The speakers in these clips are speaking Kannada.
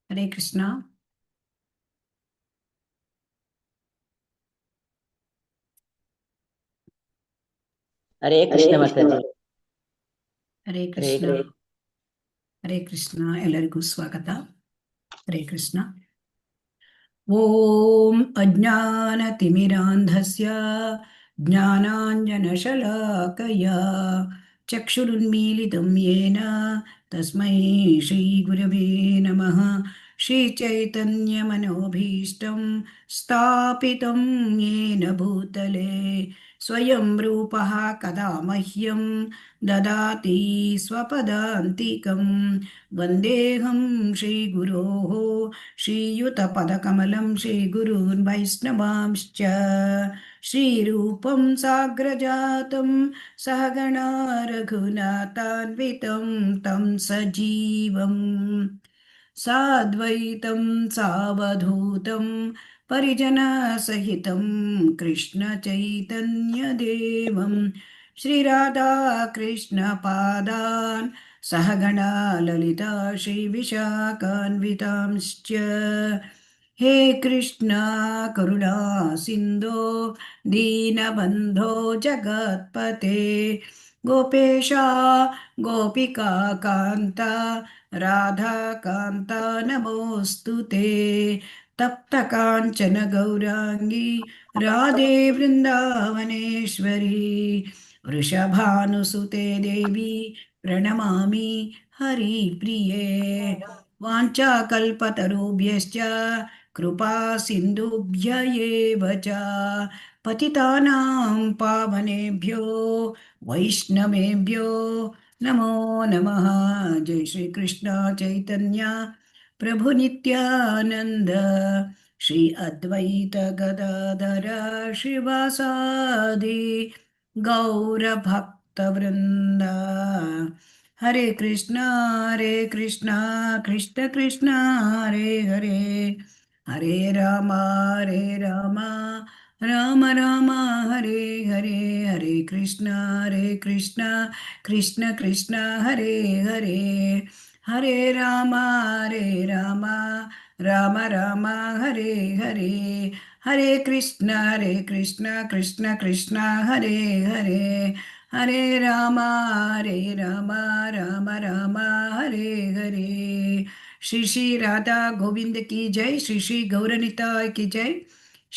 ಹರೇ ಕೃಷ್ಣ. ಹರೇ ಕೃಷ್ಣ ಮಾತಾಜಿ. ಹರೇ ಕೃಷ್ಣ. ಹರೇ ಕೃಷ್ಣ. ಎಲ್ಲರಿಗೂ ಸ್ವಾಗತ. ಹರೇ ಕೃಷ್ಣ. ಓಂ ಅಜ್ಞಾನತಿಮಿರಾಂಧಸ್ಯ ಜ್ಞಾನಾಂಜನಶಲಾಕಯ ಚಕ್ಷುರುನ್ಮೀಲಿತಂ ಯೇನ ತಸ್ಮೈ ಶ್ರೀಗುರವೇ ನಮಃ. ಶ್ರೀಚೈತನ್ಯಮನೋಭೀಷ್ಟಂ ಸ್ಥಾಪಿತಂ ಯೇನ ಭೂತಲೆ ಸ್ವಯಂ ರೂಪಃ ಕದಾ ಮಹ್ಯಂ ದದಾತಿ ಸ್ವಪದಾಂತಿಕಂ. ವಂದೇಹಂ ಶ್ರೀಗುರೋಃ ಶ್ರೀಯುತಪದಕಮಲಂ ಶ್ರೀಗುರೂನ್ ವೈಷ್ಣವಾಂಶ್ಚ. ಶ್ರೀರೂಪಂ ಸಾಗ್ರಜಾತಂ ಸಹಗಣಾ ರಘುನಾಥಾನ್ವಿತಂ तं ಸಜೀವಂ ಸಾದ್ವೈತಂ ಸಾವಧೂತಂ ಪರಿಜನಸಹಿತಂ ಕೃಷ್ಣ ಚೈತನ್ಯದೇವಂ ಶ್ರೀರಾಧಾಕೃಷ್ಣಪಾದಾನ್ ಸಹಗಣಾ ಲಲಿತಾ ಶ್ರೀವಿಶಾಖಾನ್ವಿತಾಂಶ್ಚ. ಹೇ ಕೃಷ್ಣ ಕರುಣಾ ಸಿಂಧೋ ದೀನಬಂಧೋ ಜಗತ್ಪತೆ ಗೋಪೇಶ ಗೋಪಿಕಾ ಕಾಂತ ರಾಧಾಕಾಂತ ನಮೋಸ್ತುತೆ. ತಪ್ತ ಕಾಂಚನ ಗೌರಾಂಗಿ ರಾಧೆ ವೃಂದಾವನೇಶ್ವರಿ ವೃಷಭಾನುಸುತೆ ದೇವಿ ಪ್ರಣಮಾಮಿ ಹರಿಪ್ರಿಯೇ. ವಾಂಛಾಕಲ್ಪತರುಭ್ಯಶ್ಚ ಕೃಪಾ ಸಿಂಧುಭ್ಯ ಏವ ಚ ಪತಿತಾನಾಂ ಪಾವನೇಭ್ಯೋ ವೈಷ್ಣವೇಭ್ಯೋ ನಮೋ ನಮಃ. ಜೈ ಶ್ರೀ ಕೃಷ್ಣ ಚೈತನ್ಯ ಪ್ರಭು ನಿತ್ಯಾನಂದ ಶ್ರೀ ಅದ್ವೈತ ಗದಾಧರ ಶ್ರೀವಾಸಾದಿ ಗೌರಭಕ್ತವೃಂದ. ಹರೇ ಕೃಷ್ಣ ಕೃಷ್ಣ ಕೃಷ್ಣ ಹರೇ ಹರೇ ಹರೇ ರಾಮ ರಾಮ ರಾಮ ಹರೇ ಹರೇ. ಹರೇ ಕೃಷ್ಣ ಕೃಷ್ಣ ಕೃಷ್ಣ ಹರೇ ಹರೇ ಹರೇ ರಾಮ ರಾಮ ರಾಮ ಹರೇ ಹರೇ. ಹರೇ ಕೃಷ್ಣ ಕೃಷ್ಣ ಕೃಷ್ಣ ಹರೇ ಹರೇ ಹರೇ ರಾಮ ರಾಮ ರಾಮ ಹರೇ ಹರೇ. ಶ್ರೀ ಶ್ರೀ ರಾಧಾ ಗೋವಿಂದ ಕಿ ಜೈ. ಶ್ರೀ ಶ್ರೀ ಗೌರನಿತಾಯ್ ಕಿ ಜೈ.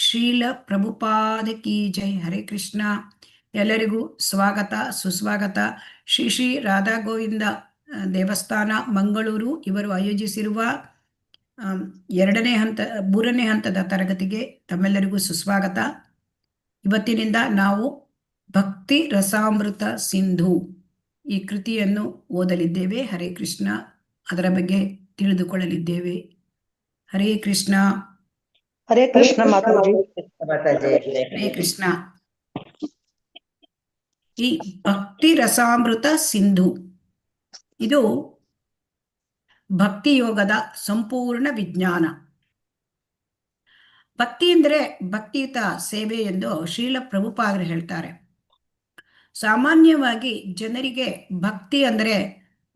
ಶ್ರೀಲ ಪ್ರಭುಪಾದ ಕಿ ಜೈ. ಹರೇ ಕೃಷ್ಣ. ಎಲ್ಲರಿಗೂ ಸ್ವಾಗತ ಸುಸ್ವಾಗತ. ಶ್ರೀ ಶ್ರೀ ರಾಧಾ ಗೋವಿಂದ ದೇವಸ್ಥಾನ ಮಂಗಳೂರು ಇವರು ಆಯೋಜಿಸಿರುವ ಮೂರನೇ ಹಂತದ ತರಗತಿಗೆ ತಮ್ಮೆಲ್ಲರಿಗೂ ಸುಸ್ವಾಗತ. ಇವತ್ತಿನಿಂದ ನಾವು ಭಕ್ತಿ ರಸಾಮೃತ ಸಿಂಧು ಈ ಕೃತಿಯನ್ನು ಓದಲಿದ್ದೇವೆ. ಹರೇ ಕೃಷ್ಣ. ಅದರ ಬಗ್ಗೆ ತಿಳಿದುಕೊಳ್ಳಲಿದ್ದೇವೆ. ಹರೇ ಕೃಷ್ಣ. ಹರೇ ಕೃಷ್ಣ ಮಾತಾಜಿ. ಹರೇ ಕೃಷ್ಣ. ಈ ಭಕ್ತಿ ರಸಾಮೃತ ಸಿಂಧು ಇದು ಭಕ್ತಿ ಯೋಗದ ಸಂಪೂರ್ಣ ವಿಜ್ಞಾನ. ಭಕ್ತಿ ಅಂದರೆ ಭಕ್ತಿಯುತ ಸೇವೆ ಎಂದು ಶ್ರೀಲ ಪ್ರಭುಪಾದರು ಹೇಳ್ತಾರೆ. ಸಾಮಾನ್ಯವಾಗಿ ಜನರಿಗೆ ಭಕ್ತಿ ಅಂದರೆ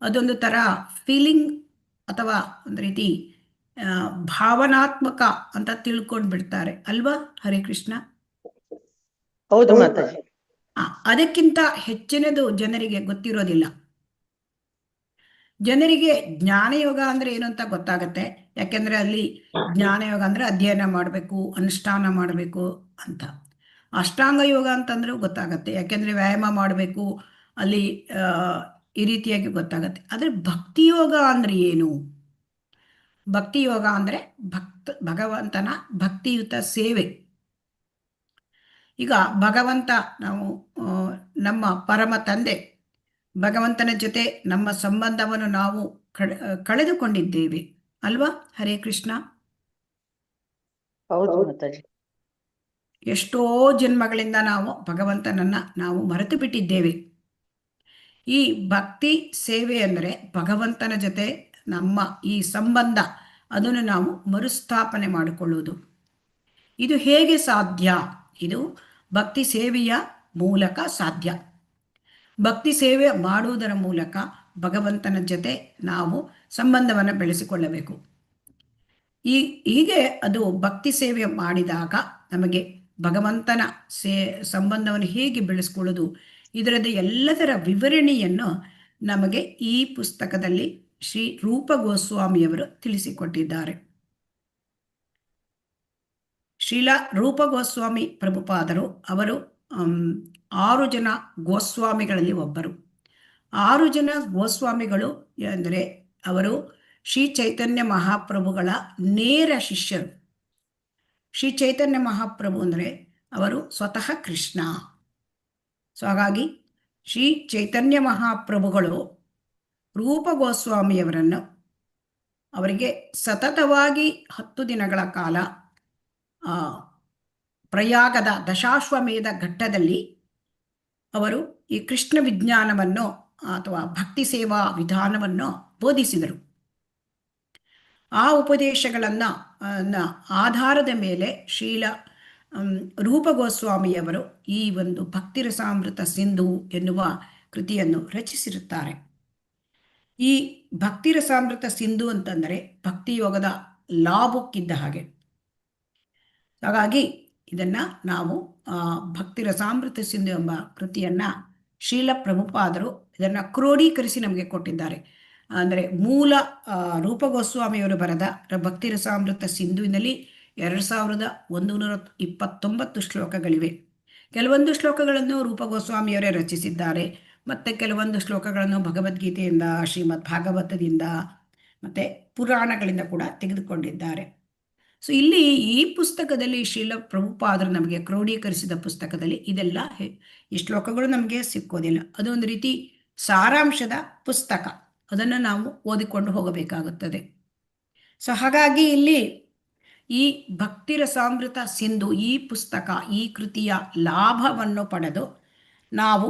ಅದೊಂದು ಥರ ಫೀಲಿಂಗ್ ಅಥವಾ ಒಂದು ರೀತಿ ಭಾವನಾತ್ಮಕ ಅಂತ ತಿಳ್ಕೊಂಡು ಬಿಡ್ತಾರೆ ಅಲ್ವಾ. ಹರೇ ಕೃಷ್ಣ. ಹೌದು ಮಾತಾಜಿ. ಅದಕ್ಕಿಂತ ಹೆಚ್ಚಿನದು ಜನರಿಗೆ ಗೊತ್ತಿರೋದಿಲ್ಲ. ಜನರಿಗೆ ಜ್ಞಾನಯೋಗ ಅಂದ್ರೆ ಏನು ಅಂತ ಗೊತ್ತಾಗತ್ತೆ. ಯಾಕೆಂದ್ರೆ ಅಲ್ಲಿ ಜ್ಞಾನಯೋಗ ಅಂದ್ರೆ ಅಧ್ಯಯನ ಮಾಡಬೇಕು, ಅನುಷ್ಠಾನ ಮಾಡಬೇಕು ಅಂತ. ಅಷ್ಟಾಂಗ ಯೋಗ ಅಂತಂದ್ರೆ ಗೊತ್ತಾಗತ್ತೆ, ಯಾಕೆಂದ್ರೆ ವ್ಯಾಯಾಮ ಮಾಡಬೇಕು, ಅಲ್ಲಿ ಈ ರೀತಿಯಾಗಿ ಗೊತ್ತಾಗತ್ತೆ. ಆದರೆ ಭಕ್ತಿಯೋಗ ಅಂದ್ರೆ ಏನು? ಭಕ್ತಿಯೋಗ ಅಂದ್ರೆ ಭಗವಂತನ ಭಕ್ತಿಯುತ ಸೇವೆ. ಈಗ ಭಗವಂತ, ನಾವು ನಮ್ಮ ಪರಮ ತಂದೆ ಭಗವಂತನ ಜೊತೆ ನಮ್ಮ ಸಂಬಂಧವನ್ನು ನಾವು ಕಳೆದುಕೊಂಡಿದ್ದೇವೆ ಅಲ್ವಾ. ಹರೇ ಕೃಷ್ಣ. ಹೌದು ಮಾತಾಜಿ. ಎಷ್ಟೋ ಜನ್ಮಗಳಿಂದ ನಾವು ಭಗವಂತನನ್ನ ನಾವು ಮರೆತು ಬಿಟ್ಟಿದ್ದೇವೆ. ಈ ಭಕ್ತಿ ಸೇವೆ ಅಂದರೆ ಭಗವಂತನ ಜೊತೆ ನಮ್ಮ ಈ ಸಂಬಂಧ, ಅದನ್ನು ನಾವು ಮರುಸ್ಥಾಪನೆ ಮಾಡಿಕೊಳ್ಳುವುದು. ಇದು ಹೇಗೆ ಸಾಧ್ಯ? ಇದು ಭಕ್ತಿ ಸೇವೆಯ ಮೂಲಕ ಸಾಧ್ಯ. ಭಕ್ತಿ ಸೇವೆ ಮಾಡುವುದರ ಮೂಲಕ ಭಗವಂತನ ಜೊತೆ ನಾವು ಸಂಬಂಧವನ್ನು ಬೆಳೆಸಿಕೊಳ್ಳಬೇಕು. ಹೀಗೆ ಅದು ಭಕ್ತಿ ಸೇವೆ ಮಾಡಿದಾಗ ನಮಗೆ ಭಗವಂತನ ಸಂಬಂಧವನ್ನು ಹೇಗೆ ಬೆಳೆಸ್ಕೊಳ್ಳೋದು ಇದರದ ಎಲ್ಲದರ ವಿವರಣೆಯನ್ನು ನಮಗೆ ಈ ಪುಸ್ತಕದಲ್ಲಿ ಶ್ರೀ ರೂಪ ಗೋಸ್ವಾಮಿಯವರು ತಿಳಿಸಿಕೊಟ್ಟಿದ್ದಾರೆ. ಶ್ರೀಲ ರೂಪ ಗೋಸ್ವಾಮಿ ಪ್ರಭುಪಾದರು ಅವರು 6 ಜನ ಗೋಸ್ವಾಮಿಗಳಲ್ಲಿ ಒಬ್ಬರು. 6 ಜನ ಗೋಸ್ವಾಮಿಗಳು ಅಂದರೆ ಅವರು ಶ್ರೀ ಚೈತನ್ಯ ಮಹಾಪ್ರಭುಗಳ ನೇರ ಶಿಷ್ಯರು. ಶ್ರೀ ಚೈತನ್ಯ ಮಹಾಪ್ರಭು ಅಂದರೆ ಅವರು ಸ್ವತಃ ಕೃಷ್ಣ. ಸೊ ಹಾಗಾಗಿ ಶ್ರೀ ಚೈತನ್ಯ ಮಹಾಪ್ರಭುಗಳು ರೂಪ ಗೋಸ್ವಾಮಿಯವರನ್ನು ಅವರಿಗೆ ಸತತವಾಗಿ 10 ದಿನಗಳ ಕಾಲ ಪ್ರಯಾಗದ ದಶಾಶ್ವಮೇಧ ಘಟ್ಟದಲ್ಲಿ ಅವರು ಈ ಕೃಷ್ಣ ವಿಜ್ಞಾನವನ್ನು ಅಥವಾ ಭಕ್ತಿ ಸೇವಾ ವಿಧಾನವನ್ನು ಬೋಧಿಸಿದರು. ಆ ಉಪದೇಶಗಳನ್ನು ಆಧಾರದ ಮೇಲೆ ಶ್ರೀಲ ರೂಪ ಗೋಸ್ವಾಮಿಯವರು ಈ ಒಂದು ಭಕ್ತಿರಸಾಮೃತ ಸಿಂಧು ಎನ್ನುವ ಕೃತಿಯನ್ನು ರಚಿಸಿರುತ್ತಾರೆ. ಈ ಭಕ್ತಿರಸಾಮೃತ ಸಿಂಧು ಅಂತಂದರೆ ಭಕ್ತಿಯೋಗದ ಲಾ ಬುಕ್ ಇದ್ದ ಹಾಗೆ. ಹಾಗಾಗಿ ಇದನ್ನು ನಾವು ಭಕ್ತಿರಸಾಮೃತ ಸಿಂಧು ಎಂಬ ಕೃತಿಯನ್ನು ಶ್ರೀಲ ಪ್ರಭುಪಾದರು ಇದನ್ನು ಕ್ರೋಢೀಕರಿಸಿ ನಮಗೆ ಕೊಟ್ಟಿದ್ದಾರೆ. ಅಂದರೆ ಮೂಲ ರೂಪ ಗೋಸ್ವಾಮಿಯವರು ಬರೆದ ಭಕ್ತಿರಸಾಮೃತ ಸಿಂಧುವಿನಲ್ಲಿ 2129 ಶ್ಲೋಕಗಳಿವೆ. ಕೆಲವೊಂದು ಶ್ಲೋಕಗಳನ್ನು ರೂಪ ಗೋಸ್ವಾಮಿಯವರೇ ರಚಿಸಿದ್ದಾರೆ, ಮತ್ತು ಕೆಲವೊಂದು ಶ್ಲೋಕಗಳನ್ನು ಭಗವದ್ಗೀತೆಯಿಂದ, ಶ್ರೀಮದ್ ಭಾಗವತದಿಂದ ಮತ್ತು ಪುರಾಣಗಳಿಂದ ಕೂಡ ತೆಗೆದುಕೊಂಡಿದ್ದಾರೆ. ಸೊ ಇಲ್ಲಿ ಈ ಪುಸ್ತಕದಲ್ಲಿ ಶ್ರೀಲ ಪ್ರಭುಪಾದರು ನಮಗೆ ಕ್ರೋಢೀಕರಿಸಿದ ಪುಸ್ತಕದಲ್ಲಿ ಇದೆಲ್ಲ ಈ ಶ್ಲೋಕಗಳು ನಮಗೆ ಸಿಕ್ಕೋದಿಲ್ಲ. ಅದೊಂದು ರೀತಿ ಸಾರಾಂಶದ ಪುಸ್ತಕ, ಅದನ್ನು ನಾವು ಓದಿಕೊಂಡು ಹೋಗಬೇಕಾಗುತ್ತದೆ. ಸೊ ಹಾಗಾಗಿ ಇಲ್ಲಿ ಈ ಭಕ್ತಿರಸಾಮೃತ ಸಿಂಧು ಈ ಪುಸ್ತಕ ಈ ಕೃತಿಯ ಲಾಭವನ್ನು ಪಡೆದು ನಾವು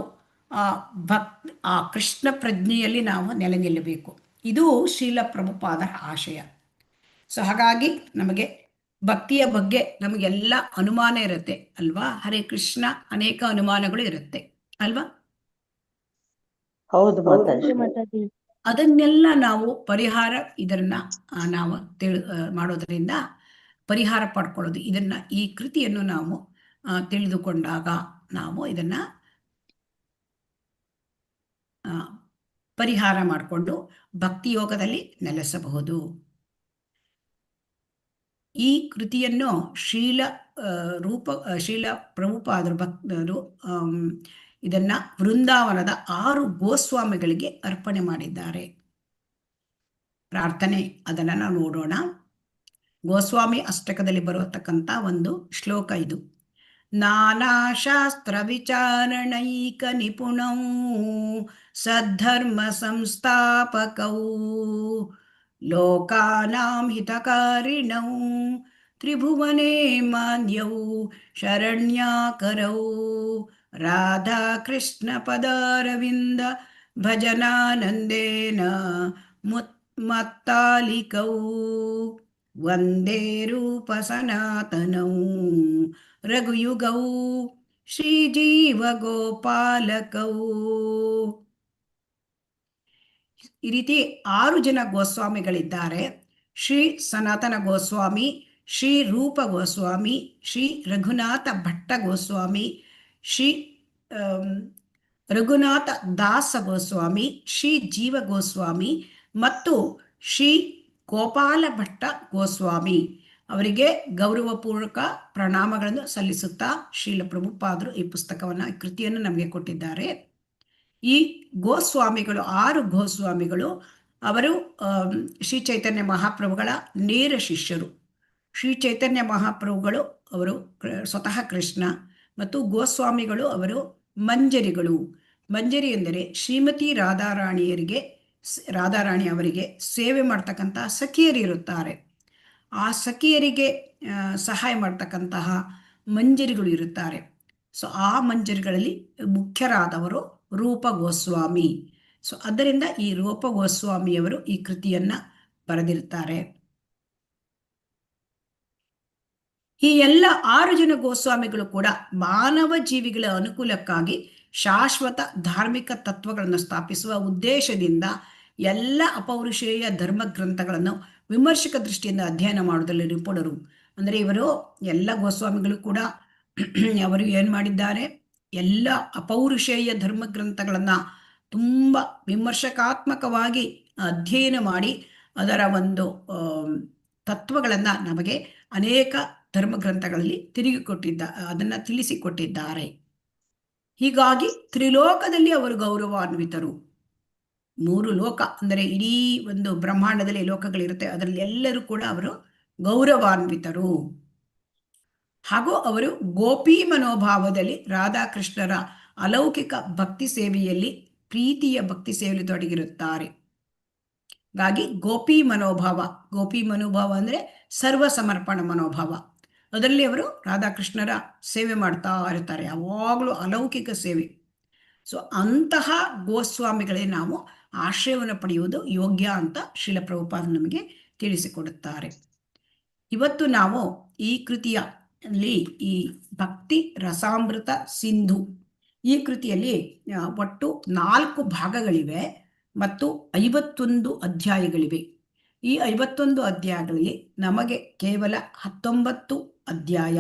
ಆ ಕೃಷ್ಣ ಪ್ರಜ್ಞೆಯಲ್ಲಿ ನಾವು ನೆಲೆ ನಿಲ್ಲಬೇಕು. ಇದು ಶ್ರೀಲ ಪ್ರಭುಪಾದರ ಆಶಯ. ಸೊ ಹಾಗಾಗಿ ನಮಗೆ ಭಕ್ತಿಯ ಬಗ್ಗೆ ನಮಗೆಲ್ಲ ಅನುಮಾನ ಇರುತ್ತೆ ಅಲ್ವಾ? ಹರೇ ಕೃಷ್ಣ ಅನೇಕ ಅನುಮಾನಗಳು ಇರುತ್ತೆ ಅಲ್ವಾ? ಹೌದು ಮಾತಾಜಿ. ಅದನ್ನೆಲ್ಲ ನಾವು ಪರಿಹಾರ ಇದನ್ನ ನಾವು ಮಾಡೋದ್ರಿಂದ ಪರಿಹಾರ ಪಡ್ಕೊಳ್ಳೋದು. ಈ ಕೃತಿಯನ್ನು ನಾವು ತಿಳಿದುಕೊಂಡಾಗ ನಾವು ಇದನ್ನ ಪರಿಹಾರ ಮಾಡಿಕೊಂಡು ಭಕ್ತಿಯೋಗದಲ್ಲಿ ನೆಲೆಸಬಹುದು. ಈ ಕೃತಿಯನ್ನು ಶ್ರೀಲ ಪ್ರಭುಪಾದರು ಭಕ್ತರು ಇದನ್ನ ವೃಂದಾವನದ 6 ಗೋಸ್ವಾಮಿಗಳಿಗೆ ಅರ್ಪಣೆ ಮಾಡಿದ್ದಾರೆ. ಪ್ರಾರ್ಥನೆ ಅದನ್ನು ನಾವು ನೋಡೋಣ. ಗೋಸ್ವಾಮಿ ಅಷ್ಟಕದಲ್ಲಿ ಬರತಕ್ಕಂಥ ಒಂದು ಶ್ಲೋಕ ಇದು. ನಾನಾ ಶಾಸ್ತ್ರ ವಿಚಾರಣೈಕ ನಿಪುಣೌ ಸದ್ಧರ್ಮ ಸಂಸ್ಥಾಪಕೌ ಲೋಕಾನಾಂ ಹಿತಕಾರಿಣೌ ತ್ರಿಭುವನೇ ಮಾನ್ಯೌ ಶರಣ್ಯಾಕರೌ ರಾಧಾ ಕೃಷ್ಣ ಪದಾರವಿಂದ ಭಜನಾನಂದೇನ ಮತ್ತಾಲಿಕೌ ವಂದೇ ರೂಪ ಸನಾತನೌ ರಘುಯುಗೌ ಶ್ರೀಜೀವ ಗೋಪಾಲಕೌ. ಈ ರೀತಿ 6 ಜನ ಗೋಸ್ವಾಮಿಗಳಿದ್ದಾರೆ. ಶ್ರೀ ಸನಾತನ ಗೋಸ್ವಾಮಿ, ಶ್ರೀ ರೂಪ ಗೋಸ್ವಾಮಿ, ಶ್ರೀ ರಘುನಾಥ ಭಟ್ಟ ಗೋಸ್ವಾಮಿ, ಶ್ರೀ ರಘುನಾಥ ದಾಸ ಗೋಸ್ವಾಮಿ, ಶ್ರೀ ಜೀವ ಗೋಸ್ವಾಮಿ ಮತ್ತು ಶ್ರೀ ಗೋಪಾಲ ಭಟ್ಟ ಗೋಸ್ವಾಮಿ ಅವರಿಗೆ ಗೌರವಪೂರ್ವಕ ಪ್ರಣಾಮಗಳನ್ನು ಸಲ್ಲಿಸುತ್ತಾ ಶ್ರೀಲ ಪ್ರಭುಪಾದರು ಈ ಪುಸ್ತಕವನ್ನು ಕೃತಿಯನ್ನು ನಮಗೆ ಕೊಟ್ಟಿದ್ದಾರೆ. ಈ ಗೋಸ್ವಾಮಿಗಳು 6 ಗೋಸ್ವಾಮಿಗಳು ಅವರು ಶ್ರೀ ಚೈತನ್ಯ ಮಹಾಪ್ರಭುಗಳ ನೇರ ಶಿಷ್ಯರು. ಶ್ರೀ ಚೈತನ್ಯ ಮಹಾಪ್ರಭುಗಳು ಅವರು ಸ್ವತಃ ಕೃಷ್ಣ ಮತ್ತು ಗೋಸ್ವಾಮಿಗಳು ಅವರು ಮಂಜರಿಗಳು. ಮಂಜರಿ ಎಂದರೆ ಶ್ರೀಮತಿ ರಾಧಾರಾಣಿ ಅವರಿಗೆ ಸೇವೆ ಮಾಡ್ತಕ್ಕಂಥ ಸಖಿಯರು ಇರುತ್ತಾರೆ. ಆ ಸಖಿಯರಿಗೆ ಸಹಾಯ ಮಾಡ್ತಕ್ಕಂತಹ ಮಂಜರಿಗಳು ಇರುತ್ತಾರೆ. ಸೊ ಆ ಮಂಜರಿಗಳಲ್ಲಿ ಮುಖ್ಯರಾದವರು ರೂಪ ಗೋಸ್ವಾಮಿ. ಸೊ ಅದರಿಂದ ಈ ರೂಪ ಗೋಸ್ವಾಮಿಯವರು ಈ ಕೃತಿಯನ್ನು ಬರೆದಿರುತ್ತಾರೆ. ಈ ಎಲ್ಲ 6 ಜನ ಗೋಸ್ವಾಮಿಗಳು ಕೂಡ ಮಾನವ ಜೀವಿಗಳ ಅನುಕೂಲಕ್ಕಾಗಿ ಶಾಶ್ವತ ಧಾರ್ಮಿಕ ತತ್ವಗಳನ್ನು ಸ್ಥಾಪಿಸುವ ಉದ್ದೇಶದಿಂದ ಎಲ್ಲ ಅಪೌರುಷೇಯ ಧರ್ಮ ಗ್ರಂಥಗಳನ್ನು ವಿಮರ್ಶಕ ದೃಷ್ಟಿಯಿಂದ ಅಧ್ಯಯನ ಮಾಡೋದ್ರಲ್ಲಿ ನಿಪುಣರು. ಅಂದರೆ ಇವರು ಎಲ್ಲ ಗೋಸ್ವಾಮಿಗಳು ಕೂಡ ಅವರು ಏನು ಮಾಡಿದ್ದಾರೆ, ಎಲ್ಲ ಅಪೌರುಷೇಯ ಧರ್ಮ ಗ್ರಂಥಗಳನ್ನು ತುಂಬ ವಿಮರ್ಶಕಾತ್ಮಕವಾಗಿ ಅಧ್ಯಯನ ಮಾಡಿ ಅದರ ಒಂದು ತತ್ವಗಳನ್ನು ನಮಗೆ ಅನೇಕ ಧರ್ಮಗ್ರಂಥಗಳಲ್ಲಿ ಅದನ್ನು ತಿಳಿಸಿಕೊಟ್ಟಿದ್ದಾರೆ. ಹೀಗಾಗಿ ತ್ರಿಲೋಕದಲ್ಲಿ ಅವರು ಗೌರವಾನ್ವಿತರು. 3 ಲೋಕ ಅಂದರೆ ಇಡೀ ಒಂದು ಬ್ರಹ್ಮಾಂಡದಲ್ಲಿ ಲೋಕಗಳಿರುತ್ತೆ, ಅದರಲ್ಲಿ ಎಲ್ಲರೂ ಕೂಡ ಅವರು ಗೌರವಾನ್ವಿತರು. ಹಾಗೂ ಅವರು ಗೋಪಿ ಮನೋಭಾವದಲ್ಲಿ ರಾಧಾಕೃಷ್ಣರ ಅಲೌಕಿಕ ಭಕ್ತಿ ಸೇವೆಯಲ್ಲಿ, ಪ್ರೀತಿಯ ಭಕ್ತಿ ಸೇವೆಯಲ್ಲಿ ತೊಡಗಿರುತ್ತಾರೆ. ಹಾಗಾಗಿ ಗೋಪಿ ಮನೋಭಾವ ಅಂದರೆ ಸರ್ವ ಸಮರ್ಪಣ ಮನೋಭಾವ. ಅದರಲ್ಲಿ ಅವರು ರಾಧಾಕೃಷ್ಣರ ಸೇವೆ ಮಾಡ್ತಾ ಇರ್ತಾರೆ, ಯಾವಾಗಲೂ ಅಲೌಕಿಕ ಸೇವೆ. ಸೊ ಅಂತಹ ಗೋಸ್ವಾಮಿಗಳೇ ನಾವು ಆಶ್ರಯವನ್ನು ಪಡೆಯುವುದು ಯೋಗ್ಯ ಅಂತ ಶ್ರೀಲ ಪ್ರಭುಪಾದ ನಮಗೆ ತಿಳಿಸಿಕೊಡುತ್ತಾರೆ. ಇವತ್ತು ನಾವು ಈ ಕೃತಿಯಲ್ಲಿ ಈ ಭಕ್ತಿ ರಸಾಮೃತ ಸಿಂಧು ಈ ಕೃತಿಯಲ್ಲಿ ಒಟ್ಟು 4 ಭಾಗಗಳಿವೆ ಮತ್ತು 51 ಅಧ್ಯಾಯಗಳಿವೆ. ಈ 51 ಅಧ್ಯಾಯಗಳಲ್ಲಿ ನಮಗೆ ಕೇವಲ 19 ಅಧ್ಯಾಯ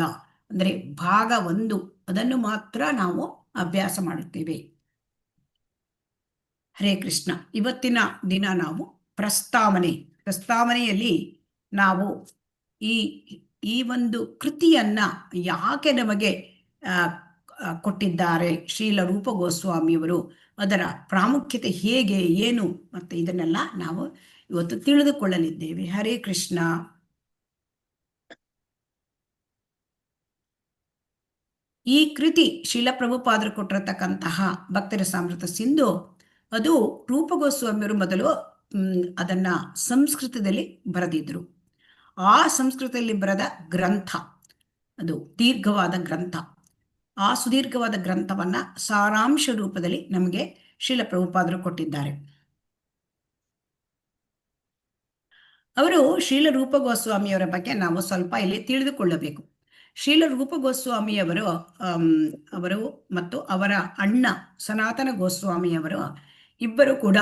ಅಂದರೆ ಭಾಗ 1 ಅದನ್ನು ಮಾತ್ರ ನಾವು ಅಭ್ಯಾಸ ಮಾಡುತ್ತೇವೆ. ಹರೇ ಕೃಷ್ಣ. ಇವತ್ತಿನ ದಿನ ನಾವು ಪ್ರಸ್ತಾವನೆಯಲ್ಲಿ ನಾವು ಈ ಒಂದು ಕೃತಿಯನ್ನ ಯಾಕೆ ನಮಗೆ ಕೊಟ್ಟಿದ್ದಾರೆ ಶ್ರೀಲ ರೂಪ ಗೋಸ್ವಾಮಿಯವರು, ಅದರ ಪ್ರಾಮುಖ್ಯತೆ ಹೇಗೆ, ಏನು, ಮತ್ತು ಇದನ್ನೆಲ್ಲ ನಾವು ಇವತ್ತು ತಿಳಿದುಕೊಳ್ಳಲಿದ್ದೇವೆ. ಹರೇ ಕೃಷ್ಣ. ಈ ಕೃತಿ ಶ್ರೀಲ ಪ್ರಭುಪಾದರು ಕೊಟ್ಟಿರತಕ್ಕಂತಹ ಭಕ್ತಿರಸಾಮೃತ ಸಿಂಧು, ಅದು ರೂಪ ಗೋಸ್ವಾಮಿಯವರು ಮೊದಲು ಅದನ್ನ ಸಂಸ್ಕೃತದಲ್ಲಿ ಬರೆದಿದ್ರು. ಆ ಸಂಸ್ಕೃತದಲ್ಲಿ ಬರೆದ ಗ್ರಂಥ ಅದು ದೀರ್ಘವಾದ ಗ್ರಂಥ. ಆ ಸುದೀರ್ಘವಾದ ಗ್ರಂಥವನ್ನ ಸಾರಾಂಶ ರೂಪದಲ್ಲಿ ನಮಗೆ ಶ್ರೀಲ ಪ್ರಭುಪಾದರು ಕೊಟ್ಟಿದ್ದಾರೆ. ಅವರು ಶ್ರೀಲ ರೂಪ ಗೋಸ್ವಾಮಿಯವರ ಬಗ್ಗೆ ನಾವು ಸ್ವಲ್ಪ ಇಲ್ಲಿ ತಿಳಿದುಕೊಳ್ಳಬೇಕು. ಶ್ರೀಲ ರೂಪ ಗೋಸ್ವಾಮಿಯವರು ಅವರು ಮತ್ತು ಅವರ ಅಣ್ಣ ಸನಾತನ ಗೋಸ್ವಾಮಿಯವರು ಇಬ್ಬರು ಕೂಡ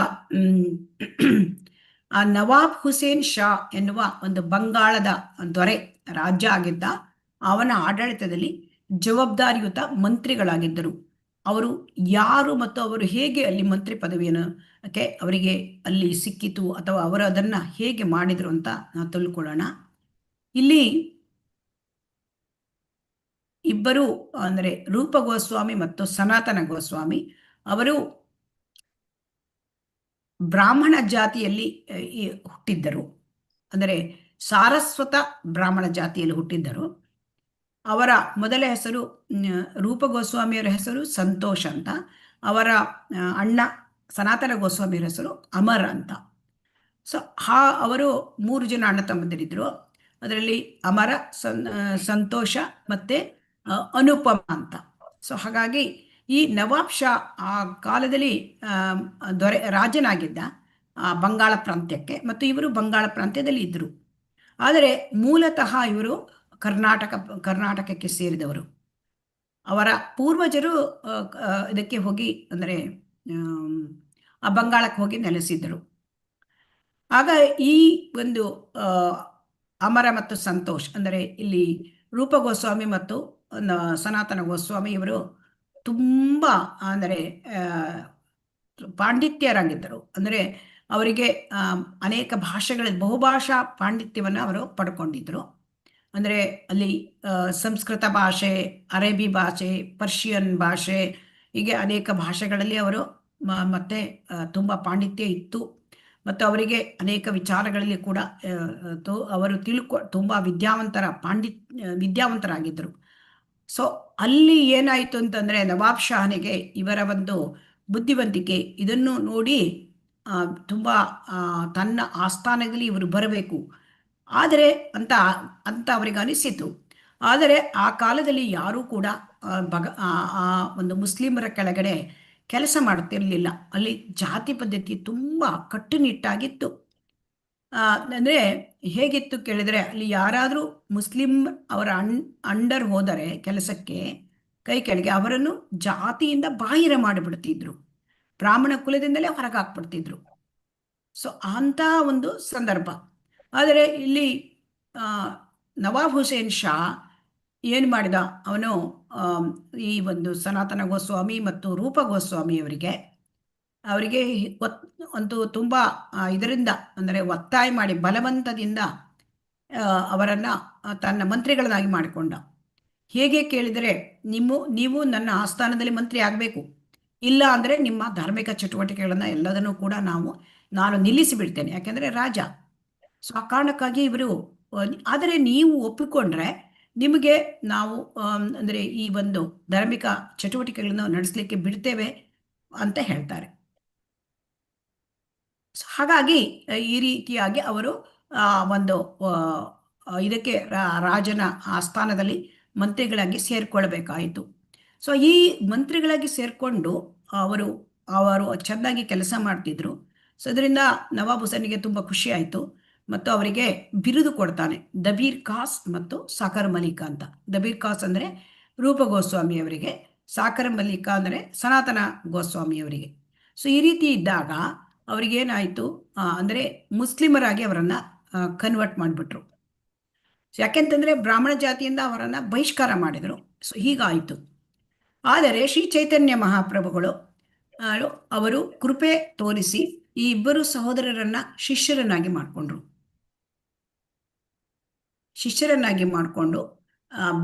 ನವಾಬ್ ಹುಸೇನ್ ಶಾ ಎನ್ನುವ ಒಂದು ಬಂಗಾಳದ ದೊರೆ ರಾಜ್ಯ ಆಗಿದ್ದ. ಅವನ ಆಡಳಿತದಲ್ಲಿ ಜವಾಬ್ದಾರಿಯುತ ಮಂತ್ರಿಗಳಾಗಿದ್ದರು. ಅವರು ಯಾರು ಮತ್ತು ಅವರು ಹೇಗೆ ಅಲ್ಲಿ ಮಂತ್ರಿ ಪದವಿಯನ್ನು ಅವರಿಗೆ ಅಲ್ಲಿ ಸಿಕ್ಕಿತು ಅಥವಾ ಅವರು ಅದನ್ನು ಹೇಗೆ ಮಾಡಿದರು ಅಂತ ನಾವು ತಿಳ್ಕೊಳ್ಳೋಣ. ಇಲ್ಲಿ ಇಬ್ಬರು ಅಂದರೆ ರೂಪ ಗೋಸ್ವಾಮಿ ಮತ್ತು ಸನಾತನ ಗೋಸ್ವಾಮಿ ಅವರು ಬ್ರಾಹ್ಮಣ ಜಾತಿಯಲ್ಲಿ ಹುಟ್ಟಿದ್ದರು. ಅಂದರೆ ಸಾರಸ್ವತ ಬ್ರಾಹ್ಮಣ ಜಾತಿಯಲ್ಲಿ ಹುಟ್ಟಿದ್ದರು. ಅವರ ಮೊದಲ ಹೆಸರು ರೂಪ ಗೋಸ್ವಾಮಿಯವರ ಹೆಸರು ಸಂತೋಷ್ ಅಂತ, ಅವರ ಅಣ್ಣ ಸನಾತನ ಗೋಸ್ವಾಮಿಯವರ ಹೆಸರು ಅಮರ್ ಅಂತ. ಸೊ ಅವರು 3 ಜನ ಅಣ್ಣ ತಮ್ಮಂದಿರಿದ್ರು. ಅದರಲ್ಲಿ ಅಮರ, ಸಂತೋಷ ಮತ್ತು ಅನುಪಮ ಅಂತ. ಸೊ ಹಾಗಾಗಿ ಈ ನವಾಬ್ ಶಾ ಆ ಕಾಲದಲ್ಲಿ ದೊರೆ ರಾಜನಾಗಿದ್ದ ಬಂಗಾಳ ಪ್ರಾಂತ್ಯಕ್ಕೆ, ಮತ್ತು ಇವರು ಬಂಗಾಳ ಪ್ರಾಂತ್ಯದಲ್ಲಿ ಇದ್ದರು. ಆದರೆ ಮೂಲತಃ ಇವರು ಕರ್ನಾಟಕಕ್ಕೆ ಸೇರಿದವರು. ಅವರ ಪೂರ್ವಜರು ಇದಕ್ಕೆ ಹೋಗಿ ಅಂದರೆ ಆ ಬಂಗಾಳಕ್ಕೆ ಹೋಗಿ ನೆಲೆಸಿದ್ದರು. ಆಗ ಈ ಒಂದು ಅಮರ ಮತ್ತು ಸಂತೋಷ್ ಅಂದರೆ ಇಲ್ಲಿ ರೂಪ ಗೋಸ್ವಾಮಿ ಮತ್ತು ಸನಾತನ ಗೋಸ್ವಾಮಿ ಇವರು ತುಂಬ ಅಂದರೆ ಪಾಂಡಿತ್ಯರಾಗಿದ್ದರು. ಅಂದರೆ ಅವರಿಗೆ ಅನೇಕ ಬಹುಭಾಷಾ ಪಾಂಡಿತ್ಯವನ್ನು ಅವರು ಪಡ್ಕೊಂಡಿದ್ದರು. ಅಂದರೆ ಅಲ್ಲಿ ಸಂಸ್ಕೃತ ಭಾಷೆ, ಅರೇಬಿ ಭಾಷೆ, ಪರ್ಷಿಯನ್ ಭಾಷೆ, ಹೀಗೆ ಅನೇಕ ಭಾಷೆಗಳಲ್ಲಿ ಅವರು ಮತ್ತೆ ತುಂಬ ಪಾಂಡಿತ್ಯ ಇತ್ತು. ಮತ್ತು ಅವರಿಗೆ ಅನೇಕ ವಿಚಾರಗಳಲ್ಲಿ ಕೂಡ ಅವರು ತುಂಬ ವಿದ್ಯಾವಂತರಾಗಿದ್ದರು. ಸೊ ಅಲ್ಲಿ ಏನಾಯಿತು ಅಂತಂದರೆ ನವಾಬ್ ಶಾಹನಿಗೆ ಇವರ ಒಂದು ಬುದ್ಧಿವಂತಿಕೆ ಇದನ್ನು ನೋಡಿ ತುಂಬ ತನ್ನ ಆಸ್ಥಾನದಲ್ಲಿ ಇವರು ಬರಬೇಕು ಆದರೆ ಅಂತ ಅವರಿಗೆ ಅನಿಸಿತು. ಆದರೆ ಆ ಕಾಲದಲ್ಲಿ ಯಾರೂ ಕೂಡ ಆ ಒಂದು ಮುಸ್ಲಿಮರ ಕೆಳಗಡೆ ಕೆಲಸ ಮಾಡುತ್ತಿರಲಿಲ್ಲ. ಅಲ್ಲಿ ಜಾತಿ ಪದ್ಧತಿ ತುಂಬ ಕಟ್ಟುನಿಟ್ಟಾಗಿತ್ತು. ಅಂದರೆ ಹೇಗಿತ್ತು ಕೇಳಿದರೆ, ಅಲ್ಲಿ ಯಾರಾದರೂ ಮುಸ್ಲಿಂ ಅವರ ಅಂಡರ್ ಹೋದರೆ ಕೆಲಸಕ್ಕೆ ಕೈ ಕೆಳಗೆ ಅವರನ್ನು ಜಾತಿಯಿಂದ ಬಾಹಿರ ಮಾಡಿಬಿಡ್ತಿದ್ರು, ಬ್ರಾಹ್ಮಣ ಕುಲದಿಂದಲೇ ಹೊರಗೆ ಹಾಕ್ಬಿಡ್ತಿದ್ರು. ಸೊ ಅಂಥ ಒಂದು ಸಂದರ್ಭ. ಆದರೆ ಇಲ್ಲಿ ಆ, ನವಾಬ್ ಹುಸೇನ್ ಶಾ ಏನು ಮಾಡಿದ, ಅವನು ಈ ಒಂದು ಸನಾತನ ಗೋಸ್ವಾಮಿ ಮತ್ತು ರೂಪ ಗೋಸ್ವಾಮಿ ಅವರಿಗೆ ಒಂದು ತುಂಬ ಇದರಿಂದ, ಅಂದರೆ ಒತ್ತಾಯ ಮಾಡಿ ಬಲವಂತದಿಂದ ಅವರನ್ನು ತನ್ನ ಮಂತ್ರಿಗಳನ್ನಾಗಿ ಮಾಡಿಕೊಂಡ. ಹೇಗೆ ಕೇಳಿದರೆ, ನೀವು ನನ್ನ ಆಸ್ಥಾನದಲ್ಲಿ ಮಂತ್ರಿ ಆಗಬೇಕು, ಇಲ್ಲ ಅಂದರೆ ನಿಮ್ಮ ಧಾರ್ಮಿಕ ಚಟುವಟಿಕೆಗಳನ್ನು ಎಲ್ಲದನ್ನೂ ಕೂಡ ನಾನು ನಿಲ್ಲಿಸಿ ಬಿಡ್ತೇನೆ, ಯಾಕೆಂದರೆ ರಾಜ. ಸೊ ಆ ಕಾರಣಕ್ಕಾಗಿ ಇವರು, ಆದರೆ ನೀವು ಒಪ್ಪಿಕೊಂಡ್ರೆ ನಿಮಗೆ ನಾವು ಅಂದರೆ ಈ ಒಂದು ಧಾರ್ಮಿಕ ಚಟುವಟಿಕೆಗಳನ್ನು ನಡೆಸಲಿಕ್ಕೆ ಬಿಡ್ತೇವೆ ಅಂತ ಹೇಳ್ತಾರೆ. ಸೊ ಹಾಗಾಗಿ ಈ ರೀತಿಯಾಗಿ ಅವರು ಒಂದು ಇದಕ್ಕೆ ರಾಜನ ಆಸ್ಥಾನದಲ್ಲಿ ಮಂತ್ರಿಗಳಾಗಿ ಸೇರಿಕೊಳ್ಬೇಕಾಯಿತು. ಸೊ ಈ ಮಂತ್ರಿಗಳಾಗಿ ಸೇರಿಕೊಂಡು ಅವರು ಚೆನ್ನಾಗಿ ಕೆಲಸ ಮಾಡ್ತಿದ್ರು. ಸೊ ಇದರಿಂದ ನವಾಬ್ ಹುಸೇನಿಗೆ ತುಂಬ ಖುಷಿ ಆಯಿತು ಮತ್ತು ಅವರಿಗೆ ಬಿರುದು ಕೊಡ್ತಾನೆ, ದಬೀರ್ ಖಾಸ್ ಮತ್ತು ಸಾಕರ್ ಮಲಿಕ ಅಂತ. ದಬೀರ್ ಖಾಸ್ ಅಂದರೆ ರೂಪ ಗೋಸ್ವಾಮಿ ಅವರಿಗೆ, ಸಾಕರ್ ಮಲಿಕ ಅಂದರೆ ಸನಾತನ ಗೋಸ್ವಾಮಿ ಅವರಿಗೆ. ಸೊ ಈ ರೀತಿ ಇದ್ದಾಗ ಅವರಿಗೇನಾಯಿತು ಅಂದರೆ ಮುಸ್ಲಿಮರಾಗಿ ಅವರನ್ನು ಕನ್ವರ್ಟ್ ಮಾಡಿಬಿಟ್ರು. ಯಾಕೆಂತಂದರೆ ಬ್ರಾಹ್ಮಣ ಜಾತಿಯಿಂದ ಅವರನ್ನು ಬಹಿಷ್ಕಾರ ಮಾಡಿದರು. ಸೊ ಹೀಗಾಯಿತು. ಆದರೆ ಶ್ರೀ ಚೈತನ್ಯ ಮಹಾಪ್ರಭುಗಳು ಅವರು ಕೃಪೆ ತೋರಿಸಿ ಈ ಇಬ್ಬರು ಸಹೋದರರನ್ನು ಶಿಷ್ಯರನ್ನಾಗಿ ಮಾಡಿಕೊಂಡು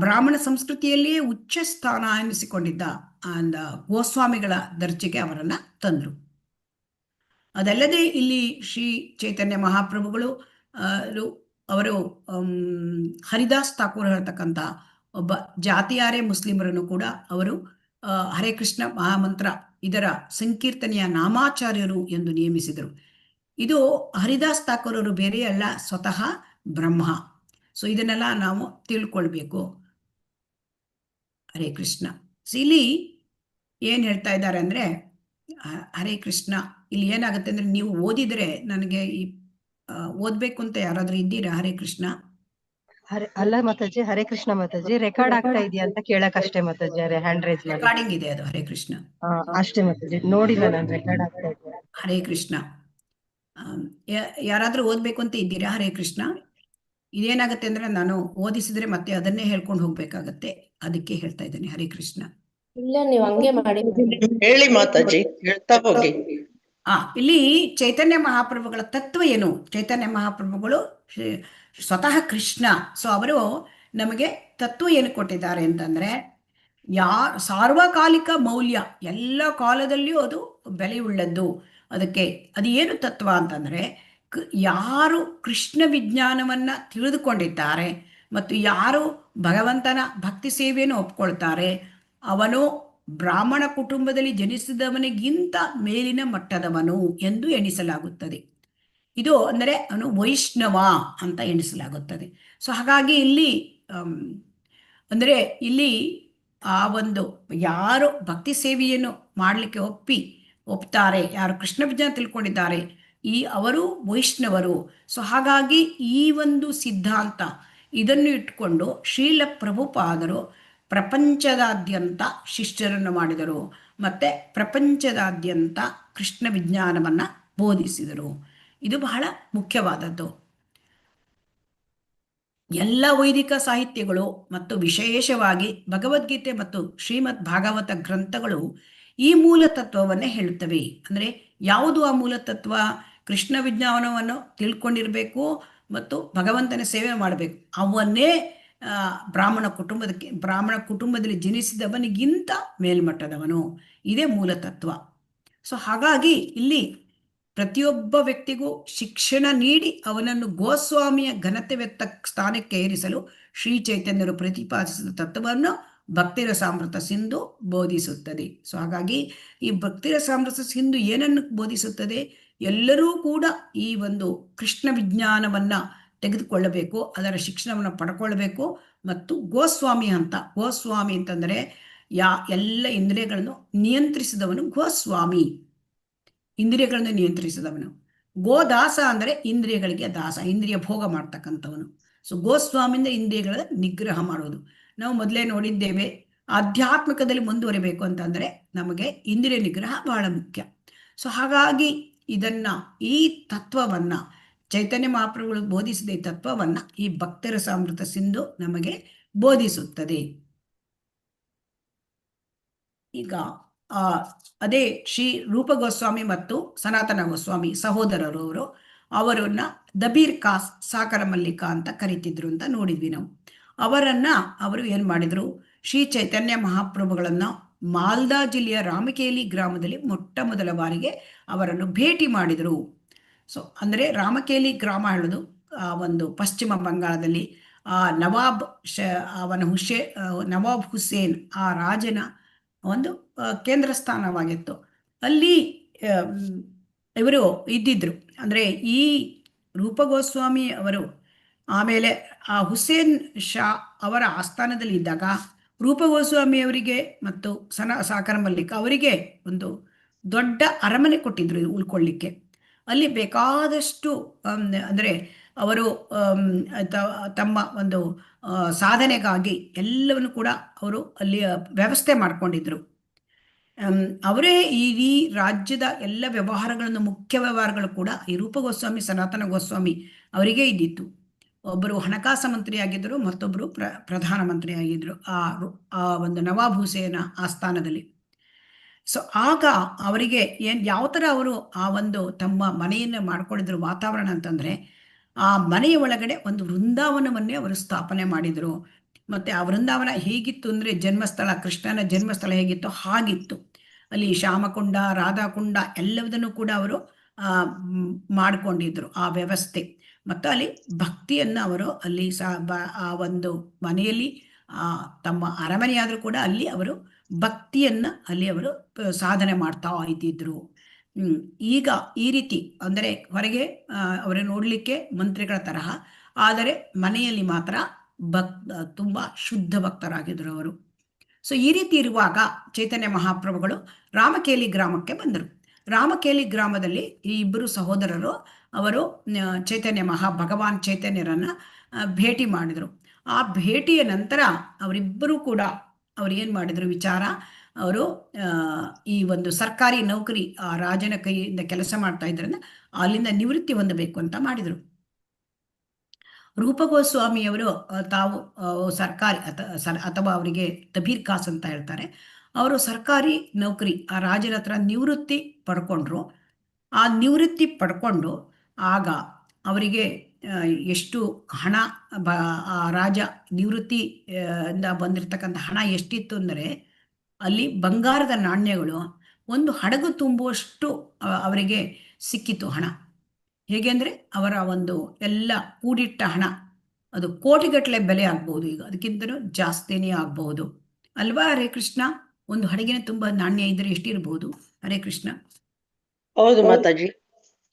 ಬ್ರಾಹ್ಮಣ ಸಂಸ್ಕೃತಿಯಲ್ಲಿಯೇ ಉಚ್ಚ ಸ್ಥಾನ ಎನಿಸಿಕೊಂಡಿದ್ದ ಗೋಸ್ವಾಮಿಗಳ ದರ್ಜೆಗೆ ಅವರನ್ನು ತಂದರು. ಅದಲ್ಲದೆ ಇಲ್ಲಿ ಶ್ರೀ ಚೈತನ್ಯ ಮಹಾಪ್ರಭುಗಳು ಅವರು ಹರಿದಾಸ್ ಥಾಕೂರ್ ಹೇಳ್ತಕ್ಕಂಥ ಒಬ್ಬ ಜಾತಿಯಾರೇ ಮುಸ್ಲಿಮರನ್ನು ಕೂಡ ಅವರು ಹರೇ ಕೃಷ್ಣ ಮಹಾಮಂತ್ರ ಇದರ ಸಂಕೀರ್ತನೆಯ ನಾಮಾಚಾರ್ಯರು ಎಂದು ನೇಮಿಸಿದರು. ಇದು ಹರಿದಾಸ್ ಥಾಕೂರ್ ಅವರು ಬೇರೆ ಅಲ್ಲ, ಸ್ವತಃ ಬ್ರಹ್ಮ. ಸೊ ಇದನ್ನೆಲ್ಲ ನಾವು ತಿಳ್ಕೊಳ್ಬೇಕು. ಹರೇ ಕೃಷ್ಣ. ಸೊ ಇಲ್ಲಿ ಏನು ಹೇಳ್ತಾ ಇದ್ದಾರೆ ಅಂದರೆ, ಹರೇ ಕೃಷ್ಣ ಇಲ್ಲಿ ಏನಾಗುತ್ತೆ ಅಂದರೆ, ನೀವು ಓದಿದರೆ ನನಗೆ ಈ ಓದ್ಬೇಕು ಅಂತ ಯಾರಾದ್ರೂ ಇದ್ದೀರಾ? ಹರೇ ಕೃಷ್ಣ. ಅಲ್ಲ ಮಾತಾಜಿ, ಹರೇ ಕೃಷ್ಣ ಮಾತಾಜಿ. ರೆಕಾರ್ಡ್ ಆಗ್ತಾ ಇದೆಯಾ ಅಂತ ಕೇಳಕ್ ಅಷ್ಟೇ ಮಾತಾಜಿ. ಹ್ಯಾಂಡ್ ರೈಸ್ ಮಾಡಿ. ರೆಕಾರ್ಡಿಂಗ್ ಇದೆ ಅದು. ಹರೇ ಕೃಷ್ಣ ಅಷ್ಟೇ ಮಾತಾಜಿ, ನೋಡಿಲ್ಲ ನಾನು ರೆಕಾರ್ಡ್ ಆಗ್ತಾ ಇದೆಯಾ. ಹರೇ ಕೃಷ್ಣ. ಯಾರಾದ್ರೂ ಓದ್ಬೇಕು ಅಂತ ಇದ್ದೀರಾ? ಹರೇ ಕೃಷ್ಣ. ಇದೇನಾಗುತ್ತೆ ಅಂದ್ರೆ, ನಾನು ಓದಿಸಿದ್ರೆ ಮತ್ತೆ ಅದನ್ನೇ ಹೇಳ್ಕೊಂಡು ಹೋಗ್ಬೇಕಾಗತ್ತೆ, ಅದಕ್ಕೆ ಹೇಳ್ತಾ ಇದ್ದೇನೆ. ಹರೇ ಕೃಷ್ಣ. ಇಲ್ಲ, ನೀವು ಹಂಗೆ ಮಾಡಿ ಹೇಳಿ ಮಾತಾಜಿ, ಹೇಳ್ತಾ ಹೋಗಿ. ಇಲ್ಲಿ ಚೈತನ್ಯ ಮಹಾಪ್ರಭುಗಳ ತತ್ವ ಏನು? ಚೈತನ್ಯ ಮಹಾಪ್ರಭುಗಳು ಸ್ವತಃ ಕೃಷ್ಣ. ಸೊ ಅವರು ನಮಗೆ ತತ್ವ ಏನು ಕೊಟ್ಟಿದ್ದಾರೆ ಅಂತಂದ್ರೆ, ಸಾರ್ವಕಾಲಿಕ ಮೌಲ್ಯ, ಎಲ್ಲ ಕಾಲದಲ್ಲಿಯೂ ಅದು ಬೆಲೆಯುಳ್ಳದ್ದು. ಅದು ಏನು ತತ್ವ ಅಂತಂದ್ರೆ, ಯಾರು ಕೃಷ್ಣ ವಿಜ್ಞಾನವನ್ನ ತಿಳಿದುಕೊಂಡಿದ್ದಾರೆ ಮತ್ತು ಯಾರು ಭಗವಂತನ ಭಕ್ತಿ ಸೇವೆಯನ್ನು ಒಪ್ಕೊಳ್ತಾರೆ, ಅವನು ಬ್ರಾಹ್ಮಣ ಕುಟುಂಬದಲ್ಲಿ ಜನಿಸಿದವನಿಗಿಂತ ಮೇಲಿನ ಮಟ್ಟದವನು ಎಂದು ಎಣಿಸಲಾಗುತ್ತದೆ. ಇದು ಅಂದರೆ ಅವನು ವೈಷ್ಣವ ಅಂತ ಎಣಿಸಲಾಗುತ್ತದೆ. ಸೊ ಹಾಗಾಗಿ ಇಲ್ಲಿ ಅಂದರೆ ಇಲ್ಲಿ ಆ ಒಂದು ಯಾರು ಭಕ್ತಿ ಸೇವೆಯನ್ನು ಮಾಡಲಿಕ್ಕೆ ಒಪ್ತಾರೆ, ಯಾರು ಕೃಷ್ಣ ವಿಜ್ಞಾನ ತಿಳ್ಕೊಂಡಿದ್ದಾರೆ, ಅವರು ವೈಷ್ಣವರು. ಸೊ ಹಾಗಾಗಿ ಈ ಒಂದು ಸಿದ್ಧಾಂತ ಇದನ್ನು ಇಟ್ಕೊಂಡು ಶ್ರೀಲ ಪ್ರಭುಪಾದರು ಪ್ರಪಂಚದಾದ್ಯಂತ ಶಿಷ್ಯರನ್ನು ಮಾಡಿದರು ಮತ್ತು ಪ್ರಪಂಚದಾದ್ಯಂತ ಕೃಷ್ಣ ವಿಜ್ಞಾನವನ್ನು ಬೋಧಿಸಿದರು. ಇದು ಬಹಳ ಮುಖ್ಯವಾದದ್ದು. ಎಲ್ಲ ವೈದಿಕ ಸಾಹಿತ್ಯಗಳು ಮತ್ತು ವಿಶೇಷವಾಗಿ ಭಗವದ್ಗೀತೆ ಮತ್ತು ಶ್ರೀಮದ್ ಭಾಗವತ ಗ್ರಂಥಗಳು ಈ ಮೂಲ ತತ್ವವನ್ನೇ ಹೇಳುತ್ತವೆ. ಅಂದರೆ ಯಾವುದು ಆ ಮೂಲ ತತ್ವ? ಕೃಷ್ಣ ವಿಜ್ಞಾನವನ್ನು ತಿಳ್ಕೊಂಡಿರಬೇಕು ಮತ್ತು ಭಗವಂತನ ಸೇವೆ ಮಾಡಬೇಕು. ಅವನ್ನೇ ಬ್ರಾಹ್ಮಣ ಕುಟುಂಬದಲ್ಲಿ ಜನಿಸಿದವನಿಗಿಂತ ಮೇಲ್ಮಟ್ಟದವನು, ಇದೇ ಮೂಲ ತತ್ವ. ಸೊ ಹಾಗಾಗಿ ಇಲ್ಲಿ ಪ್ರತಿಯೊಬ್ಬ ವ್ಯಕ್ತಿಗೂ ಶಿಕ್ಷಣ ನೀಡಿ ಅವನನ್ನು ಗೋಸ್ವಾಮಿಯ ಘನತೆವೆತ್ತ ಸ್ಥಾನಕ್ಕೆ ಏರಿಸಲು ಶ್ರೀ ಚೈತನ್ಯರು ಪ್ರತಿಪಾದಿಸಿದ ತತ್ವವನ್ನು ಭಕ್ತಿರಸಾಮೃತ ಸಿಂಧು ಬೋಧಿಸುತ್ತದೆ. ಸೊ ಹಾಗಾಗಿ ಈ ಭಕ್ತಿರಸಾಮೃತ ಸಿಂಧು ಏನನ್ನು ಬೋಧಿಸುತ್ತದೆ? ಎಲ್ಲರೂ ಕೂಡ ಈ ಒಂದು ಕೃಷ್ಣ ವಿಜ್ಞಾನವನ್ನ ತೆಗೆದುಕೊಳ್ಳಬೇಕು, ಅದರ ಶಿಕ್ಷಣವನ್ನು ಪಡ್ಕೊಳ್ಬೇಕು. ಮತ್ತು ಗೋಸ್ವಾಮಿ ಅಂತಂದರೆ ಎಲ್ಲ ಇಂದ್ರಿಯಗಳನ್ನು ನಿಯಂತ್ರಿಸಿದವನು ಗೋಸ್ವಾಮಿ. ಇಂದ್ರಿಯಗಳನ್ನು ನಿಯಂತ್ರಿಸಿದವನು. ಗೋದಾಸ ಅಂದರೆ ಇಂದ್ರಿಯಗಳಿಗೆ ದಾಸ, ಇಂದ್ರಿಯ ಭೋಗ ಮಾಡ್ತಕ್ಕಂಥವನು. ಸೊ ಗೋಸ್ವಾಮಿಯಿಂದ ಇಂದ್ರಿಯಗಳ ನಿಗ್ರಹ ಮಾಡೋದು. ನಾವು ಮೊದಲೇ ನೋಡಿದ್ದೇವೆ, ಆಧ್ಯಾತ್ಮಿಕದಲ್ಲಿ ಮುಂದುವರಿಬೇಕು ಅಂತಂದರೆ ನಮಗೆ ಇಂದ್ರಿಯ ನಿಗ್ರಹ ಬಹಳ ಮುಖ್ಯ. ಸೊ ಹಾಗಾಗಿ ಈ ತತ್ವವನ್ನು ಚೈತನ್ಯ ಮಹಾಪ್ರಭುಗಳು ಬೋಧಿಸಿದ ಈ ತತ್ವವನ್ನು ಈ ಭಕ್ತರಸಾಮೃತ ಸಿಂಧು ನಮಗೆ ಬೋಧಿಸುತ್ತದೆ. ಈಗ ಅದೇ ಶ್ರೀ ರೂಪ ಗೋಸ್ವಾಮಿ ಮತ್ತು ಸನಾತನ ಗೋಸ್ವಾಮಿ ಸಹೋದರರು ಅವರನ್ನ ದಬೀರ್ ಕಾಸ್ ಸಾಕರ ಮಲ್ಲಿಕ ಅಂತ ಕರಿತಿದ್ರು ಅಂತ ನೋಡಿದ್ವಿ ನಾವು. ಅವರು ಏನು ಮಾಡಿದ್ರು, ಶ್ರೀ ಚೈತನ್ಯ ಮಹಾಪ್ರಭುಗಳನ್ನು ಮಾಲ್ದಾ ಜಿಲ್ಲೆಯ ರಾಮಕೇಲಿ ಗ್ರಾಮದಲ್ಲಿ ಮೊಟ್ಟ ಮೊದಲ ಬಾರಿಗೆ ಅವರನ್ನು ಭೇಟಿ ಮಾಡಿದರು. ಸೊ ಅಂದರೆ ರಾಮಕೇಲಿ ಗ್ರಾಮ ಹೇಳೋದು ಒಂದು ಪಶ್ಚಿಮ ಬಂಗಾಳದಲ್ಲಿ ನವಾಬ್ ಹುಸೇನ್ ಆ ರಾಜನ ಒಂದು ಕೇಂದ್ರ ಸ್ಥಾನವಾಗಿತ್ತು. ಅಲ್ಲಿ ಇವರು ಇದ್ದಿದ್ರು. ಅಂದರೆ ಈ ರೂಪ ಗೋಸ್ವಾಮಿ ಅವರು ಆಮೇಲೆ ಆ ಹುಸೇನ್ ಶಾ ಅವರ ಆಸ್ಥಾನದಲ್ಲಿ ಇದ್ದಾಗ ರೂಪ ಗೋಸ್ವಾಮಿ ಅವರಿಗೆ ಮತ್ತು ಸಾಕರ ಮಲ್ಲಿಕ ಅವರಿಗೆ ಒಂದು ದೊಡ್ಡ ಅರಮನೆ ಕೊಟ್ಟಿದ್ರು ಉಳ್ಕೊಳ್ಳಿಕ್ಕೆ. ಅಲ್ಲಿ ಬೇಕಾದಷ್ಟು ಅಂದರೆ ಅವರು ತಮ್ಮ ಒಂದು ಸಾಧನೆಗಾಗಿ ಎಲ್ಲವನ್ನು ಕೂಡ ಅವರು ಅಲ್ಲಿ ವ್ಯವಸ್ಥೆ ಮಾಡಿಕೊಂಡಿದ್ರು. ಅವರೇ ಇಡೀ ರಾಜ್ಯದ ಎಲ್ಲ ವ್ಯವಹಾರಗಳನ್ನು, ಮುಖ್ಯ ವ್ಯವಹಾರಗಳು ಕೂಡ ಈ ರೂಪ ಗೋಸ್ವಾಮಿ ಸನಾತನ ಗೋಸ್ವಾಮಿ ಅವರಿಗೆ ಇದ್ದಿತ್ತು. ಒಬ್ಬರು ಹಣಕಾಸು ಮಂತ್ರಿ ಆಗಿದ್ದರು, ಮತ್ತೊಬ್ಬರು ಪ್ರಧಾನಮಂತ್ರಿ ಆಗಿದ್ದರು ಆ ಒಂದು ನವಾಬ್ ಹುಸೇನ ಆಸ್ಥಾನದಲ್ಲಿ. ಸೊ ಆಗ ಅವರಿಗೆ ಯಾವ ಥರ ಅವರು ಆ ಒಂದು ತಮ್ಮ ಮನೆಯನ್ನು ಮಾಡ್ಕೊಂಡಿದ್ರು ವಾತಾವರಣ ಅಂತಂದರೆ, ಆ ಮನೆಯ ಒಳಗಡೆ ಒಂದು ವೃಂದಾವನವನ್ನೇ ಅವರು ಸ್ಥಾಪನೆ ಮಾಡಿದರು. ಮತ್ತು ಆ ವೃಂದಾವನ ಹೇಗಿತ್ತು ಅಂದರೆ, ಜನ್ಮಸ್ಥಳ, ಕೃಷ್ಣನ ಜನ್ಮಸ್ಥಳ ಹೇಗಿತ್ತು ಹಾಗಿತ್ತು. ಅಲ್ಲಿ ಶ್ಯಾಮಕುಂಡ, ರಾಧಾಕುಂಡ ಎಲ್ಲದನ್ನು ಕೂಡ ಅವರು ಮಾಡಿಕೊಂಡಿದ್ರು ಆ ವ್ಯವಸ್ಥೆ. ಮತ್ತು ಅಲ್ಲಿ ಭಕ್ತಿಯನ್ನು ಅವರು ಅಲ್ಲಿ ಆ ಒಂದು ಮನೆಯಲ್ಲಿ ತಮ್ಮ ಅರಮನೆಯಾದರೂ ಕೂಡ ಅಲ್ಲಿ ಅವರು ಭಕ್ತಿಯನ್ನು ಅಲ್ಲಿ ಅವರು ಸಾಧನೆ ಮಾಡ್ತಾ ಇದ್ದಿದ್ರು. ಈಗ ಈ ರೀತಿ ಅಂದರೆ ಹೊರಗೆ ಅವರು ನೋಡಲಿಕ್ಕೆ ಮಂತ್ರಿಗಳ ತರಹ, ಆದರೆ ಮನೆಯಲ್ಲಿ ಮಾತ್ರ ತುಂಬ ಶುದ್ಧ ಭಕ್ತರಾಗಿದ್ದರು ಅವರು. ಸೊ ಈ ರೀತಿ ಇರುವಾಗ ಚೈತನ್ಯ ಮಹಾಪ್ರಭುಗಳು ರಾಮಕೇಲಿ ಗ್ರಾಮಕ್ಕೆ ಬಂದರು. ರಾಮಕೇಲಿ ಗ್ರಾಮದಲ್ಲಿ ಈ ಇಬ್ಬರು ಸಹೋದರರು ಅವರು ಚೈತನ್ಯ ಭಗವಾನ್ ಚೈತನ್ಯರನ್ನು ಭೇಟಿ ಮಾಡಿದರು. ಆ ಭೇಟಿಯ ನಂತರ ಅವರಿಬ್ಬರೂ ಕೂಡ ಅವ್ರು ಏನು ಮಾಡಿದರು ವಿಚಾರ, ಅವರು ಈ ಒಂದು ಸರ್ಕಾರಿ ನೌಕರಿ ಆ ರಾಜನ ಕೈಯಿಂದ ಕೆಲಸ ಮಾಡ್ತಾ ಇದ್ರನ್ನ ಅಲ್ಲಿಂದ ನಿವೃತ್ತಿ ಹೊಂದಬೇಕು ಅಂತ ಮಾಡಿದರು. ರೂಪ ಗೋಸ್ವಾಮಿಯವರು ತಾವು ಸರ್ಕಾರಿ ಅಥವಾ ಅವರಿಗೆ ದಬೀರ್ ಕಾಸ್ ಅಂತ ಹೇಳ್ತಾರೆ, ಅವರು ಸರ್ಕಾರಿ ನೌಕರಿ ಆ ರಾಜರ ಹತ್ರ ನಿವೃತ್ತಿ ಪಡ್ಕೊಂಡ್ರು. ಆ ನಿವೃತ್ತಿ ಪಡ್ಕೊಂಡು ಆಗ ಅವರಿಗೆ ಎಷ್ಟು ಹಣ ಆ ರಾಜ ನಿವೃತ್ತಿಯಿಂದ ಬಂದಿರತಕ್ಕಂಥ ಹಣ ಎಷ್ಟಿತ್ತು ಅಂದರೆ, ಅಲ್ಲಿ ಬಂಗಾರದ ನಾಣ್ಯಗಳು ಒಂದು ಹಡಗು ತುಂಬುವಷ್ಟು ಅವರಿಗೆ ಸಿಕ್ಕಿತು ಹಣ. ಹೇಗೆ ಅಂದರೆ ಅವರ ಒಂದು ಎಲ್ಲ ಕೂಡಿಟ್ಟ ಹಣ ಅದು ಕೋಟಿಗಟ್ಟಲೆ ಬೆಲೆ ಆಗ್ಬೋದು, ಈಗ ಅದಕ್ಕಿಂತಲೂ ಜಾಸ್ತಿನೇ ಆಗ್ಬಹುದು ಅಲ್ವಾ? ಹರೇ ಕೃಷ್ಣ. ಒಂದು ಹಡಗಿನ ತುಂಬ ನಾಣ್ಯ ಇದ್ದರೆ ಎಷ್ಟಿರ್ಬೋದು ಹರೇ ಕೃಷ್ಣ? ಹೌದು ಮಾತಾಜಿ,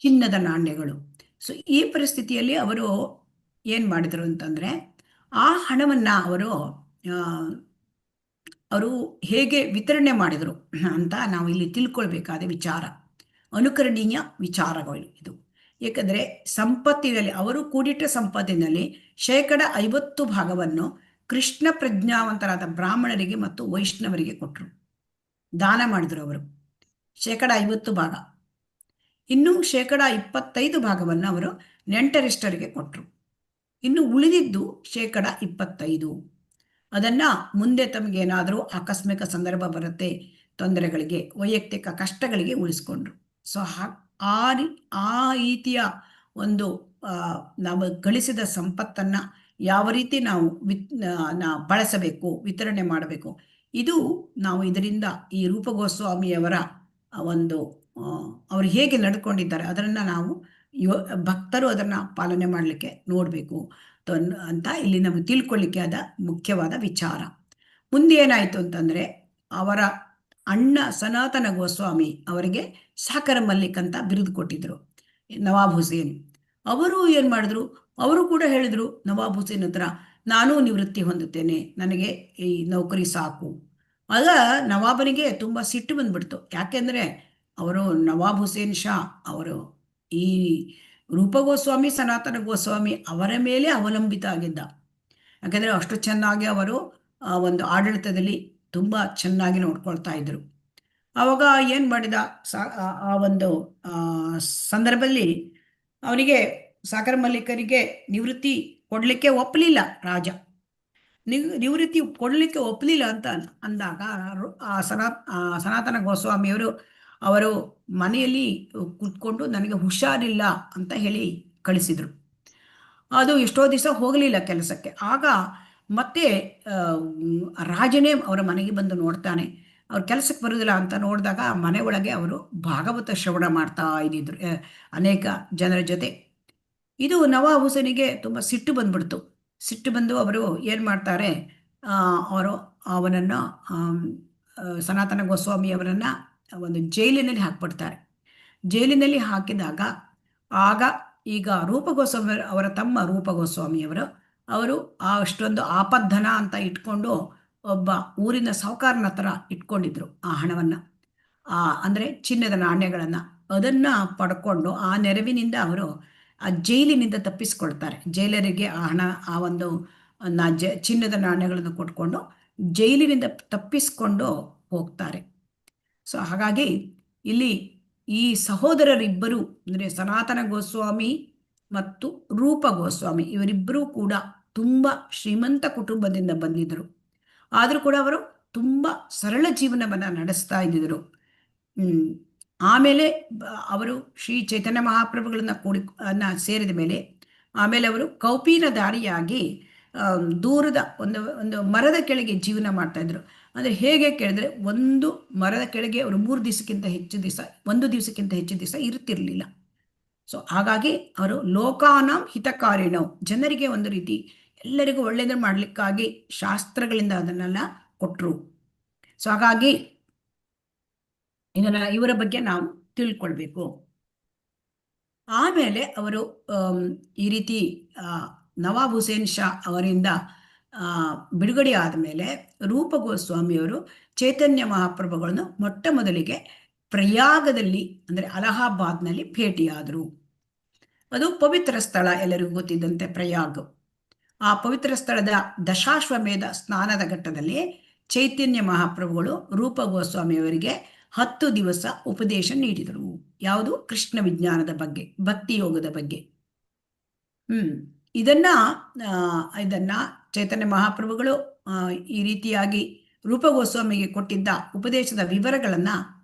ಚಿನ್ನದ ನಾಣ್ಯಗಳು. ಸೊ ಈ ಪರಿಸ್ಥಿತಿಯಲ್ಲಿ ಅವರು ಏನು ಮಾಡಿದರು ಅಂತಂದರೆ, ಆ ಹಣವನ್ನು ಅವರು ಹೇಗೆ ವಿತರಣೆ ಮಾಡಿದರು ಅಂತ ನಾವು ಇಲ್ಲಿ ತಿಳ್ಕೊಳ್ಬೇಕಾದ ವಿಚಾರ, ಅನುಕರಣೀಯ ವಿಚಾರಗಳು ಇದು. ಏಕೆಂದರೆ ಸಂಪತ್ತಿನಲ್ಲಿ ಅವರು ಕೂಡಿಟ್ಟ ಸಂಪತ್ತಿನಲ್ಲಿ 50% ಭಾಗವನ್ನು ಕೃಷ್ಣ ಪ್ರಜ್ಞಾವಂತರಾದ ಬ್ರಾಹ್ಮಣರಿಗೆ ಮತ್ತು ವೈಷ್ಣವರಿಗೆ ಕೊಟ್ಟರು, ದಾನ ಮಾಡಿದರು ಅವರು 50% ಭಾಗ. ಇನ್ನು 25% ಭಾಗವನ್ನು ಅವರು ನೆಂಟರಿಷ್ಟರಿಗೆ ಕೊಟ್ಟರು. ಇನ್ನು ಉಳಿದಿದ್ದು 25% ಅದನ್ನು ಮುಂದೆ ತಮಗೇನಾದರೂ ಆಕಸ್ಮಿಕ ಸಂದರ್ಭ ಬರುತ್ತೆ, ತೊಂದರೆಗಳಿಗೆ, ವೈಯಕ್ತಿಕ ಕಷ್ಟಗಳಿಗೆ ಉಳಿಸ್ಕೊಂಡ್ರು. ಸೊ ಆ ರೀತಿಯ ಒಂದು ನಾವು ಗಳಿಸಿದ ಸಂಪತ್ತನ್ನು ಯಾವ ರೀತಿ ನಾವು ಬಳಸಬೇಕು, ವಿತರಣೆ ಮಾಡಬೇಕು, ಇದು ನಾವು ಇದರಿಂದ ಈ ರೂಪ ಗೋಸ್ವಾಮಿಯವರ ಒಂದು ಅವರು ಹೇಗೆ ನಡ್ಕೊಂಡಿದ್ದಾರೆ ಅದನ್ನು ನಾವು ಭಕ್ತರು ಅದನ್ನು ಪಾಲನೆ ಮಾಡಲಿಕ್ಕೆ ನೋಡಬೇಕು ಅಂತ ಇಲ್ಲಿ ನಮಗೆ ತಿಳ್ಕೊಳ್ಳಿಕ್ಕೆ ಆದ ಮುಖ್ಯವಾದ ವಿಚಾರ. ಮುಂದೆ ಏನಾಯಿತು ಅಂತಂದರೆ, ಅವರ ಅಣ್ಣ ಸನಾತನ ಗೋಸ್ವಾಮಿ ಅವರಿಗೆ ಸಾಕರ ಮಲ್ಲಿಕ್ ಅಂತ ಬಿರುದು ಕೊಟ್ಟಿದ್ರು ನವಾಬ್ ಹುಸೇನ್. ಅವರು ಏನು ಮಾಡಿದ್ರು, ಅವರು ಕೂಡ ಹೇಳಿದರು ನವಾಬ್ ಹುಸೇನ್ ಹತ್ರ, ನಾನೂ ನಿವೃತ್ತಿ ಹೊಂದುತ್ತೇನೆ, ನನಗೆ ಈ ನೌಕರಿ ಸಾಕು. ಆಗ ನವಾಬನಿಗೆ ತುಂಬ ಸಿಟ್ಟು ಬಂದ್ಬಿಡ್ತು. ಯಾಕೆಂದರೆ ಅವರು ನವಾಬ್ ಹುಸೇನ್ ಶಾ ಅವರು ಈ ರೂಪ ಗೋಸ್ವಾಮಿ ಸನಾತನ ಗೋಸ್ವಾಮಿ ಅವರ ಮೇಲೆ ಅವಲಂಬಿತ ಆಗಿದ್ದ. ಯಾಕೆಂದರೆ ಅಷ್ಟು ಚೆನ್ನಾಗಿ ಅವರು ಒಂದು ಆಡಳಿತದಲ್ಲಿ ತುಂಬ ಚೆನ್ನಾಗಿ ನೋಡ್ಕೊಳ್ತಾ ಇದ್ದರು. ಆವಾಗ ಏನು ಮಾಡಿದ, ಆ ಒಂದು ಸಂದರ್ಭದಲ್ಲಿ ಅವರಿಗೆ ಸಾಗರ ಮಲ್ಲಿಕರಿಗೆ ನಿವೃತ್ತಿ ಕೊಡಲಿಕ್ಕೆ ಒಪ್ಪಲಿಲ್ಲ ರಾಜ. ನಿವೃತ್ತಿ ಕೊಡಲಿಕ್ಕೆ ಒಪ್ಪಲಿಲ್ಲ ಅಂತ ಅಂದಾಗ ಸನಾತನ ಗೋಸ್ವಾಮಿಯವರು ಅವರು ಮನೆಯಲ್ಲಿ ಕೂತ್ಕೊಂಡು ನನಗೆ ಹುಷಾರಿಲ್ಲ ಅಂತ ಹೇಳಿ ಕಳಿಸಿದರು. ಅದು ಎಷ್ಟೋ ದಿವಸ ಹೋಗಲಿಲ್ಲ ಕೆಲಸಕ್ಕೆ. ಆಗ ಮತ್ತೆ ರಾಜನೇ ಅವರ ಮನೆಗೆ ಬಂದು ನೋಡ್ತಾನೆ. ಅವ್ರು ಕೆಲಸಕ್ಕೆ ಬರೋದಿಲ್ಲ ಅಂತ ನೋಡಿದಾಗ ಮನೆ ಒಳಗೆ ಅವರು ಭಾಗವತ ಶ್ರವಣ ಮಾಡ್ತಾ ಇದ್ದಿದ್ರು ಅನೇಕ ಜನರ ಜೊತೆ. ಇದು ನವಾಬ್ ಹುಸೇನಿಗೆ ತುಂಬ ಸಿಟ್ಟು ಬಂದ್ಬಿಡ್ತು. ಸಿಟ್ಟು ಬಂದು ಅವರು ಏನು ಮಾಡ್ತಾರೆ, ಅವರು ಅವನನ್ನು ಸನಾತನ ಗೋಸ್ವಾಮಿ ಅವರನ್ನು ಒಂದು ಜೈಲಿನಲ್ಲಿ ಹಾಕ್ಬಿಡ್ತಾರೆ. ಜೈಲಿನಲ್ಲಿ ಹಾಕಿದಾಗ ಆಗ ಈಗ ರೂಪ ಗೋಸ್ವಾಮಿ ಅವರ ತಮ್ಮ ರೂಪ ಗೋಸ್ವಾಮಿಯವರು ಅವರು ಅಷ್ಟೊಂದು ಆಪद्धನ ಅಂತ ಇಟ್ಕೊಂಡು ಒಬ್ಬ ಊರಿನ ಸಾಹುಕಾರನ ಹತ್ರ ಇಟ್ಕೊಂಡಿದ್ರು ಆ ಹಣವನ್ನು, ಅಂದರೆ ಚಿನ್ನದ ನಾಣ್ಯಗಳನ್ನು. ಅದನ್ನು ಪಡ್ಕೊಂಡು ಆ ನೆರವಿನಿಂದ ಅವರು ಆ ಜೈಲಿನಿಂದ ತಪ್ಪಿಸ್ಕೊಳ್ತಾರೆ. ಜೈಲರಿಗೆ ಆ ಹಣ, ಆ ಒಂದು ಚಿನ್ನದ ನಾಣ್ಯಗಳನ್ನು ಕೊಟ್ಕೊಂಡು ಜೈಲಿನಿಂದ ತಪ್ಪಿಸ್ಕೊಂಡು ಹೋಗ್ತಾರೆ. ಸೊ ಹಾಗಾಗಿ ಇಲ್ಲಿ ಈ ಸಹೋದರರಿಬ್ಬರು ಅಂದರೆ ಸನಾತನ ಗೋಸ್ವಾಮಿ ಮತ್ತು ರೂಪ ಗೋಸ್ವಾಮಿ ಇವರಿಬ್ಬರೂ ಕೂಡ ತುಂಬ ಶ್ರೀಮಂತ ಕುಟುಂಬದಿಂದ ಬಂದಿದ್ದರು. ಆದರೂ ಕೂಡ ಅವರು ತುಂಬ ಸರಳ ಜೀವನವನ್ನು ನಡೆಸ್ತಾ ಇದ್ದಿದ್ದರು. ಆಮೇಲೆ ಅವರು ಶ್ರೀ ಚೈತನ್ಯ ಮಹಾಪ್ರಭುಗಳನ್ನ ಸೇರಿದ ಮೇಲೆ ಆಮೇಲೆ ಅವರು ಕೌಪಿನ ದಾರಿಯಾಗಿ ದೂರದ ಒಂದು ಮರದ ಕೆಳಗೆ ಜೀವನ ಮಾಡ್ತಾಯಿದ್ರು. ಅಂದರೆ ಹೇಗೆ ಕೇಳಿದ್ರೆ, ಒಂದು ಮರದ ಕೆಳಗೆ ಅವರು 3 ದಿವಸಕ್ಕಿಂತ ಹೆಚ್ಚು ದಿವಸ, 1 ದಿವಸಕ್ಕಿಂತ ಹೆಚ್ಚು ದಿವಸ ಇರ್ತಿರ್ಲಿಲ್ಲ. ಸೊ ಹಾಗಾಗಿ ಅವರು ಲೋಕಾನಾಂ ಹಿತಕಾರಿಣೋ, ಜನರಿಗೆ ಒಂದು ರೀತಿ ಎಲ್ಲರಿಗೂ ಒಳ್ಳೆಯದನ್ನು ಮಾಡಲಿಕ್ಕಾಗಿ ಶಾಸ್ತ್ರಗಳಿಂದ ಅದನ್ನೆಲ್ಲ ಕೊಟ್ಟರು. ಸೊ ಹಾಗಾಗಿ ಇದನ್ನು ಇವರ ಬಗ್ಗೆ ನಾವು ತಿಳ್ಕೊಳ್ಬೇಕು. ಆಮೇಲೆ ಅವರು ಈ ರೀತಿ ನವಾಬ್ ಹುಸೇನ್ ಶಾ ಅವರಿಂದ ಬಿಡುಗಡೆ ಆದಮೇಲೆ ರೂಪ ಗೋಸ್ವಾಮಿಯವರು ಚೈತನ್ಯ ಮಹಾಪ್ರಭುಗಳನ್ನು ಮೊಟ್ಟ ಮೊದಲಿಗೆ ಪ್ರಯಾಗದಲ್ಲಿ ಅಂದರೆ ಅಲಹಾಬಾದ್ನಲ್ಲಿ ಭೇಟಿಯಾದರು. ಅದು ಪವಿತ್ರ ಸ್ಥಳ, ಎಲ್ಲರಿಗೂ ಗೊತ್ತಿದ್ದಂತೆ ಪ್ರಯಾಗ್. ಆ ಪವಿತ್ರ ಸ್ಥಳದ ದಶಾಶ್ವಮೇಧ ಸ್ನಾನದ ಘಟ್ಟದಲ್ಲಿ ಚೈತನ್ಯ ಮಹಾಪ್ರಭುಗಳು ರೂಪ ಗೋಸ್ವಾಮಿಯವರಿಗೆ 10 ದಿವಸ ಉಪದೇಶ ನೀಡಿದರು. ಯಾವುದು? ಕೃಷ್ಣ ವಿಜ್ಞಾನದ ಬಗ್ಗೆ, ಭಕ್ತಿ ಯೋಗದ ಬಗ್ಗೆ. ಇದನ್ನ ಚೈತನ್ಯ ಮಹಾಪ್ರಭುಗಳು ಈ ರೀತಿಯಾಗಿ ರೂಪ ಗೋಸ್ವಾಮಿಗೆ ಕೊಟ್ಟಿದ್ದ ಉಪದೇಶದ ವಿವರಗಳನ್ನು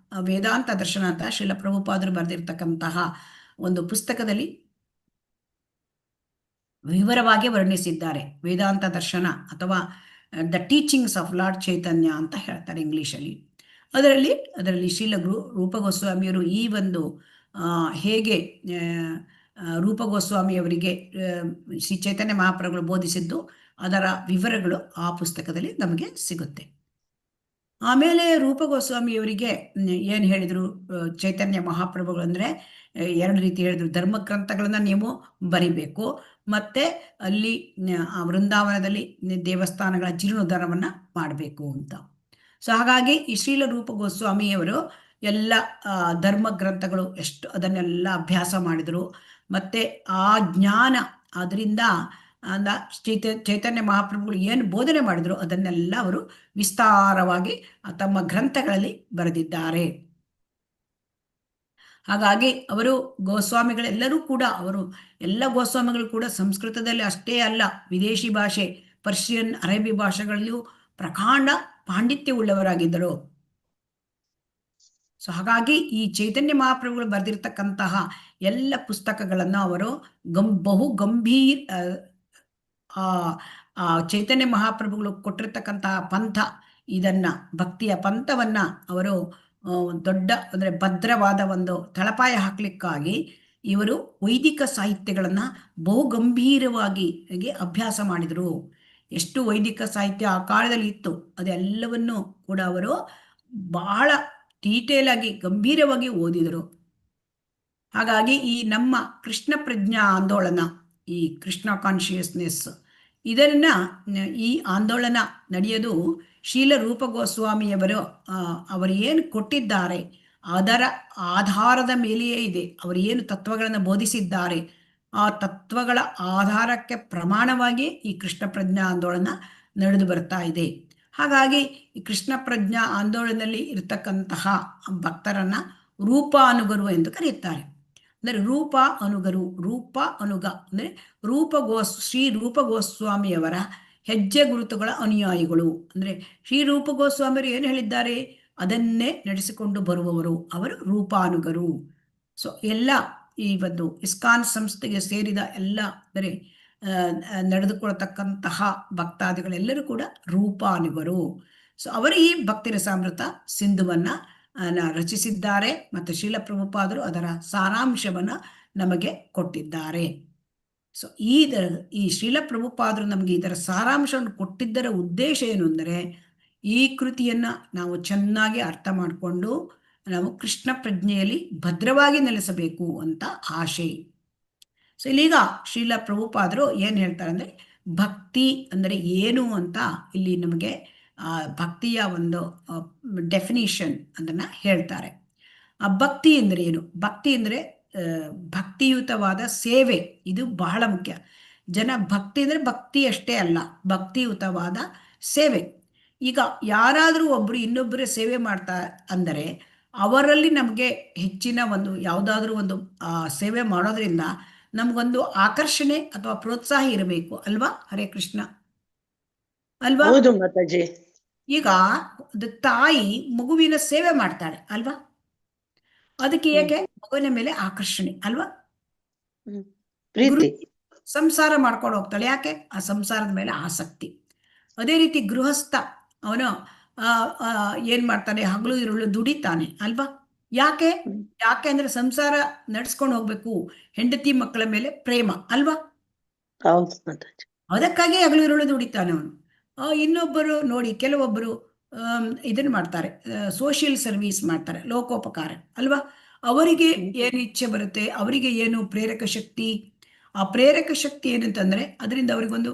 ವೇದಾಂತ ದರ್ಶನ ಅಂತ ಶ್ರೀಲ ಪ್ರಭುಪಾದರು ಬರೆದಿರ್ತಕ್ಕಂತಹ ಒಂದು ಪುಸ್ತಕದಲ್ಲಿ ವಿವರವಾಗಿ ವರ್ಣಿಸಿದ್ದಾರೆ. ವೇದಾಂತ ದರ್ಶನ ಅಥವಾ ದ ಟೀಚಿಂಗ್ಸ್ ಆಫ್ ಲಾರ್ಡ್ ಚೈತನ್ಯ ಅಂತ ಹೇಳ್ತಾರೆ ಇಂಗ್ಲೀಷಲ್ಲಿ. ಅದರಲ್ಲಿ ಶ್ರೀಲ ರೂಪ ಗೋಸ್ವಾಮಿಯವರು ಈ ಒಂದು ಹೇಗೆ ರೂಪ ಗೋಸ್ವಾಮಿಯವರಿಗೆ ಶ್ರೀ ಚೈತನ್ಯ ಮಹಾಪ್ರಭುಗಳು ಬೋಧಿಸಿದ್ದು ಅದರ ವಿವರಗಳು ಆ ಪುಸ್ತಕದಲ್ಲಿ ನಮಗೆ ಸಿಗುತ್ತೆ. ಆಮೇಲೆ ರೂಪ ಗೋಸ್ವಾಮಿಯವರಿಗೆ ಏನು ಹೇಳಿದರು ಚೈತನ್ಯ ಮಹಾಪ್ರಭುಗಳು ಅಂದರೆ 2 ರೀತಿ ಹೇಳಿದರು. ಧರ್ಮಗ್ರಂಥಗಳನ್ನು ನೀವು ಬರಿಬೇಕು, ಮತ್ತು ಅಲ್ಲಿ ವೃಂದಾವನದಲ್ಲಿ ದೇವಸ್ಥಾನಗಳ ಜೀರ್ಣೋದ್ಧಾರವನ್ನು ಮಾಡಬೇಕು ಅಂತ. ಸೊ ಹಾಗಾಗಿ ಈ ಶ್ರೀಲ ರೂಪ ಗೋಸ್ವಾಮಿಯವರು ಎಲ್ಲ ಧರ್ಮಗ್ರಂಥಗಳು ಎಷ್ಟು ಅದನ್ನೆಲ್ಲ ಅಭ್ಯಾಸ ಮಾಡಿದರು. ಮತ್ತು ಆ ಜ್ಞಾನ ಅದರಿಂದ ಚೈತನ್ಯ ಮಹಾಪ್ರಭುಗಳು ಏನು ಬೋಧನೆ ಮಾಡಿದ್ರು ಅದನ್ನೆಲ್ಲ ಅವರು ವಿಸ್ತಾರವಾಗಿ ತಮ್ಮ ಗ್ರಂಥಗಳಲ್ಲಿ ಬರೆದಿದ್ದಾರೆ. ಹಾಗಾಗಿ ಅವರು ಗೋಸ್ವಾಮಿಗಳೆಲ್ಲರೂ ಕೂಡ ಎಲ್ಲ ಗೋಸ್ವಾಮಿಗಳು ಕೂಡ ಸಂಸ್ಕೃತದಲ್ಲಿ ಅಷ್ಟೇ ಅಲ್ಲ, ವಿದೇಶಿ ಭಾಷೆ ಪರ್ಷಿಯನ್, ಅರೇಬಿ ಭಾಷೆಗಳಲ್ಲಿಯೂ ಪ್ರಕಾಂಡ ಪಾಂಡಿತ್ಯವುಳ್ಳವರಾಗಿದ್ದರು. ಸೊ ಹಾಗಾಗಿ ಈ ಚೈತನ್ಯ ಮಹಾಪ್ರಭುಗಳು ಬರೆದಿರ್ತಕ್ಕಂತಹ ಎಲ್ಲ ಪುಸ್ತಕಗಳನ್ನು ಅವರು ಬಹು ಗಂಭೀರ ಚೈತನ್ಯ ಮಹಾಪ್ರಭುಗಳು ಕೊಟ್ಟಿರ್ತಕ್ಕಂತಹ ಪಂಥ, ಇದನ್ನು ಭಕ್ತಿಯ ಪಂಥವನ್ನು ಅವರು ದೊಡ್ಡ ಅಂದರೆ ಭದ್ರವಾದ ಒಂದು ತಳಪಾಯ ಹಾಕಲಿಕ್ಕಾಗಿ ಇವರು ವೈದಿಕ ಸಾಹಿತ್ಯಗಳನ್ನು ಬಹು ಗಂಭೀರವಾಗಿ ಅಭ್ಯಾಸ ಮಾಡಿದರು. ಎಷ್ಟು ವೈದಿಕ ಸಾಹಿತ್ಯ ಆ ಕಾಲದಲ್ಲಿ ಇತ್ತು ಅದೆಲ್ಲವನ್ನು ಕೂಡ ಅವರು ಬಹಳ ಡೀಟೇಲ್ ಆಗಿ ಗಂಭೀರವಾಗಿ ಓದಿದರು. ಹಾಗಾಗಿ ಈ ನಮ್ಮ ಕೃಷ್ಣ ಪ್ರಜ್ಞಾ ಆಂದೋಲನ, ಈ ಕೃಷ್ಣ ಕಾನ್ಷಿಯಸ್ನೆಸ್, ಈ ಆಂದೋಲನ ನಡೆಯೋದು ಶ್ರೀಲ ರೂಪ ಗೋಸ್ವಾಮಿಯವರು ಅವರು ಏನು ಕೊಟ್ಟಿದ್ದಾರೆ ಅದರ ಆಧಾರದ ಮೇಲೆಯೇ ಇದೆ. ಅವರು ಏನು ತತ್ವಗಳನ್ನು ಬೋಧಿಸಿದ್ದಾರೆ ಆ ತತ್ವಗಳ ಆಧಾರಕ್ಕೆ ಪ್ರಮಾಣವಾಗಿ ಈ ಕೃಷ್ಣ ಪ್ರಜ್ಞಾ ಆಂದೋಲನ ನಡೆದು ಬರ್ತಾ ಇದೆ. ಹಾಗಾಗಿ ಈ ಕೃಷ್ಣ ಪ್ರಜ್ಞಾ ಆಂದೋಲನದಲ್ಲಿ ಇರತಕ್ಕಂತಹ ಭಕ್ತರನ್ನು ರೂಪಾನುಗರು ಎಂದು ಕರೆಯುತ್ತಾರೆ. ಅಂದರೆ ರೂಪ ಅನುಗರು. ರೂಪ ಅನುಗ ಅಂದರೆ ಶ್ರೀ ರೂಪ ಗೋಸ್ವಾಮಿಯವರ ಹೆಜ್ಜೆ ಗುರುತುಗಳ ಅನುಯಾಯಿಗಳು. ಅಂದರೆ ಶ್ರೀ ರೂಪ ಗೋಸ್ವಾಮಿಯವರು ಏನು ಹೇಳಿದ್ದಾರೆ ಅದನ್ನೇ ನಡೆಸಿಕೊಂಡು ಬರುವವರು, ಅವರು ರೂಪಾನುಗರು. ಸೊ ಎಲ್ಲ ಈ ಒಂದು ಇಸ್ಕಾನ್ ಸಂಸ್ಥೆಗೆ ಸೇರಿದ ಎಲ್ಲ ಅಂದರೆ ನಡೆದುಕೊಳ್ತಕ್ಕಂತಹ ಭಕ್ತಾದಿಗಳೆಲ್ಲರೂ ಕೂಡ ರೂಪಾನುಗರು. ಸೊ ಅವರು ಈ ಭಕ್ತಿ ರಸಾಮೃತ ಸಿಂಧುವನ್ನ ರಚಿಸಿದ್ದಾರೆ ಮತ್ತು ಶ್ರೀಲ ಪ್ರಭುಪಾದರು ಅದರ ಸಾರಾಂಶವನ್ನ ನಮಗೆ ಕೊಟ್ಟಿದ್ದಾರೆ. ಸೊ ಈ ಶ್ರೀಲ ಪ್ರಭುಪಾದರು ನಮಗೆ ಇದರ ಸಾರಾಂಶವನ್ನು ಕೊಟ್ಟಿದ್ದರ ಉದ್ದೇಶ ಏನು ಅಂದರೆ ಈ ಕೃತಿಯನ್ನ ನಾವು ಚೆನ್ನಾಗಿ ಅರ್ಥ ಮಾಡಿಕೊಂಡು ನಾವು ಕೃಷ್ಣ ಪ್ರಜ್ಞೆಯಲ್ಲಿ ಭದ್ರವಾಗಿ ನೆಲೆಸಬೇಕು ಅಂತ ಆಶೆ. ಸೊ ಇಲ್ಲೀಗ ಶ್ರೀಲ ಪ್ರಭುಪಾದರು ಏನು ಹೇಳ್ತಾರೆ ಅಂದರೆ ಭಕ್ತಿ ಅಂದರೆ ಏನು ಅಂತ ಇಲ್ಲಿ ನಮಗೆ ಭಕ್ತಿಯ ಒಂದು ಡೆಫಿನಿಷನ್ ಅದನ್ನು ಹೇಳ್ತಾರೆ. ಆ ಭಕ್ತಿ ಅಂದರೆ ಏನು? ಭಕ್ತಿ ಅಂದರೆ ಭಕ್ತಿಯುತವಾದ ಸೇವೆ. ಇದು ಬಹಳ ಮುಖ್ಯ. ಭಕ್ತಿ ಅಂದರೆ ಭಕ್ತಿ ಅಷ್ಟೇ ಅಲ್ಲ, ಭಕ್ತಿಯುತವಾದ ಸೇವೆ. ಈಗ ಯಾರಾದರೂ ಒಬ್ಬರು ಇನ್ನೊಬ್ಬರೇ ಸೇವೆ ಮಾಡ್ತಾ ಅಂದರೆ ಅವರಲ್ಲಿ ನಮಗೆ ಹೆಚ್ಚಿನ ಒಂದು ಯಾವುದಾದ್ರೂ ಒಂದು ಸೇವೆ ಮಾಡೋದ್ರಿಂದ ನಮಗೊಂದು ಆಕರ್ಷಣೆ ಅಥವಾ ಪ್ರೋತ್ಸಾಹ ಇರಬೇಕು ಅಲ್ವಾ? ಹರೇ ಕೃಷ್ಣ ಅಲ್ವಾ? ಹೌದು ಮಾತಾಜಿ. ಈಗ ತಾಯಿ ಮಗುವಿನ ಸೇವೆ ಮಾಡ್ತಾಳೆ ಅಲ್ವಾ? ಅದಕ್ಕೆ ಏಕೆ? ಮಗುವಿನ ಮೇಲೆ ಆಕರ್ಷಣೆ ಅಲ್ವಾ? ಪ್ರೀತಿ. ಸಂಸಾರ ಮಾಡ್ಕೊಂಡು ಹೋಗ್ತಾಳೆ, ಯಾಕೆ? ಆ ಸಂಸಾರದ ಮೇಲೆ ಆಸಕ್ತಿ. ಅದೇ ರೀತಿ ಗೃಹಸ್ಥ ಅವನು ಏನ್ ಮಾಡ್ತಾನೆ? ಹಗಲು ಇರುಳು ದುಡಿತಾನೆ ಅಲ್ವಾ? ಯಾಕೆ? ಯಾಕೆ ಅಂದ್ರೆ ಸಂಸಾರ ನಡ್ಸ್ಕೊಂಡು ಹೋಗ್ಬೇಕು, ಹೆಂಡತಿ ಮಕ್ಕಳ ಮೇಲೆ ಪ್ರೇಮ ಅಲ್ವಾ? ಹೌದು ಮಾತಾಜಿ. ಅದಕ್ಕಾಗಿ ಹಗಲು ಇರುಳು ದುಡಿತಾನೆ ಅವನು. ಇನ್ನೊಬ್ಬರು ನೋಡಿ, ಕೆಲವೊಬ್ಬರು ಇದನ್ನ ಮಾಡ್ತಾರೆ, ಸೋಷಿಯಲ್ ಸರ್ವಿಸ್ ಮಾಡ್ತಾರೆ, ಲೋಕೋಪಕಾರ ಅಲ್ವಾ? ಅವರಿಗೆ ಏನು ಇಚ್ಛೆ ಬರುತ್ತೆ, ಅವರಿಗೆ ಏನು ಪ್ರೇರಕ ಶಕ್ತಿ? ಆ ಪ್ರೇರಕ ಶಕ್ತಿ ಏನಂತಂದ್ರೆ ಅದರಿಂದ ಅವರಿಗೊಂದು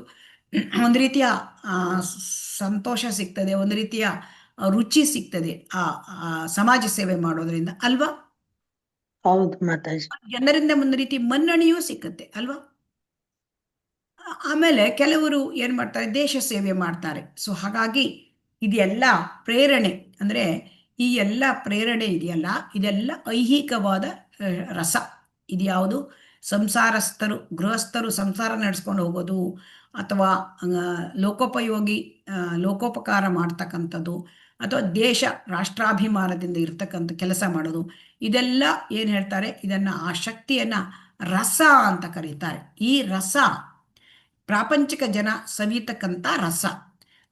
ಒಂದು ರೀತಿಯ ಸಂತೋಷ ಸಿಗ್ತದೆ, ಒಂದು ರೀತಿಯ ರುಚಿ ಸಿಗ್ತದೆ ಆ ಸಮಾಜ ಸೇವೆ ಮಾಡೋದ್ರಿಂದ ಅಲ್ವಾ? ಹೌದು ಮಾತಾಜಿ. ಜನರಿಂದ ಒಂದು ರೀತಿ ಮನ್ನಣೆಯೂ ಸಿಕ್ಕತ್ತೆ ಅಲ್ವಾ? ಆಮೇಲೆ ಕೆಲವರು ಏನ್ ಮಾಡ್ತಾರೆ? ದೇಶ ಸೇವೆ ಮಾಡ್ತಾರೆ. ಸೊ ಹಾಗಾಗಿ ಇದೆಲ್ಲ ಪ್ರೇರಣೆ ಅಂದ್ರೆ ಈ ಎಲ್ಲ ಪ್ರೇರಣೆ ಇದೆಯಲ್ಲ, ಇದೆಲ್ಲ ಐಹಿಕವಾದ ರಸ. ಇದು ಯಾವುದು? ಸಂಸಾರಸ್ಥರು, ಗೃಹಸ್ಥರು ಸಂಸಾರ ನಡೆಸ್ಕೊಂಡು ಹೋಗೋದು ಅಥವಾ ಲೋಕೋಪಯೋಗಿ ಲೋಕೋಪಕಾರ ಮಾಡ್ತಕ್ಕಂಥದ್ದು ಅಥವಾ ದೇಶ ರಾಷ್ಟ್ರಾಭಿಮಾನದಿಂದ ಇರ್ತಕ್ಕಂಥ ಕೆಲಸ ಮಾಡೋದು, ಇದೆಲ್ಲ ಏನು ಹೇಳ್ತಾರೆ? ಇದನ್ನ ಆ ಶಕ್ತಿಯನ್ನ ರಸ ಅಂತ ಕರೀತಾರೆ. ಈ ರಸ ಪ್ರಾಪಂಚಿಕ ಜನ ಸವಿಯತಕ್ಕಂಥ ರಸ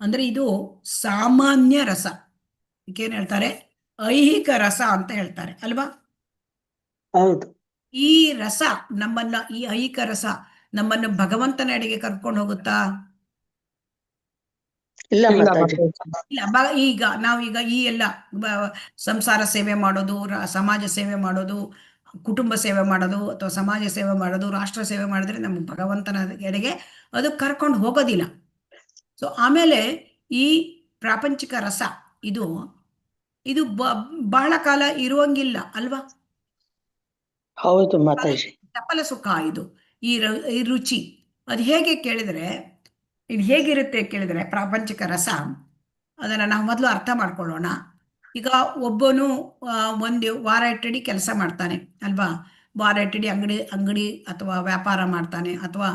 ಅಂದ್ರೆ ಇದು ಸಾಮಾನ್ಯ ರಸ. ಏನ್ ಹೇಳ್ತಾರೆ? ಐಹಿಕ ರಸ ಅಂತ ಹೇಳ್ತಾರೆ ಅಲ್ವಾ? ಹೌದು. ಈ ರಸ ನಮ್ಮನ್ನ, ಈ ಐಹಿಕ ರಸ ನಮ್ಮನ್ನು ಭಗವಂತನ ಎಡೆಗೆ ಕರ್ಕೊಂಡು ಹೋಗುತ್ತಾ? ಇಲ್ಲ ಮಾತಾಜಿ. ಇಲ್ಲ. ನಾವೀಗ ಈ ಎಲ್ಲ ಸಂಸಾರ ಸೇವೆ ಮಾಡೋದು, ಸಮಾಜ ಸೇವೆ ಮಾಡೋದು, ಕುಟುಂಬ ಸೇವೆ ಮಾಡೋದು ಅಥವಾ ಸಮಾಜ ಸೇವೆ ಮಾಡೋದು, ರಾಷ್ಟ್ರ ಸೇವೆ ಮಾಡಿದ್ರೆ ನಮ್ಮ ಭಗವಂತನ ಎಡೆಗೆ ಅದು ಕರ್ಕೊಂಡು ಹೋಗೋದಿಲ್ಲ. ಸೊ ಆಮೇಲೆ ಈ ಪ್ರಾಪಂಚಿಕ ರಸ ಇದು ಬಹಳ ಕಾಲ ಇರುವಂಗಿಲ್ಲ ಅಲ್ವಾ? ಹೌದು ಮಾತಾಜಿ. ಚಪಲ ಸುಖ ಇದು. ಈ ರುಚಿ ಅದು ಹೇಗೆ ಕೇಳಿದ್ರೆ, ಇದು ಹೇಗಿರುತ್ತೆ ಕೇಳಿದ್ರೆ, ಪ್ರಾಪಂಚಿಕ ರಸ ಅದನ್ನ ನಾವು ಮೊದಲು ಅರ್ಥ ಮಾಡ್ಕೊಳ್ಳೋಣ. ಈಗ ಒಬ್ಬನು ಒಂದು ವಾರ ಇಟ್ಟಡಿ ಕೆಲಸ ಮಾಡ್ತಾನೆ ಅಲ್ವಾ? ವಾರ ಇಟ್ಟಡಿ ಅಂಗಡಿ ಅಥವಾ ವ್ಯಾಪಾರ ಮಾಡ್ತಾನೆ, ಅಥವಾ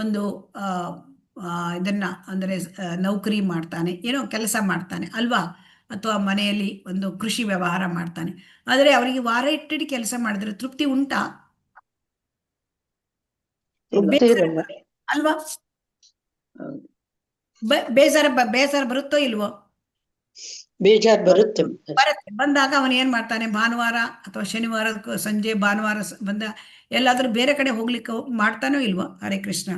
ಒಂದು ಇದನ್ನ ಅಂದ್ರೆ ನೌಕರಿ ಮಾಡ್ತಾನೆ, ಏನೋ ಕೆಲಸ ಮಾಡ್ತಾನೆ ಅಲ್ವಾ? ಅಥವಾ ಮನೆಯಲ್ಲಿ ಒಂದು ಕೃಷಿ ವ್ಯವಹಾರ ಮಾಡ್ತಾನೆ. ಆದರೆ ಅವರಿಗೆ ವಾರ ಇಟ್ಟಡಿ ಕೆಲಸ ಮಾಡಿದ್ರೆ ತೃಪ್ತಿ ಉಂಟಾ? ಅಲ್ವಾ? ಬೇಸರ ಬರುತ್ತೋ ಇಲ್ವೋ? ಬೇಜಾರ್ ಬರುತ್ತೆ. ಬಂದಾಗ ಅವನು ಏನ್ ಮಾಡ್ತಾನೆ? ಭಾನುವಾರ ಅಥವಾ ಶನಿವಾರ ಸಂಜೆ, ಭಾನುವಾರ ಬಂದ ಎಲ್ಲಾದ್ರೂ ಬೇರೆ ಕಡೆ ಹೋಗ್ಲಿಕ್ಕೆ ಮಾಡ್ತಾನೋ ಇಲ್ವೋ? ಹರೇ ಕೃಷ್ಣ.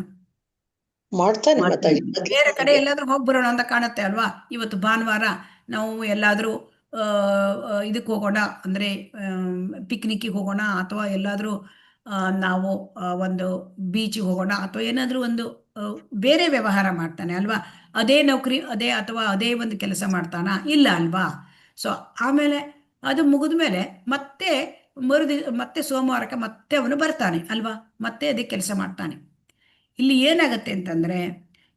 ಮಾಡ್ತಾನೆ ಮಾತಾಜಿ. ಬೇರೆ ಕಡೆ ಎಲ್ಲಾದ್ರೂ ಹೋಗಿ ಬರೋಣ ಅಂತ ಕಾಣುತ್ತೆ ಅಲ್ವಾ? ಇವತ್ತು ಭಾನುವಾರ ನಾವು ಎಲ್ಲಾದ್ರೂ ಇದಕ್ಕೆ ಹೋಗೋಣ ಅಂದ್ರೆ ಪಿಕ್ನಿಕ್ಕಿಗೆ ಹೋಗೋಣ, ಅಥವಾ ಎಲ್ಲಾದ್ರೂ ನಾವು ಒಂದು ಬೀಚಿಗೆ ಹೋಗೋಣ, ಅಥವಾ ಏನಾದ್ರೂ ಒಂದು ಬೇರೆ ವ್ಯವಹಾರ ಮಾಡ್ತಾನೆ ಅಲ್ವಾ? ಅದೇ ನೌಕರಿ ಅಥವಾ ಅದೇ ಒಂದು ಕೆಲಸ ಮಾಡ್ತಾನ? ಇಲ್ಲ ಅಲ್ವಾ? ಸೊ ಆಮೇಲೆ ಅದು ಮುಗಿದ್ಮೇಲೆ ಮತ್ತೆ ಮತ್ತೆ ಸೋಮವಾರಕ್ಕೆ ಮತ್ತೆ ಅವನು ಬರ್ತಾನೆ ಅಲ್ವಾ? ಮತ್ತೆ ಅದೇ ಕೆಲಸ ಮಾಡ್ತಾನೆ. ಇಲ್ಲಿ ಏನಾಗತ್ತೆ ಅಂತಂದ್ರೆ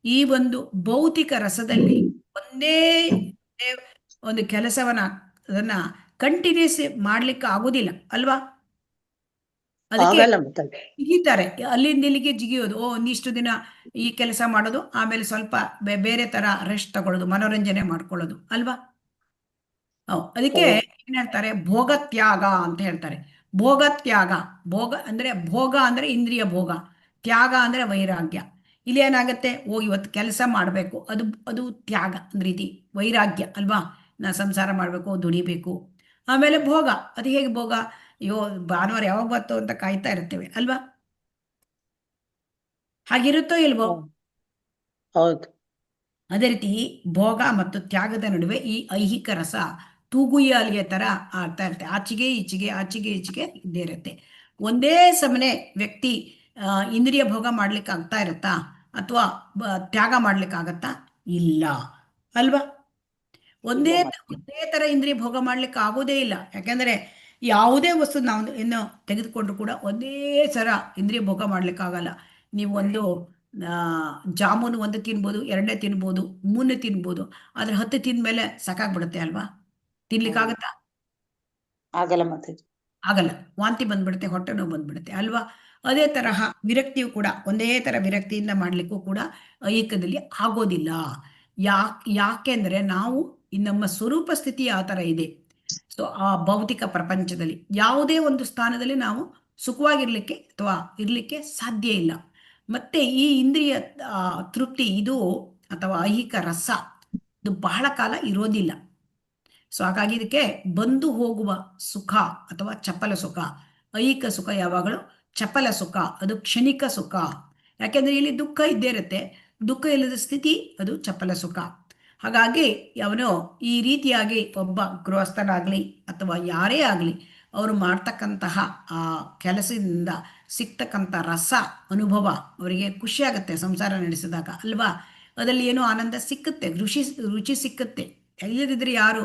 ಈ ಒಂದು ಭೌತಿಕ ರಸದಲ್ಲಿ ಒಂದೇ ಒಂದು ಕೆಲಸವನ್ನ ಅದನ್ನ ಕಂಟಿನ್ಯೂಸ್ ಮಾಡ್ಲಿಕ್ಕೆ ಆಗುದಿಲ್ಲ ಅಲ್ವಾ? ಅದಕ್ಕೆ ಆಗಲ್ಲ ಮಾತಾಜಿ. ಜಿಗಿತಾರೆ, ಅಲ್ಲಿಂದ ಇಲ್ಲಿಗೆ ಜಿಗಿಯೋದು. ಒಂದಿಷ್ಟು ದಿನ ಈ ಕೆಲಸ ಮಾಡೋದು, ಆಮೇಲೆ ಸ್ವಲ್ಪ ಬೇರೆ ತರ ರೆಸ್ಟ್ ತಗೊಳ್ಳೋದು, ಮನೋರಂಜನೆ ಮಾಡ್ಕೊಳ್ಳೋದು ಅಲ್ವಾ. ಅದಕ್ಕೆ ಹೌದು. ಏನ್ ಹೇಳ್ತಾರೆ, ಭೋಗತ್ಯಾಗ ಅಂತ ಹೇಳ್ತಾರೆ. ಭೋಗತ್ಯಾಗ, ಭೋಗ ಅಂದ್ರೆ ಭೋಗ ಅಂದ್ರೆ ಇಂದ್ರಿಯ ಭೋಗ, ತ್ಯಾಗ ಅಂದ್ರೆ ವೈರಾಗ್ಯ. ಇಲ್ಲಿ ಏನಾಗತ್ತೆ, ಇವತ್ತು ಕೆಲಸ ಮಾಡಬೇಕು, ಅದು ಅದು ತ್ಯಾಗ ಅಂದ್ರೆ ಇದು ವೈರಾಗ್ಯ ಅಲ್ವಾ. ನಾ ಸಂಸಾರ ಮಾಡಬೇಕು, ದುಡಿಬೇಕು. ಆಮೇಲೆ ಭೋಗ, ಅದು ಹೇಗೆ ಭೋಗ, ಅಯ್ಯೋ ಭಾನುವಾರ ಯಾವಾಗ ಬತ್ತು ಅಂತ ಕಾಯ್ತಾ ಇರ್ತೇವೆ ಅಲ್ವಾ. ಹಾಗಿರುತ್ತೋ ಇಲ್ವೋ. ಹೌದು. ಅದೇ ರೀತಿ ಭೋಗ ಮತ್ತು ತ್ಯಾಗದ ನಡುವೆ ಈ ಐಹಿಕ ರಸ ತೂಗುಯ್ಯಾಲಿಯ ತರ ಆಡ್ತಾ ಇರುತ್ತೆ, ಆಚೆಗೆ ಈಚೆಗೆ ಆಚೆಗೆ ಈಚೆಗೆ ಇದ್ದೇ ಇರುತ್ತೆ. ಒಂದೇ ಸಮನೆ ವ್ಯಕ್ತಿ ಇಂದ್ರಿಯ ಭೋಗ ಮಾಡ್ಲಿಕ್ಕೆ ಆಗ್ತಾ ಇರುತ್ತಾ, ಅಥವಾ ತ್ಯಾಗ ಮಾಡ್ಲಿಕ್ಕೆ ಆಗತ್ತಾ? ಇಲ್ಲ ಅಲ್ವಾ. ಒಂದೇ ಇಲ್ಲ ಮಾತಾಜಿ. ಒಂದೇ ತರ ಇಂದ್ರಿಯ ಭೋಗ ಮಾಡ್ಲಿಕ್ಕೆ ಆಗೋದೇ ಇಲ್ಲ. ಯಾಕೆಂದ್ರೆ ಯಾವುದೇ ವಸ್ತು ನಾವು ಇನ್ನು ತೆಗೆದುಕೊಂಡ್ರು ಕೂಡ ಒಂದೇ ಸರ ಇಂದ್ರಿಯ ಭೋಗ ಮಾಡ್ಲಿಕ್ಕೆ ಆಗಲ್ಲ. ನೀವು ಒಂದು ಜಾಮೂನು ಒಂದು ತಿನ್ಬೋದು, ಎರಡನೇ ತಿನ್ಬೋದು, ಮೂರನೇ ತಿನ್ಬೋದು, ಆದ್ರೆ 10 ತಿಂದ್ಮೇಲೆ ಸಾಕಾಗ್ಬಿಡುತ್ತೆ ಅಲ್ವಾ. ತಿನ್ಲಿಕ್ಕಾಗತ್ತಾ? ಆಗಲ್ಲ ಮಾತಾಜಿ. ಆಗಲ್ಲ. ವಾಂತಿ ಬಂದ್ಬಿಡುತ್ತೆ, ಹೊಟ್ಟೆ ನೋವು ಬಂದ್ಬಿಡುತ್ತೆ ಅಲ್ವಾ. ಅದೇ ತರಹ ವಿರಕ್ತಿಯು ಕೂಡ ಒಂದೇ ತರ ವಿರಕ್ತಿಯಿಂದ ಮಾಡ್ಲಿಕ್ಕೂ ಕೂಡ ಐಹಿಕದಲ್ಲಿ ಆಗೋದಿಲ್ಲ. ಯಾಕೆಂದ್ರೆ ನಾವು ನಮ್ಮ ಸ್ವರೂಪ ಸ್ಥಿತಿ ಆ ತರ ಇದೆ. ಸೊ ಆ ಭೌತಿಕ ಪ್ರಪಂಚದಲ್ಲಿ ಯಾವುದೇ ಒಂದು ಸ್ಥಾನದಲ್ಲಿ ನಾವು ಸುಖವಾಗಿರ್ಲಿಕ್ಕೆ ಅಥವಾ ಇರ್ಲಿಕ್ಕೆ ಸಾಧ್ಯ ಇಲ್ಲ. ಮತ್ತೆ ಈ ಇಂದ್ರಿಯ ತೃಪ್ತಿ ಇದು ಅಥವಾ ಐಹಿಕ ರಸ ಇದು ಬಹಳ ಕಾಲ ಇರೋದಿಲ್ಲ. ಸೊ ಹಾಗಾಗಿ ಇದಕ್ಕೆ ಬಂದು ಹೋಗುವ ಸುಖ ಅಥವಾ ಚಪಲ ಸುಖ. ಐಹಿಕ ಸುಖ ಯಾವಾಗಲೂ ಚಪಲ ಸುಖ, ಅದು ಕ್ಷಣಿಕ ಸುಖ. ಯಾಕೆಂದ್ರೆ ಇಲ್ಲಿ ದುಃಖ ಇದ್ದೇ ಇರುತ್ತೆ, ದುಃಖ ಇಲ್ಲದ ಸ್ಥಿತಿ ಅದು ಚಪಲ ಸುಖ. ಹಾಗಾಗಿ ಅವನು ಈ ರೀತಿಯಾಗಿ ಒಬ್ಬ ಗೃಹಸ್ಥನಾಗ್ಲಿ ಅಥವಾ ಯಾರೇ ಆಗಲಿ, ಅವರು ಮಾಡ್ತಕ್ಕಂತಹ ಆ ಕೆಲಸದಿಂದ ಸಿಗ್ತಕ್ಕಂಥ ರಸ ಅನುಭವ ಅವರಿಗೆ ಖುಷಿ ಆಗುತ್ತೆ ಸಂಸಾರ ನಡೆಸಿದಾಗ ಅಲ್ವಾ. ಅದರಲ್ಲಿ ಏನೋ ಆನಂದ ಸಿಕ್ಕುತ್ತೆ, ರುಚಿ ಸಿಕ್ಕುತ್ತೆ. ಇಲ್ಲದಿದ್ರೆ ಯಾರು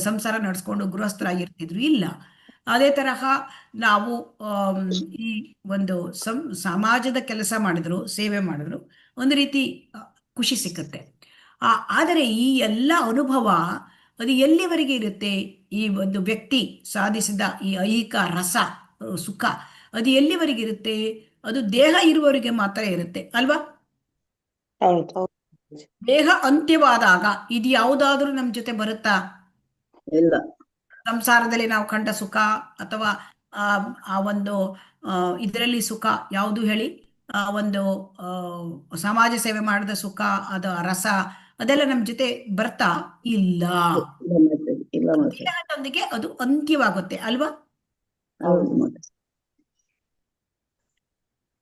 ಸಂಸಾರ ನಡೆಸ್ಕೊಂಡು ಗೃಹಸ್ಥರಾಗಿರ್ತಿದ್ರು? ಇಲ್ಲ. ಅದೇ ತರಹ ನಾವು ಈ ಒಂದು ಸಮಾಜದ ಕೆಲಸ ಮಾಡಿದ್ರು, ಸೇವೆ ಮಾಡಿದ್ರು, ಒಂದು ರೀತಿ ಖುಷಿ ಸಿಕ್ಕುತ್ತೆ. ಆದರೆ ಈ ಎಲ್ಲ ಅನುಭವ ಅದು ಎಲ್ಲಿವರೆಗೆ ಇರುತ್ತೆ? ಈ ಒಂದು ವ್ಯಕ್ತಿ ಸಾಧಿಸಿದ ಈ ಐಹಿಕ ರಸ ಸುಖ ಅದು ಎಲ್ಲಿವರೆಗೆ ಇರುತ್ತೆ? ಅದು ದೇಹ ಇರುವವರೆಗೆ ಮಾತ್ರ ಇರುತ್ತೆ ಅಲ್ವಾ. ಹೌದು. ದೇಹ ಅಂತ್ಯವಾದಾಗ ಇದು ಯಾವುದಾದ್ರೂ ನಮ್ಮ ಜೊತೆ ಬರುತ್ತಾ? ಇಲ್ಲ. ಸಂಸಾರದಲ್ಲಿ ನಾವು ಕಂಡ ಸುಖ ಅಥವಾ ಆ ಒಂದು ಇದರಲ್ಲಿ ಸುಖ ಯಾವುದು ಹೇಳಿ? ಒಂದು ಸಮಾಜ ಸೇವೆ ಮಾಡಿದ ಸುಖ, ಅದು ರಸ ಅದೆಲ್ಲ ನಮ್ಮ ಜೊತೆ ಬರ್ತಾ ಇಲ್ಲ. ಇಲ್ಲ ಮಾತಾಜಿ. ಇಲ್ಲ ಮಾತಾಜಿ. ದೇಹದೊಂದಿಗೆ ಅದು ಅಂತ್ಯವಾಗುತ್ತೆ ಅಲ್ವಾ. ಹೌದು ಮಾತಾಜಿ.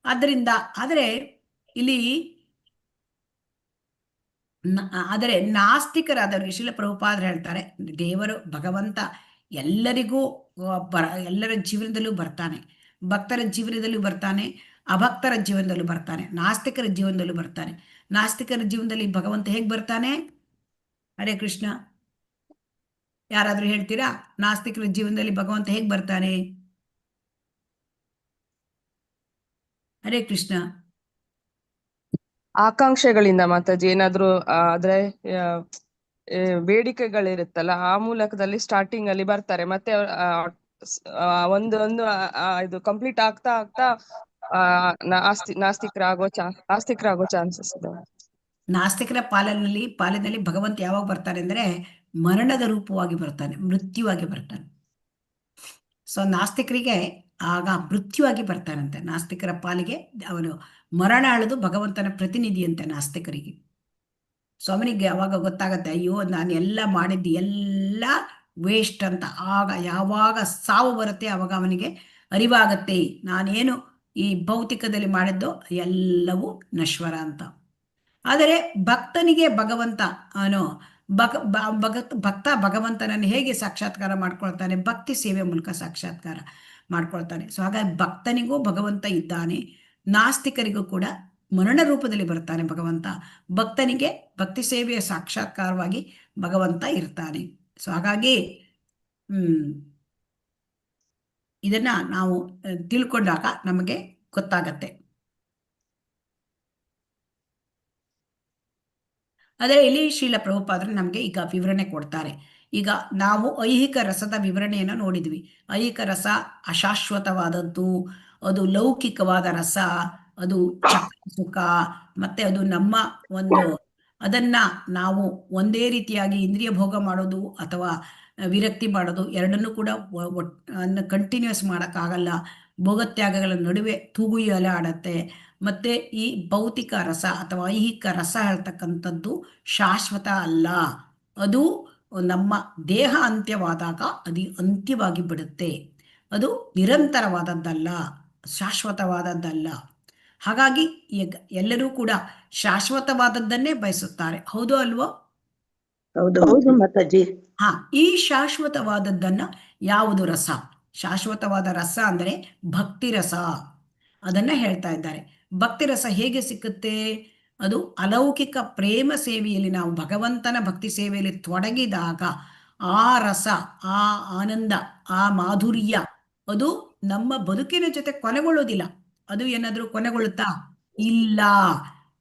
ಆದ್ದರಿಂದ ಆದರೆ ಇಲ್ಲಿ ಆದರೆ ನಾಸ್ತಿಕರಾದವರಿಗೆ ಶ್ರೀಲ ಪ್ರಭುಪಾದರು ಹೇಳ್ತಾರೆ, ದೇವರು ಭಗವಂತ ಎಲ್ಲರಿಗೂ ಎಲ್ಲರ ಜೀವನದಲ್ಲೂ ಬರ್ತಾನೆ, ಭಕ್ತರ ಜೀವನದಲ್ಲೂ ಬರ್ತಾನೆ, ಅಭಕ್ತರ ಜೀವನದಲ್ಲೂ ಬರ್ತಾನೆ, ನಾಸ್ತಿಕರ ಜೀವನದಲ್ಲೂ ಬರ್ತಾನೆ. ನಾಸ್ತಿಕರ ಜೀವನದಲ್ಲಿ ಭಗವಂತ ಹೇಗೆ ಬರ್ತಾನೆ? ಹರೇ ಕೃಷ್ಣ, ಯಾರಾದ್ರೂ ಹೇಳ್ತೀರಾ? ನಾಸ್ತಿಕರ ಜೀವನದಲ್ಲಿ ಭಗವಂತ ಹೇಗೆ ಬರ್ತಾನೆ? ಹರೇ ಕೃಷ್ಣ. ಆಕಾಂಕ್ಷೆಗಳಿಂದ ಮಾತಾಜಿ, ಏನಾದ್ರು ಆದ್ರೆ ಬೇಡಿಕೆಗಳಿರುತ್ತಲ್ಲ, ಆ ಮೂಲಕದಲ್ಲಿ ಸ್ಟಾರ್ಟಿಂಗ್ ಅಲ್ಲಿ ಬರ್ತಾರೆ. ಮತ್ತೆ ಇದು ಕಂಪ್ಲೀಟ್ ಆಗ್ತಾ ಆಗ್ತಾ ಆಸ್ತಿಕರಾಗೋ ಚಾನ್ಸಸ್ ಇದೆ. ನಾಸ್ತಿಕರ ಪಾಲಿನಲ್ಲಿ ಭಗವಂತ ಯಾವಾಗ ಬರ್ತಾನೆ ಅಂದ್ರೆ ಮರಣದ ರೂಪವಾಗಿ ಬರ್ತಾನೆ, ಮೃತ್ಯುವಾಗಿ ಬರ್ತಾನೆ. ಸೊ ನಾಸ್ತಿಕರಿಗೆ ಆಗ ಮೃತ್ಯುವಾಗಿ ಬರ್ತಾನಂತೆ. ನಾಸ್ತಿಕರ ಪಾಲಿಗೆ ಅವನು ಮರಣ ಅಳೆದು ಭಗವಂತನ ಪ್ರತಿನಿಧಿಯಂತೆ ನಾಸ್ತಿಕರಿಗೆ. ಸೊ ಅವನಿಗೆ ಅವಾಗ ಗೊತ್ತಾಗತ್ತೆ, ಅಯ್ಯೋ ನಾನು ಎಲ್ಲ ಮಾಡಿದ್ದು ಎಲ್ಲ ವೇಸ್ಟ್ ಅಂತ. ಆಗ ಯಾವಾಗ ಸಾವು ಬರುತ್ತೆ ಆವಾಗ ಅವನಿಗೆ ಅರಿವಾಗತ್ತೆ, ನಾನೇನು ಈ ಭೌತಿಕದಲ್ಲಿ ಮಾಡಿದ್ದು ಎಲ್ಲವೂ ನಶ್ವರ ಅಂತ. ಆದರೆ ಭಕ್ತನಿಗೆ ಭಗವಂತ ಭಕ್ತ ಭಗವಂತನನ್ನು ಹೇಗೆ ಸಾಕ್ಷಾತ್ಕಾರ ಮಾಡ್ಕೊಳ್ತಾನೆ? ಭಕ್ತಿ ಸೇವೆ ಮೂಲಕ ಸಾಕ್ಷಾತ್ಕಾರ ಮಾಡ್ಕೊಳ್ತಾನೆ. ಸೊ ಹಾಗಾಗಿ ಭಕ್ತನಿಗೂ ಭಗವಂತ ಇದ್ದಾನೆ, ನಾಸ್ತಿಕರಿಗೂ ಕೂಡ ಮರಣ ರೂಪದಲ್ಲಿ ಬರ್ತಾನೆ ಭಗವಂತ. ಭಕ್ತನಿಗೆ ಭಕ್ತಿ ಸೇವೆಯ ಸಾಕ್ಷಾತ್ಕಾರವಾಗಿ ಭಗವಂತ ಇರ್ತಾನೆ. ಸೊ ಹಾಗಾಗಿ ಇದನ್ನ ನಾವು ತಿಳ್ಕೊಂಡಾಗ ನಮಗೆ ಗೊತ್ತಾಗತ್ತೆ. ಆದರೆ ಇಲ್ಲಿ ಶ್ರೀಲ ಪ್ರಭುಪಾದರು ನಮಗೆ ಈಗ ವಿವರಣೆ ಕೊಡ್ತಾರೆ. ಈಗ ನಾವು ಐಹಿಕ ರಸದ ವಿವರಣೆಯನ್ನು ನೋಡಿದ್ವಿ. ಐಹಿಕ ರಸ ಅಶಾಶ್ವತವಾದದ್ದು, ಅದು ಲೌಕಿಕವಾದ ರಸ, ಅದು ಚಕ್ರ ಸುಖ, ಮತ್ತೆ ಅದು ನಮ್ಮ ಒಂದು ಅದನ್ನ ನಾವು ಒಂದೇ ರೀತಿಯಾಗಿ ಇಂದ್ರಿಯ ಭೋಗ ಮಾಡೋದು ಅಥವಾ ವಿರಕ್ತಿ ಮಾಡೋದು ಎರಡನ್ನೂ ಕೂಡ ಕಂಟಿನ್ಯೂಸ್ ಮಾಡೋಕ್ಕಾಗಲ್ಲ. ಭೋಗತ್ಯಾಗಗಳ ನಡುವೆ ತೂಗುಯ್ಯಲೆ ಆಡತ್ತೆ. ಮತ್ತೆ ಈ ಭೌತಿಕ ರಸ ಅಥವಾ ಐಹಿಕ ರಸ ಹೇಳ್ತಕ್ಕಂಥದ್ದು ಶಾಶ್ವತ ಅಲ್ಲ. ಅದು ನಮ್ಮ ದೇಹ ಅಂತ್ಯವಾದಾಗ ಅದು ಅಂತ್ಯವಾಗಿ ಬಿಡುತ್ತೆ. ಅದು ನಿರಂತರವಾದದ್ದಲ್ಲ, ಶಾಶ್ವತವಾದದ್ದಲ್ಲ. ಹಾಗಾಗಿ ಈಗ ಎಲ್ಲರೂ ಕೂಡ ಶಾಶ್ವತವಾದದ್ದನ್ನೇ ಬಯಸುತ್ತಾರೆ. ಹೌದು ಅಲ್ವೋ? ಹೌದು ಮಾತಾಜಿ. ಹಾ, ಈ ಶಾಶ್ವತವಾದದ್ದನ್ನ ಯಾವುದು ರಸ? ಶಾಶ್ವತವಾದ ರಸ ಅಂದರೆ ಭಕ್ತಿ ರಸ. ಅದನ್ನ ಹೇಳ್ತಾ ಇದ್ದಾರೆ. ಭಕ್ತಿ ರಸ ಹೇಗೆ ಸಿಕ್ಕುತ್ತೆ? ಅದು ಅಲೌಕಿಕ ಪ್ರೇಮ ಸೇವೆಯಲ್ಲಿ ನಾವು ಭಗವಂತನ ಭಕ್ತಿ ಸೇವೆಯಲ್ಲಿ ತೊಡಗಿದಾಗ ಆ ರಸ, ಆ ಆನಂದ, ಆ ಮಾಧುರ್ಯ ಅದು ನಮ್ಮ ಬದುಕಿನ ಜೊತೆ ಕೊನೆಗೊಳ್ಳೋದಿಲ್ಲ. ಅದು ಏನಾದರೂ ಕೊನೆಗೊಳ್ಳುತ್ತಾ? ಇಲ್ಲ.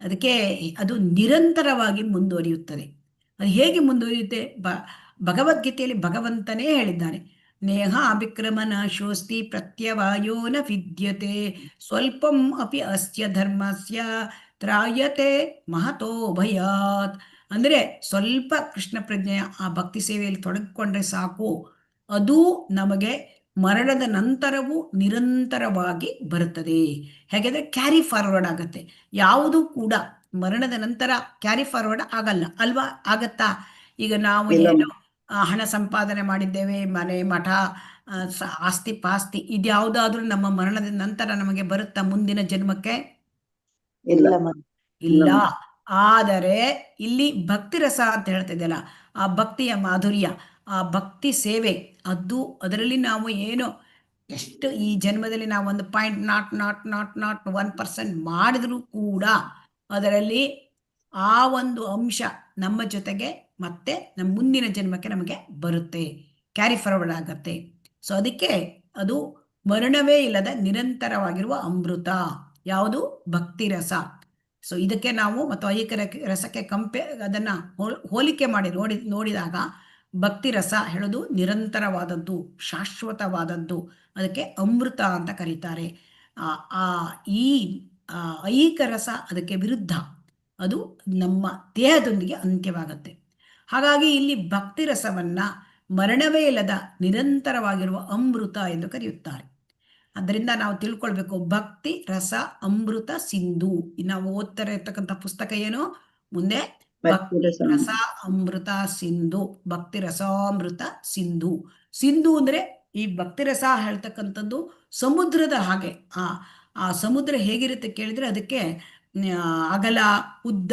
ಅದಕ್ಕೆ ಅದು ನಿರಂತರವಾಗಿ ಮುಂದುವರಿಯುತ್ತದೆ. ಅದು ಹೇಗೆ ಮುಂದುವರಿಯುತ್ತೆ? ಭಗವದ್ಗೀತೆಯಲ್ಲಿ ಭಗವಂತನೇ ಹೇಳಿದ್ದಾನೆ, ನೇಹ ವಿಕ್ರಮನ ಶೋಸ್ತಿ ಪ್ರತ್ಯವಾಯೋ ನ ವಿದ್ಯತೆ ಸ್ವಲ್ಪಂ ಅಪಿ ಅಸ್ಯ ಧರ್ಮಸ್ಯ ತ್ರಾಯತೆ ಮಹತೋ ಭಯಾತ್. ಅಂದರೆ ಸ್ವಲ್ಪ ಕೃಷ್ಣ ಪ್ರಜ್ಞೆಯ ಆ ಭಕ್ತಿ ಸೇವೆಯಲ್ಲಿ ತೊಡಗಿಕೊಂಡ್ರೆ ಸಾಕು, ಅದು ನಮಗೆ ಮರಣದ ನಂತರವೂ ನಿರಂತರವಾಗಿ ಬರುತ್ತದೆ. ಹೇಗೆಂದ್ರೆ ಕ್ಯಾರಿ ಫಾರ್ವರ್ಡ್ ಆಗತ್ತೆ. ಯಾವುದು ಕೂಡ ಮರಣದ ನಂತರ ಕ್ಯಾರಿ ಫಾರ್ವರ್ಡ್ ಆಗಲ್ಲ ಅಲ್ವಾ? ಆಗತ್ತಾ? ಈಗ ನಾವು ಏನು ಹಣ ಸಂಪಾದನೆ ಮಾಡಿದ್ದೇವೆ, ಮನೆ ಮಠ ಆಸ್ತಿ ಪಾಸ್ತಿ ಇದ್ಯಾವುದಾದ್ರೂ ನಮ್ಮ ಮರಣದ ನಂತರ ನಮಗೆ ಬರುತ್ತಾ ಮುಂದಿನ ಜನ್ಮಕ್ಕೆ? ಇಲ್ಲ. ಆದರೆ ಇಲ್ಲಿ ಭಕ್ತಿ ರಸ ಅಂತ ಹೇಳ್ತಿದ್ದಲ್ಲ, ಆ ಭಕ್ತಿಯ ಮಾಧುರ್ಯ, ಆ ಭಕ್ತಿ ಸೇವೆ, ಅದರಲ್ಲಿ ನಾವು ಏನು ಎಷ್ಟು ಈ ಜನ್ಮದಲ್ಲಿ ನಾವು 1.0000001% ಮಾಡಿದ್ರೂ ಕೂಡ ಅದರಲ್ಲಿ ಆ ಒಂದು ಅಂಶ ನಮ್ಮ ಜೊತೆಗೆ ಮತ್ತೆ ನಮ್ಮ ಮುಂದಿನ ಜನ್ಮಕ್ಕೆ ನಮಗೆ ಬರುತ್ತೆ, ಕ್ಯಾರಿ ಫಾರ್ವರ್ಡ್ ಆಗತ್ತೆ. ಸೊ ಅದಕ್ಕೆ ಅದು ಮರಣವೇ ಇಲ್ಲದ ನಿರಂತರವಾಗಿರುವ ಅಮೃತ. ಯಾವುದು? ಭಕ್ತಿ ರಸ. ಸೊ ಇದಕ್ಕೆ ನಾವು ಮತ್ತು ಐಹಿಕ ರಸಕ್ಕೆ ಅದನ್ನ ಹೋಲಿಕೆ ಮಾಡಿ ನೋಡಿದಾಗ ಭಕ್ತಿ ರಸ ಹೇಳೋದು ನಿರಂತರವಾದದ್ದು, ಶಾಶ್ವತವಾದದ್ದು. ಅದಕ್ಕೆ ಅಮೃತ ಅಂತ ಕರೀತಾರೆ. ಈ ಐಹಿಕ ರಸ ಅದಕ್ಕೆ ವಿರುದ್ಧ, ಅದು ನಮ್ಮ ದೇಹದೊಂದಿಗೆ ಅಂತ್ಯವಾಗುತ್ತೆ. ಹಾಗಾಗಿ ಇಲ್ಲಿ ಭಕ್ತಿ ರಸವನ್ನ ಮರಣವೇ ಇಲ್ಲದ ನಿರಂತರವಾಗಿರುವ ಅಮೃತ ಎಂದು ಕರೆಯುತ್ತಾರೆ. ಅದರಿಂದ ನಾವು ತಿಳ್ಕೊಳ್ಬೇಕು, ಭಕ್ತಿ ರಸ ಅಮೃತ ಸಿಂಧು. ನಾವು ಓದ್ತಾ ಇರ್ತಕ್ಕಂಥ ಪುಸ್ತಕ ಏನು ಮುಂದೆ? ಭಕ್ತಿ ರಸ ಅಮೃತ ಸಿಂಧು, ಭಕ್ತಿ ರಸಾಮೃತ ಸಿಂಧು. ಸಿಂಧು ಅಂದ್ರೆ ಈ ಭಕ್ತಿ ರಸ ಹೇಳ್ತಕ್ಕಂಥದ್ದು ಸಮುದ್ರದ ಹಾಗೆ. ಆ ಸಮುದ್ರ ಹೇಗಿರುತ್ತೆ ಕೇಳಿದ್ರೆ ಅದಕ್ಕೆ ಅಗಲ, ಉದ್ದ,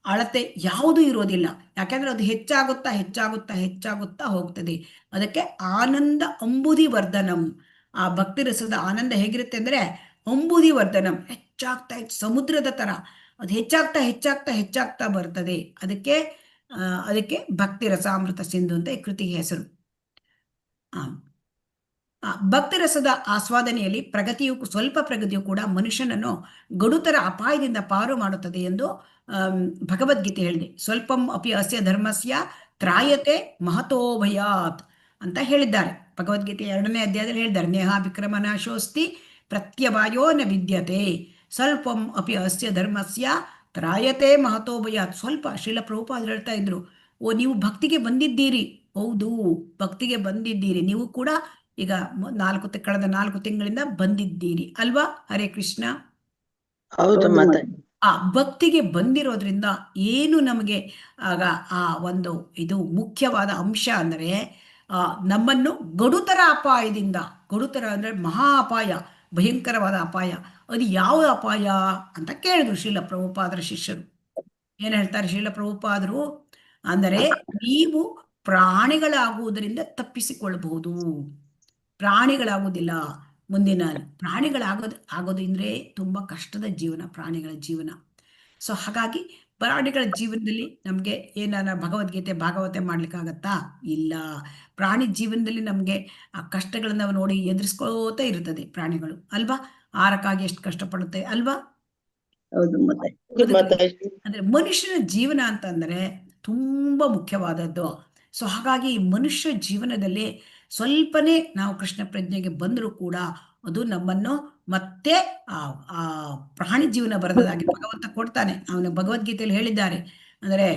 ಅಳತೆ ಯಾವುದೂ ಇರೋದಿಲ್ಲ. ಯಾಕೆಂದ್ರೆ ಅದು ಹೆಚ್ಚಾಗುತ್ತಾ ಹೆಚ್ಚಾಗುತ್ತಾ ಹೆಚ್ಚಾಗುತ್ತಾ ಹೋಗ್ತದೆ. ಅದಕ್ಕೆ ಆನಂದ ಅಂಬುದಿ ವರ್ಧನಂ. ಆ ಭಕ್ತಿ ರಸದ ಆನಂದ ಹೇಗಿರುತ್ತೆ ಅಂದ್ರೆ ಅಂಬುದಿ ವರ್ಧನಂ, ಹೆಚ್ಚಾಗ್ತಾ ಸಮುದ್ರದ ತರ ಅದು ಹೆಚ್ಚಾಗ್ತಾ ಹೆಚ್ಚಾಗ್ತಾ ಹೆಚ್ಚಾಗ್ತಾ ಬರ್ತದೆ. ಅದಕ್ಕೆ ಭಕ್ತಿ ರಸಾಮೃತ ಸಿಂಧು ಅಂತ ಈ ಕೃತಿಗೆ ಹೆಸರು. ಭಕ್ತಿ ರಸದ ಆಸ್ವಾದನೆಯಲ್ಲಿ ಸ್ವಲ್ಪ ಪ್ರಗತಿಯು ಕೂಡ ಮನುಷ್ಯನನ್ನು ಗಡುತರ ಅಪಾಯದಿಂದ ಪಾರು ಮಾಡುತ್ತದೆ ಎಂದು ಭಗವದ್ಗೀತೆ ಹೇಳಿದೆ. ಸ್ವಲ್ಪಂ ಅಪಿ ಅಸ್ಯ ಧರ್ಮಸ್ಯ ತ್ರಾಯತೆ ಮಹತೋ ಭಯಾತ್ ಅಂತ ಹೇಳಿದ್ದಾರೆ. ಭಗವದ್ಗೀತೆ 2ನೇ ಅಧ್ಯಾಯದಲ್ಲಿ ಹೇಳಿದ್ದಾರೆ, ನೇಹ ವಿಕ್ರಮನಾಶೋಸ್ತಿ ಪ್ರತ್ಯವಾಯೋ ನ ವಿದ್ಯತೆ ಸ್ವಲ್ಪಂ ಅಪಿ ಅಸ್ಯ ಧರ್ಮಸ್ಯ ತ್ರಾಯತೆ ಮಹತೋ ಭಯಾತ್. ಸ್ವಲ್ಪ ಶ್ರೀಲ ಪ್ರಭುಪಾದರು ಹೇಳ್ತಾ ಇದ್ರು, ನೀವು ಭಕ್ತಿಗೆ ಬಂದಿದ್ದೀರಿ. ಹೌದು, ಭಕ್ತಿಗೆ ಬಂದಿದ್ದೀರಿ. ನೀವು ಕೂಡ ಈಗ ಕಳೆದ 4 ತಿಂಗಳಿಂದ ಬಂದಿದ್ದೀರಿ ಅಲ್ವಾ? ಹರೇ ಕೃಷ್ಣ. ಆ ಭಕ್ತಿಗೆ ಬಂದಿರೋದ್ರಿಂದ ಏನು ನಮಗೆ ಆಗ ಆ ಒಂದು ಇದು ಮುಖ್ಯವಾದ ಅಂಶ ಅಂದರೆ ನಮ್ಮನ್ನು ಗಡುತರ ಅಪಾಯದಿಂದ, ಗಡುತರ ಅಂದ್ರೆ ಮಹಾ ಅಪಾಯ, ಭಯಂಕರವಾದ ಅಪಾಯ. ಅದು ಯಾವ ಅಪಾಯ ಅಂತ ಕೇಳಿದ್ರು ಶ್ರೀಲ ಪ್ರಭುಪಾದರ ಶಿಷ್ಯರು. ಏನ್ ಹೇಳ್ತಾರೆ ಶ್ರೀಲ ಪ್ರಭುಪಾದರು ಅಂದರೆ, ನೀವು ಪ್ರಾಣಿಗಳಾಗುವುದರಿಂದ ತಪ್ಪಿಸಿಕೊಳ್ಳಬಹುದು. ಪ್ರಾಣಿಗಳಾಗುವುದಿಲ್ಲ. ಮುಂದಿನ ಆಗೋದು ಅಂದ್ರೆ ತುಂಬಾ ಕಷ್ಟದ ಜೀವನ, ಪ್ರಾಣಿಗಳ ಜೀವನ. ಸೊ ಹಾಗಾಗಿ ಪ್ರಾಣಿಗಳ ಜೀವನದಲ್ಲಿ ನಮ್ಗೆ ಏನಾರ ಭಗವದ್ಗೀತೆ ಭಾಗವತೆ ಮಾಡ್ಲಿಕ್ಕಾಗತ್ತಾ? ಇಲ್ಲ. ಪ್ರಾಣಿ ಜೀವನದಲ್ಲಿ ನಮ್ಗೆ ಆ ಕಷ್ಟಗಳನ್ನ ನಾವು ನೋಡಿ ಎದುರಿಸ್ಕೋತಾ ಇರ್ತದೆ ಪ್ರಾಣಿಗಳು ಅಲ್ವಾ? ಆಹಾರಕ್ಕಾಗಿ ಎಷ್ಟು ಕಷ್ಟಪಡುತ್ತೆ ಅಲ್ವಾ? ಅಂದ್ರೆ ಮನುಷ್ಯನ ಜೀವನ ಅಂತಂದ್ರೆ ತುಂಬಾ ಮುಖ್ಯವಾದದ್ದು. ಸೊ ಹಾಗಾಗಿ ಮನುಷ್ಯ ಜೀವನದಲ್ಲಿ ಸ್ವಲ್ಪನೇ ನಾವು ಕೃಷ್ಣ ಪ್ರಜ್ಞೆಗೆ ಬಂದರೂ ಕೂಡ ಅದು ನಮ್ಮನ್ನು ಮತ್ತೆ ಆ ಆ ಪ್ರಾಣಿ ಜೀವನ ಬರೆದದಾಗಿ ಭಗವಂತ ಕೊಡ್ತಾನೆ. ಅವನು ಭಗವದ್ಗೀತೆಯಲ್ಲಿ ಹೇಳಿದ್ದಾರೆ, ಅಂದರೆ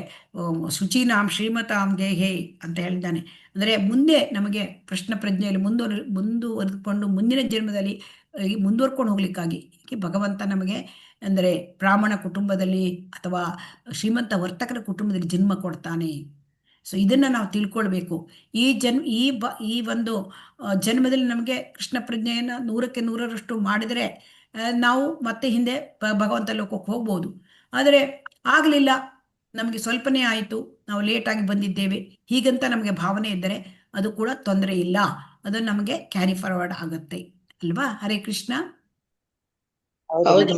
ಶುಚೀನಾಂ ಶ್ರೀಮತಾಂ ದೇಹೇ ಅಂತ ಹೇಳಿದ್ದಾನೆ. ಅಂದರೆ ಮುಂದೆ ನಮಗೆ ಪ್ರಶ್ನ ಪ್ರಜ್ಞೆಯಲ್ಲಿ ಮುಂದುವರೆದುಕೊಂಡು ಮುಂದಿನ ಜನ್ಮದಲ್ಲಿ ಮುಂದುವರ್ಕೊಂಡು ಹೋಗ್ಲಿಕ್ಕಾಗಿ ಭಗವಂತ ನಮಗೆ ಅಂದರೆ ಬ್ರಾಹ್ಮಣ ಕುಟುಂಬದಲ್ಲಿ ಅಥವಾ ಶ್ರೀಮಂತ ವರ್ತಕರ ಕುಟುಂಬದಲ್ಲಿ ಜನ್ಮ ಕೊಡ್ತಾನೆ. ಸೊ ಇದನ್ನ ನಾವು ತಿಳ್ಕೊಳ್ಬೇಕು. ಈ ಒಂದು ಜನ್ಮದಲ್ಲಿ ನಮಗೆ ಕೃಷ್ಣ ಪ್ರಜ್ಞೆಯನ್ನು 100ಕ್ಕೆ 100ರಷ್ಟು ಮಾಡಿದರೆ ನಾವು ಮತ್ತೆ ಹಿಂದೆ ಭಗವಂತ ಲೋಕಕ್ಕೆ ಹೋಗ್ಬೋದು. ಆದರೆ ಆಗಲಿಲ್ಲ, ನಮಗೆ ಸ್ವಲ್ಪನೇ ಆಯಿತು, ನಾವು ಲೇಟಾಗಿ ಬಂದಿದ್ದೇವೆ, ಹೀಗಂತ ನಮಗೆ ಭಾವನೆ ಇದ್ದರೆ ಅದು ಕೂಡ ತೊಂದರೆ ಇಲ್ಲ, ಅದು ನಮಗೆ ಕ್ಯಾರಿ ಫಾರ್ವರ್ಡ್ ಆಗುತ್ತೆ ಅಲ್ವಾ. ಹರೇ ಕೃಷ್ಣ. ಹೌದು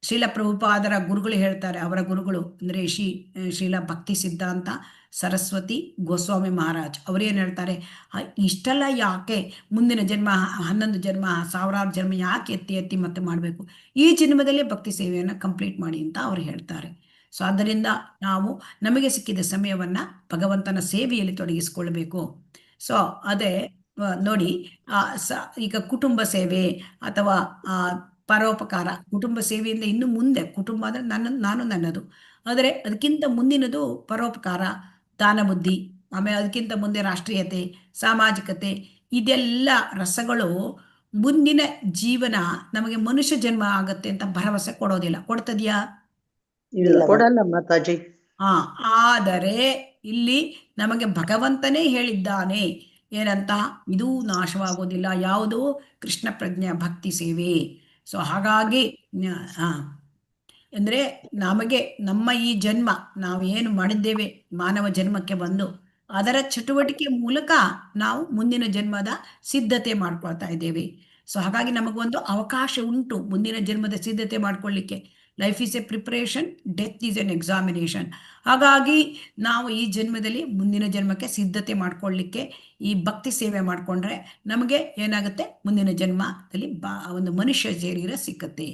ಶ್ರೀಲ ಪ್ರಭುಪಾದರ ಗುರುಗಳು ಹೇಳ್ತಾರೆ, ಅವರ ಗುರುಗಳು ಅಂದರೆ ಶ್ರೀಲ ಭಕ್ತಿ ಸಿದ್ಧಾಂತ ಸರಸ್ವತಿ ಗೋಸ್ವಾಮಿ ಮಹಾರಾಜ್ ಅವರೇನು ಹೇಳ್ತಾರೆ, ಇಷ್ಟೆಲ್ಲ ಯಾಕೆ ಮುಂದಿನ ಜನ್ಮ 11 ಜನ್ಮ 1000 ಜನ್ಮ ಯಾಕೆ ಎತ್ತಿ ಎತ್ತಿ ಮತ್ತೆ ಮಾಡಬೇಕು, ಈ ಜನ್ಮದಲ್ಲೇ ಭಕ್ತಿ ಸೇವೆಯನ್ನು ಕಂಪ್ಲೀಟ್ ಮಾಡಿ ಅಂತ ಅವರು ಹೇಳ್ತಾರೆ. ಸೊ ಆದ್ದರಿಂದ ನಾವು ನಮಗೆ ಸಿಕ್ಕಿದ ಸಮಯವನ್ನ ಭಗವಂತನ ಸೇವೆಯಲ್ಲಿ ತೊಡಗಿಸಿಕೊಳ್ಬೇಕು. ಸೊ ಅದೇ ನೋಡಿ, ಈಗ ಕುಟುಂಬ ಸೇವೆ ಅಥವಾ ಪರೋಪಕಾರ, ಕುಟುಂಬ ಸೇವೆಯಿಂದ ಇನ್ನು ಮುಂದೆ ಕುಟುಂಬ ಅಂದರೆ ನಾನು ನನ್ನದು, ಆದರೆ ಅದಕ್ಕಿಂತ ಮುಂದಿನದು ಪರೋಪಕಾರ, ದಾನ ಬುದ್ಧಿ, ಆಮೇಲೆ ಅದಕ್ಕಿಂತ ಮುಂದೆ ರಾಷ್ಟ್ರೀಯತೆ, ಸಾಮಾಜಿಕತೆ, ಇದೆಲ್ಲ ರಸಗಳು ಮುಂದಿನ ಜೀವನ ನಮಗೆ ಮನುಷ್ಯ ಜನ್ಮ ಆಗತ್ತೆ ಅಂತ ಭರವಸೆ ಕೊಡೋದಿಲ್ಲ. ಕೊಡ್ತದ್ಯಾ? ಕೊಡಲ್ಲ ಮಾತಾಜಿ. ಆದರೆ ಇಲ್ಲಿ ನಮಗೆ ಭಗವಂತನೇ ಹೇಳಿದ್ದಾನೆ ಏನಂತ, ಇದು ನಾಶವಾಗೋದಿಲ್ಲ, ಯಾವುದು? ಕೃಷ್ಣ ಪ್ರಜ್ಞೆ ಭಕ್ತಿ ಸೇವೆ. ಸೊ ಹಾಗಾಗಿ ಅಂದರೆ ನಮಗೆ ನಮ್ಮ ಈ ಜನ್ಮ ನಾವು ಏನು ಮಾಡಿದ್ದೇವೆ ಮಾನವ ಜನ್ಮಕ್ಕೆ ಬಂದು, ಅದರ ಚಟುವಟಿಕೆ ಮೂಲಕ ನಾವು ಮುಂದಿನ ಜನ್ಮದ ಸಿದ್ಧತೆ ಮಾಡ್ಕೊಳ್ತಾ ಇದ್ದೇವೆ. ಸೊ ಹಾಗಾಗಿ ನಮಗೊಂದು ಅವಕಾಶ ಉಂಟು ಮುಂದಿನ ಜನ್ಮದ ಸಿದ್ಧತೆ ಮಾಡ್ಕೊಳ್ಳಿಕ್ಕೆ. Life is A preparation, death is N examination. ಹಾಗಾಗಿ ನಾವು ಈ ಜನ್ಮದಲ್ಲಿ ಮುಂದಿನ ಜನ್ಮಕ್ಕೆ ಸಿದ್ಧತೆ ಮಾಡ್ಕೊಳ್ಳಿಕ್ಕೆ ಈ ಭಕ್ತಿ ಸೇವೆ ಮಾಡಿಕೊಂಡ್ರೆ ನಮಗೆ ಏನಾಗುತ್ತೆ, ಮುಂದಿನ ಜನ್ಮದಲ್ಲಿ ಒಂದು ಮನುಷ್ಯ ಶರೀರ ಸಿಕ್ಕತ್ತೆ.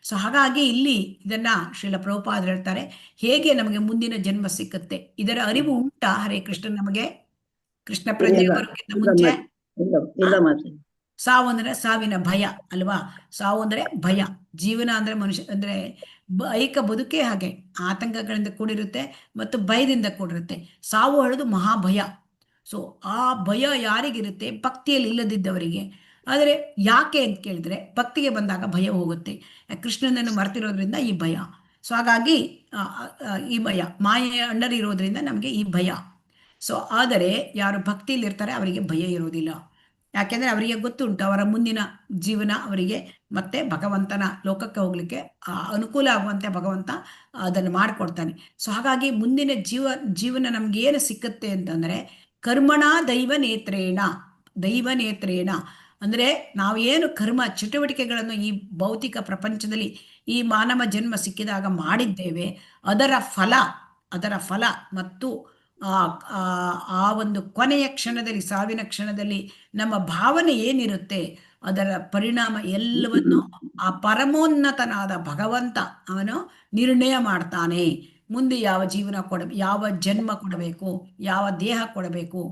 ಸೊ ಹಾಗಾಗಿ ಇಲ್ಲಿ ಇದನ್ನ ಶ್ರೀಲ ಪ್ರಭುಪಾದರು ಹೇಳ್ತಾರೆ, ಹೇಗೆ ನಮಗೆ ಮುಂದಿನ ಜನ್ಮ ಸಿಕ್ಕತ್ತೆ, ಇದರ ಅರಿವು ಉಂಟಾ? ಹರೇ ಕೃಷ್ಣ. ನಮಗೆ ಕೃಷ್ಣ ಪ್ರಜ್ಞೆ ಬರೋಕ್ಕಿಂತ ಮುಂಚೆ ಸಾವು ಅಂದ್ರೆ ಸಾವಿನ ಭಯ ಅಲ್ವಾ. ಸಾವು ಅಂದ್ರೆ ಭಯ, ಜೀವನ ಅಂದ್ರೆ ಮನುಷ್ಯ ಅಂದ್ರೆ ಐಕ ಬದುಕೇ ಹಾಗೆ ಆತಂಕಗಳಿಂದ ಕೂಡಿರುತ್ತೆ ಮತ್ತು ಭಯದಿಂದ ಕೂಡಿರುತ್ತೆ. ಸಾವು ಹೇಳೋದು ಮಹಾಭಯ. ಸೊ ಆ ಭಯ ಯಾರಿಗಿರುತ್ತೆ? ಭಕ್ತಿಯಲ್ಲಿ ಇಲ್ಲದಿದ್ದವರಿಗೆ. ಆದರೆ ಯಾಕೆ ಅಂತ ಕೇಳಿದ್ರೆ, ಭಕ್ತಿಗೆ ಬಂದಾಗ ಭಯ ಹೋಗುತ್ತೆ. ಕೃಷ್ಣನನ್ನು ಮರ್ತಿರೋದ್ರಿಂದ ಈ ಭಯ. ಸೊ ಹಾಗಾಗಿ ಈ ಭಯ ಮಾಯೆಯ ಅಂಡರ್ ಇರೋದ್ರಿಂದ ನಮಗೆ ಈ ಭಯ. ಸೊ ಆದರೆ ಯಾರು ಭಕ್ತಿಯಲ್ಲಿ ಇರ್ತಾರೆ ಅವರಿಗೆ ಭಯ ಇರೋದಿಲ್ಲ. ಯಾಕೆಂದ್ರೆ ಅವರಿಗೆ ಗೊತ್ತುಂಟು ಅವರ ಮುಂದಿನ ಜೀವನ ಅವರಿಗೆ ಮತ್ತೆ ಭಗವಂತನ ಲೋಕಕ್ಕೆ ಹೋಗ್ಲಿಕ್ಕೆ ಅನುಕೂಲ ಆಗುವಂತೆ ಭಗವಂತ ಅದನ್ನು ಮಾಡಿಕೊಡ್ತಾನೆ. ಸೊ ಹಾಗಾಗಿ ಮುಂದಿನ ಜೀವನ ನಮ್ಗೆ ಏನು ಸಿಕ್ಕತ್ತೆ ಅಂತಂದ್ರೆ, ಕರ್ಮಣ ದೈವ ನೇತ್ರೇಣ ಅಂದ್ರೆ ನಾವೇನು ಕರ್ಮ ಚಟುವಟಿಕೆಗಳನ್ನು ಈ ಭೌತಿಕ ಪ್ರಪಂಚದಲ್ಲಿ ಈ ಮಾನವ ಜನ್ಮ ಸಿಕ್ಕಿದಾಗ ಮಾಡಿದ್ದೇವೆ, ಅದರ ಫಲ ಮತ್ತು ಆ ಒಂದು ಕೊನೆಯ ಕ್ಷಣದಲ್ಲಿ, ಸಾವಿನ ಕ್ಷಣದಲ್ಲಿ ನಮ್ಮ ಭಾವನೆ ಏನಿರುತ್ತೆ ಅದರ ಪರಿಣಾಮ ಎಲ್ಲವನ್ನು ಆ ಪರಮೋನ್ನತನಾದ ಭಗವಂತ ಅವನು ನಿರ್ಣಯ ಮಾಡ್ತಾನೆ. ಮುಂದೆ ಯಾವ ಜೀವನ ಯಾವ ಜನ್ಮ ಕೊಡಬೇಕು, ಯಾವ ದೇಹ ಕೊಡಬೇಕು,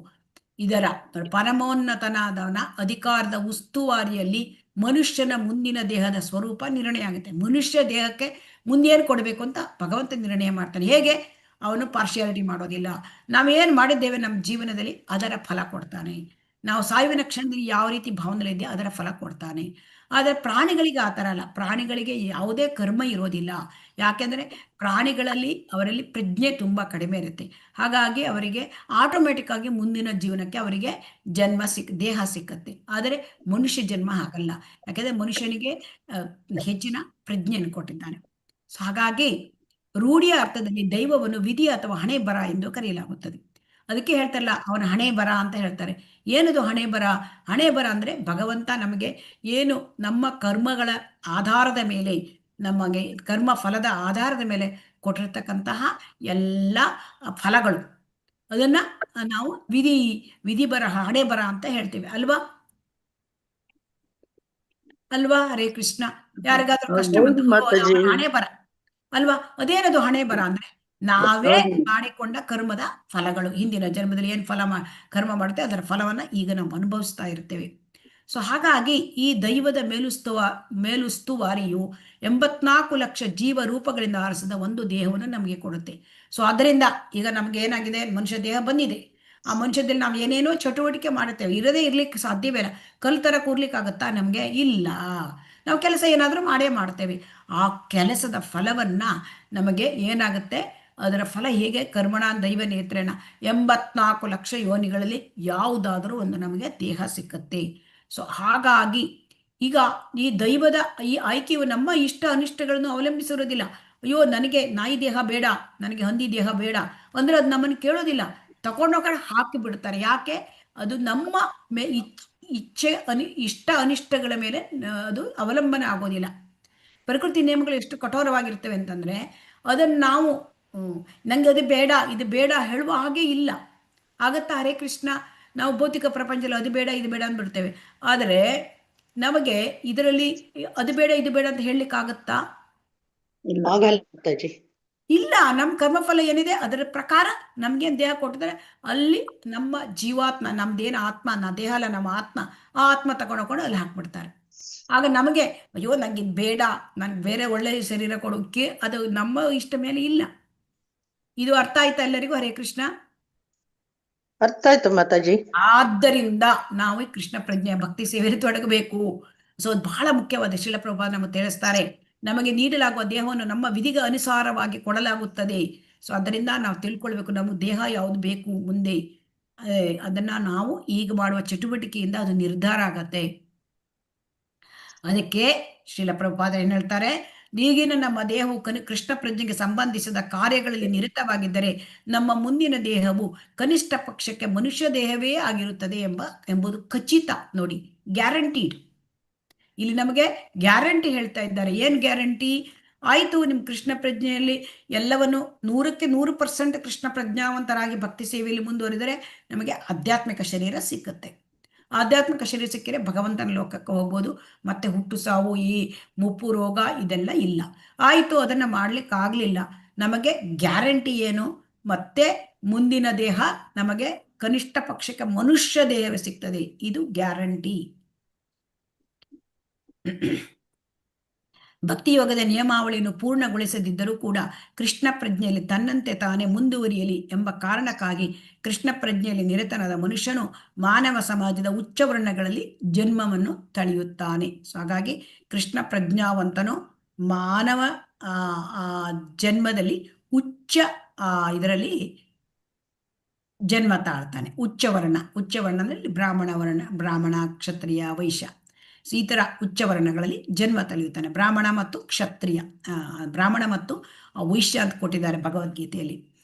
ಇದರ ಪರಮೋನ್ನತನಾದವನ ಅಧಿಕಾರದ ಉಸ್ತುವಾರಿಯಲ್ಲಿ ಮನುಷ್ಯನ ಮುಂದಿನ ದೇಹದ ಸ್ವರೂಪ ನಿರ್ಣಯ ಆಗುತ್ತೆ. ಮನುಷ್ಯ ದೇಹಕ್ಕೆ ಮುಂದೇನು ಕೊಡಬೇಕು ಅಂತ ಭಗವಂತ ನಿರ್ಣಯ ಮಾಡ್ತಾನೆ. ಹೇಗೆ? ಅವನು ಪಾರ್ಶಿಯಾಲಿಟಿ ಮಾಡೋದಿಲ್ಲ. ನಾವೇನು ಮಾಡಿದ್ದೇವೆ ನಮ್ಮ ಜೀವನದಲ್ಲಿ ಅದರ ಫಲ ಕೊಡ್ತಾನೆ. ನಾವು ಸಾವಿನ ಕ್ಷಣದಲ್ಲಿ ಯಾವ ರೀತಿ ಭಾವನೆಗಳಿದೆ ಅದರ ಫಲ ಕೊಡ್ತಾನೆ. ಆದರೆ ಪ್ರಾಣಿಗಳಿಗೆ ಆ ಥರ ಅಲ್ಲ. ಪ್ರಾಣಿಗಳಿಗೆ ಯಾವುದೇ ಕರ್ಮ ಇರೋದಿಲ್ಲ. ಯಾಕೆಂದರೆ ಅವರಲ್ಲಿ ಪ್ರಜ್ಞೆ ತುಂಬ ಕಡಿಮೆ ಇರುತ್ತೆ. ಹಾಗಾಗಿ ಅವರಿಗೆ ಆಟೋಮೆಟಿಕ್ ಆಗಿ ಮುಂದಿನ ಜೀವನಕ್ಕೆ ಅವರಿಗೆ ದೇಹ ಸಿಕ್ಕತ್ತೆ. ಆದರೆ ಮನುಷ್ಯ ಜನ್ಮ ಹಾಗಲ್ಲ. ಯಾಕೆಂದರೆ ಮನುಷ್ಯನಿಗೆ ಹೆಚ್ಚಿನ ಪ್ರಜ್ಞೆಯನ್ನು ಕೊಟ್ಟಿದ್ದಾನೆ. ಸೊ ಹಾಗಾಗಿ ರೂಢಿಯ ಅರ್ಥದಲ್ಲಿ ದೈವವನ್ನು ವಿಧಿ ಅಥವಾ ಹಣೆ ಬರ ಎಂದು ಕರೆಯಲಾಗುತ್ತದೆ. ಅದಕ್ಕೆ ಹೇಳ್ತಾರಲ್ಲ, ಅವನ ಹಣೆ ಬರ ಅಂತ ಹೇಳ್ತಾರೆ. ಏನದು ಹಣೆ ಬರ? ಹಣೆ ಬರ ಅಂದ್ರೆ ಭಗವಂತ ನಮಗೆ ಏನು ನಮ್ಮ ಕರ್ಮಗಳ ಆಧಾರದ ಮೇಲೆ, ನಮಗೆ ಕರ್ಮ ಫಲದ ಆಧಾರದ ಮೇಲೆ ಕೊಟ್ಟಿರ್ತಕ್ಕಂತಹ ಎಲ್ಲ ಫಲಗಳು, ಅದನ್ನ ನಾವು ವಿಧಿ ಬರಹ, ಹಣೆ ಬರ ಅಂತ ಹೇಳ್ತೇವೆ ಅಲ್ವಾ. ಹರೇ ಕೃಷ್ಣ. ಯಾರಿಗಾದ್ರೂ ಕಷ್ಟ ಬಂತು, ಹಣೆ ಬರ ಅಲ್ವಾ. ಅದೇನದು ಹಣೆ ಬರ ಅಂದ್ರೆ, ನಾವೇ ಮಾಡಿಕೊಂಡ ಕರ್ಮದ ಫಲಗಳು. ಹಿಂದಿನ ಜನ್ಮದಲ್ಲಿ ಏನು ಕರ್ಮ ಮಾಡುತ್ತೆ ಅದರ ಫಲವನ್ನ ಈಗ ನಾವು ಅನುಭವಿಸ್ತಾ ಇರ್ತೇವೆ. ಸೊ ಹಾಗಾಗಿ ಈ ದೈವದ ಮೇಲುಸ್ತುವಾರಿಯು 84 ಲಕ್ಷ ಜೀವ ರೂಪಗಳಿಂದ ಆರಿಸಿದ ಒಂದು ದೇಹವನ್ನು ನಮಗೆ ಕೊಡುತ್ತೆ. ಸೊ ಅದರಿಂದ ಈಗ ನಮ್ಗೆ ಏನಾಗಿದೆ, ಮನುಷ್ಯ ದೇಹ ಬಂದಿದೆ. ಆ ಮನುಷ್ಯದಲ್ಲಿ ನಾವು ಏನೇನೋ ಚಟುವಟಿಕೆ ಮಾಡುತ್ತೇವೆ, ಇರದೇ ಇರ್ಲಿಕ್ಕೆ ಸಾಧ್ಯವೇ ಇಲ್ಲ. ಕಲ್ ಥರ ಕೂರ್ಲಿಕ್ಕಾಗತ್ತಾ ನಮಗೆ? ಇಲ್ಲ. ನಾವು ಕೆಲಸ ಏನಾದರೂ ಮಾಡೇ ಮಾಡ್ತೇವೆ. ಆ ಕೆಲಸದ ಫಲವನ್ನು ನಮಗೆ ಏನಾಗುತ್ತೆ, ಅದರ ಫಲ ಹೇಗೆ? ಕರ್ಮಣ ದೈವ ನೇತ್ರೇಣ 84 ಲಕ್ಷ ಯೋನಿಗಳಲ್ಲಿ ಯಾವುದಾದರೂ ಒಂದು ನಮಗೆ ದೇಹ ಸಿಕ್ಕತ್ತೆ. ಸೊ ಹಾಗಾಗಿ ಈಗ ಈ ದೈವದ ಈ ಆಯ್ಕೆಯು ನಮ್ಮ ಇಷ್ಟ ಅನಿಷ್ಟಗಳನ್ನು ಅವಲಂಬಿಸಿರೋದಿಲ್ಲ. ಅಯ್ಯೋ ನನಗೆ ನಾಯಿ ದೇಹ ಬೇಡ, ನನಗೆ ಹಂದಿ ದೇಹ ಬೇಡ ಅಂದರೆ ಅದು ನಮ್ಮನ್ನು ಕೇಳೋದಿಲ್ಲ, ತಗೊಂಡೋಗಿ ಹಾಕಿ ಬಿಡ್ತಾರೆ. ಯಾಕೆ? ಅದು ನಮ್ಮ ಇಷ್ಟ ಅನಿಷ್ಟಗಳ ಮೇಲೆ ಅದು ಅವಲಂಬನೆ ಆಗೋದಿಲ್ಲ. ಪ್ರಕೃತಿ ನಿಯಮಗಳು ಎಷ್ಟು ಕಠೋರವಾಗಿರ್ತವೆ ಅಂತಂದರೆ ಅದನ್ನು ನಾವು ನನಗೆ ಅದು ಬೇಡ ಇದು ಬೇಡ ಹೇಳುವ ಹಾಗೆ ಇಲ್ಲ. ಆಗತ್ತಾ? ಹರೇ ಕೃಷ್ಣ. ನಾವು ಭೌತಿಕ ಪ್ರಪಂಚದಲ್ಲಿ ಅದು ಬೇಡ ಇದು ಬೇಡ ಅಂದ್ಬಿಡ್ತೇವೆ. ಆದರೆ ನಮಗೆ ಇದರಲ್ಲಿ ಅದು ಬೇಡ ಇದು ಬೇಡ ಅಂತ ಹೇಳಲಿಕ್ಕಾಗತ್ತಾ? ಆಗಲ್ಲ ಮಾತಾಜಿ. ಇಲ್ಲ. ನಮ್ಮ ಕರ್ಮಫಲ ಏನಿದೆ ಅದರ ಪ್ರಕಾರ ನಮ್ಗೇನು ದೇಹ ಕೊಟ್ಟಿದ್ದಾರೆ ಅಲ್ಲಿ ನಮ್ಮ ಜೀವಾತ್ಮ, ನಮ್ದೇನು ಆತ್ಮ, ದೇಹ ಅಲ್ಲ ನಮ್ಮ ಆತ್ಮ, ಆ ಆತ್ಮ ತಗೊಂಡೋಗ್ಕೊಂಡು ಅಲ್ಲಿ ಹಾಕ್ಬಿಡ್ತಾರೆ. ಆಗ ನಮಗೆ ಅಯ್ಯೋ ನನಗೆ ಇದು ಬೇಡ, ನನಗೆ ಬೇರೆ ಒಳ್ಳೆಯ ಶರೀರ ಕೊಡೋಕ್ಕೆ, ಅದು ನಮ್ಮ ಇಷ್ಟ ಮೇಲೆ ಇಲ್ಲ. ಇದು ಅರ್ಥ ಆಯ್ತಾ ಎಲ್ಲರಿಗೂ? ಹರೇ ಕೃಷ್ಣ. ಅರ್ಥ ಆಯ್ತು ಮಾತಾಜಿ. ಆದ್ದರಿಂದ ನಾವು ಈ ಕೃಷ್ಣ ಪ್ರಜ್ಞೆ ಭಕ್ತಿ ಸೇವೆಯಲ್ಲಿ ತೊಡಗಬೇಕು. ಸೊ ಅದು ಬಹಳ ಮುಖ್ಯವಾದ. ಶ್ರೀಲ ಪ್ರಭುಪಾದ ನಮಗೆ ತಿಳಿಸ್ತಾರೆ, ನಮಗೆ ನೀಡಲಾಗುವ ದೇಹವನ್ನು ನಮ್ಮ ವಿಧಿಗೆ ಅನುಸಾರವಾಗಿ ಕೊಡಲಾಗುತ್ತದೆ. ಸೊ ಅದರಿಂದ ನಾವು ತಿಳ್ಕೊಳ್ಬೇಕು ನಮಗೆ ದೇಹ ಯಾವುದು ಬೇಕು ಮುಂದೆ. ಅದನ್ನ ನಾವು ಈಗ ಮಾಡುವ ಚಟುವಟಿಕೆಯಿಂದ ಅದು ನಿರ್ಧಾರ ಆಗತ್ತೆ. ಅದಕ್ಕೆ ಶ್ರೀಲ ಪ್ರಭುಪಾದ ಏನ್ ಹೇಳ್ತಾರೆ, ಈಗಿನ ನಮ್ಮ ದೇಹವು ಕೃಷ್ಣ ಪ್ರಜ್ಞೆಗೆ ಸಂಬಂಧಿಸಿದ ಕಾರ್ಯಗಳಲ್ಲಿ ನಿರತವಾಗಿದ್ದರೆ ನಮ್ಮ ಮುಂದಿನ ದೇಹವು ಕನಿಷ್ಠ ಪಕ್ಷಕ್ಕೆ ಮನುಷ್ಯ ದೇಹವೇ ಆಗಿರುತ್ತದೆ ಎಂಬುದು ಖಚಿತ. ನೋಡಿ, ಗ್ಯಾರಂಟೀಡ್. ಇಲ್ಲಿ ನಮಗೆ ಗ್ಯಾರಂಟಿ ಹೇಳ್ತಾ ಇದ್ದಾರೆ. ಏನು ಗ್ಯಾರಂಟಿ? ಆಯಿತು, ನಿಮ್ಮ ಕೃಷ್ಣ ಪ್ರಜ್ಞೆಯಲ್ಲಿ ಎಲ್ಲವನ್ನು 100ಕ್ಕೆ 100% ಕೃಷ್ಣ ಪ್ರಜ್ಞಾವಂತರಾಗಿ ಭಕ್ತಿ ಸೇವೆಯಲ್ಲಿ ಮುಂದುವರಿದರೆ ನಮಗೆ ಆಧ್ಯಾತ್ಮಿಕ ಶರೀರ ಸಿಕ್ಕತ್ತೆ. ಆಧ್ಯಾತ್ಮಿಕ ಶರೀರ ಸಿಕ್ಕಿದ್ರೆ ಭಗವಂತನ ಲೋಕಕ್ಕೆ ಹೋಗ್ಬೋದು. ಮತ್ತೆ ಹುಟ್ಟು ಸಾವು, ಈ ಮುಪ್ಪು ರೋಗ ಇದೆಲ್ಲ ಇಲ್ಲ. ಆಯಿತು, ಅದನ್ನು ಮಾಡ್ಲಿಕ್ಕಾಗಲಿಲ್ಲ. ನಮಗೆ ಗ್ಯಾರಂಟಿ ಏನು? ಮತ್ತೆ ಮುಂದಿನ ದೇಹ ನಮಗೆ ಕನಿಷ್ಠ ಪಕ್ಷಕ್ಕೆ ಮನುಷ್ಯ ದೇಹವೇ ಸಿಗ್ತದೆ. ಇದು ಗ್ಯಾರಂಟಿ. ಭಕ್ತಿಯೋಗದ ನಿಯಮಾವಳಿಯನ್ನು ಪೂರ್ಣಗೊಳಿಸದಿದ್ದರೂ ಕೂಡ ಕೃಷ್ಣ ಪ್ರಜ್ಞೆಯಲ್ಲಿ ತನ್ನಂತೆ ತಾನೇ ಮುಂದುವರಿಯಲಿ ಎಂಬ ಕಾರಣಕ್ಕಾಗಿ ಕೃಷ್ಣ ಪ್ರಜ್ಞೆಯಲ್ಲಿ ನಿರತನಾದ ಮನುಷ್ಯನು ಮಾನವ ಸಮಾಜದ ಉಚ್ಚ ವರ್ಣಗಳಲ್ಲಿ ಜನ್ಮವನ್ನು ತಳೆಯುತ್ತಾನೆ. ಸೊ ಹಾಗಾಗಿ ಕೃಷ್ಣ ಪ್ರಜ್ಞಾವಂತನು ಮಾನವ ಜನ್ಮದಲ್ಲಿ ಉಚ್ಚ ಇದರಲ್ಲಿ ಜನ್ಮ ತಾಳ್ತಾನೆ. ಉಚ್ಚವರ್ಣ ಅಂದರೆ ಬ್ರಾಹ್ಮಣ, ಕ್ಷತ್ರಿಯ, ವೈಶ್ಯ, ಈ ಥರ ಉಚ್ಚವರ್ಣಗಳಲ್ಲಿ ಜನ್ಮ ತಳೆಯುತ್ತಾನೆ. ಬ್ರಾಹ್ಮಣ ಮತ್ತು ಕ್ಷತ್ರಿಯ, ಬ್ರಾಹ್ಮಣ ಮತ್ತು ವೈಶ್ಯ ಅಂತ ಕೊಟ್ಟಿದ್ದಾರೆ ಭಗವದ್ಗೀತೆಯಲ್ಲಿ.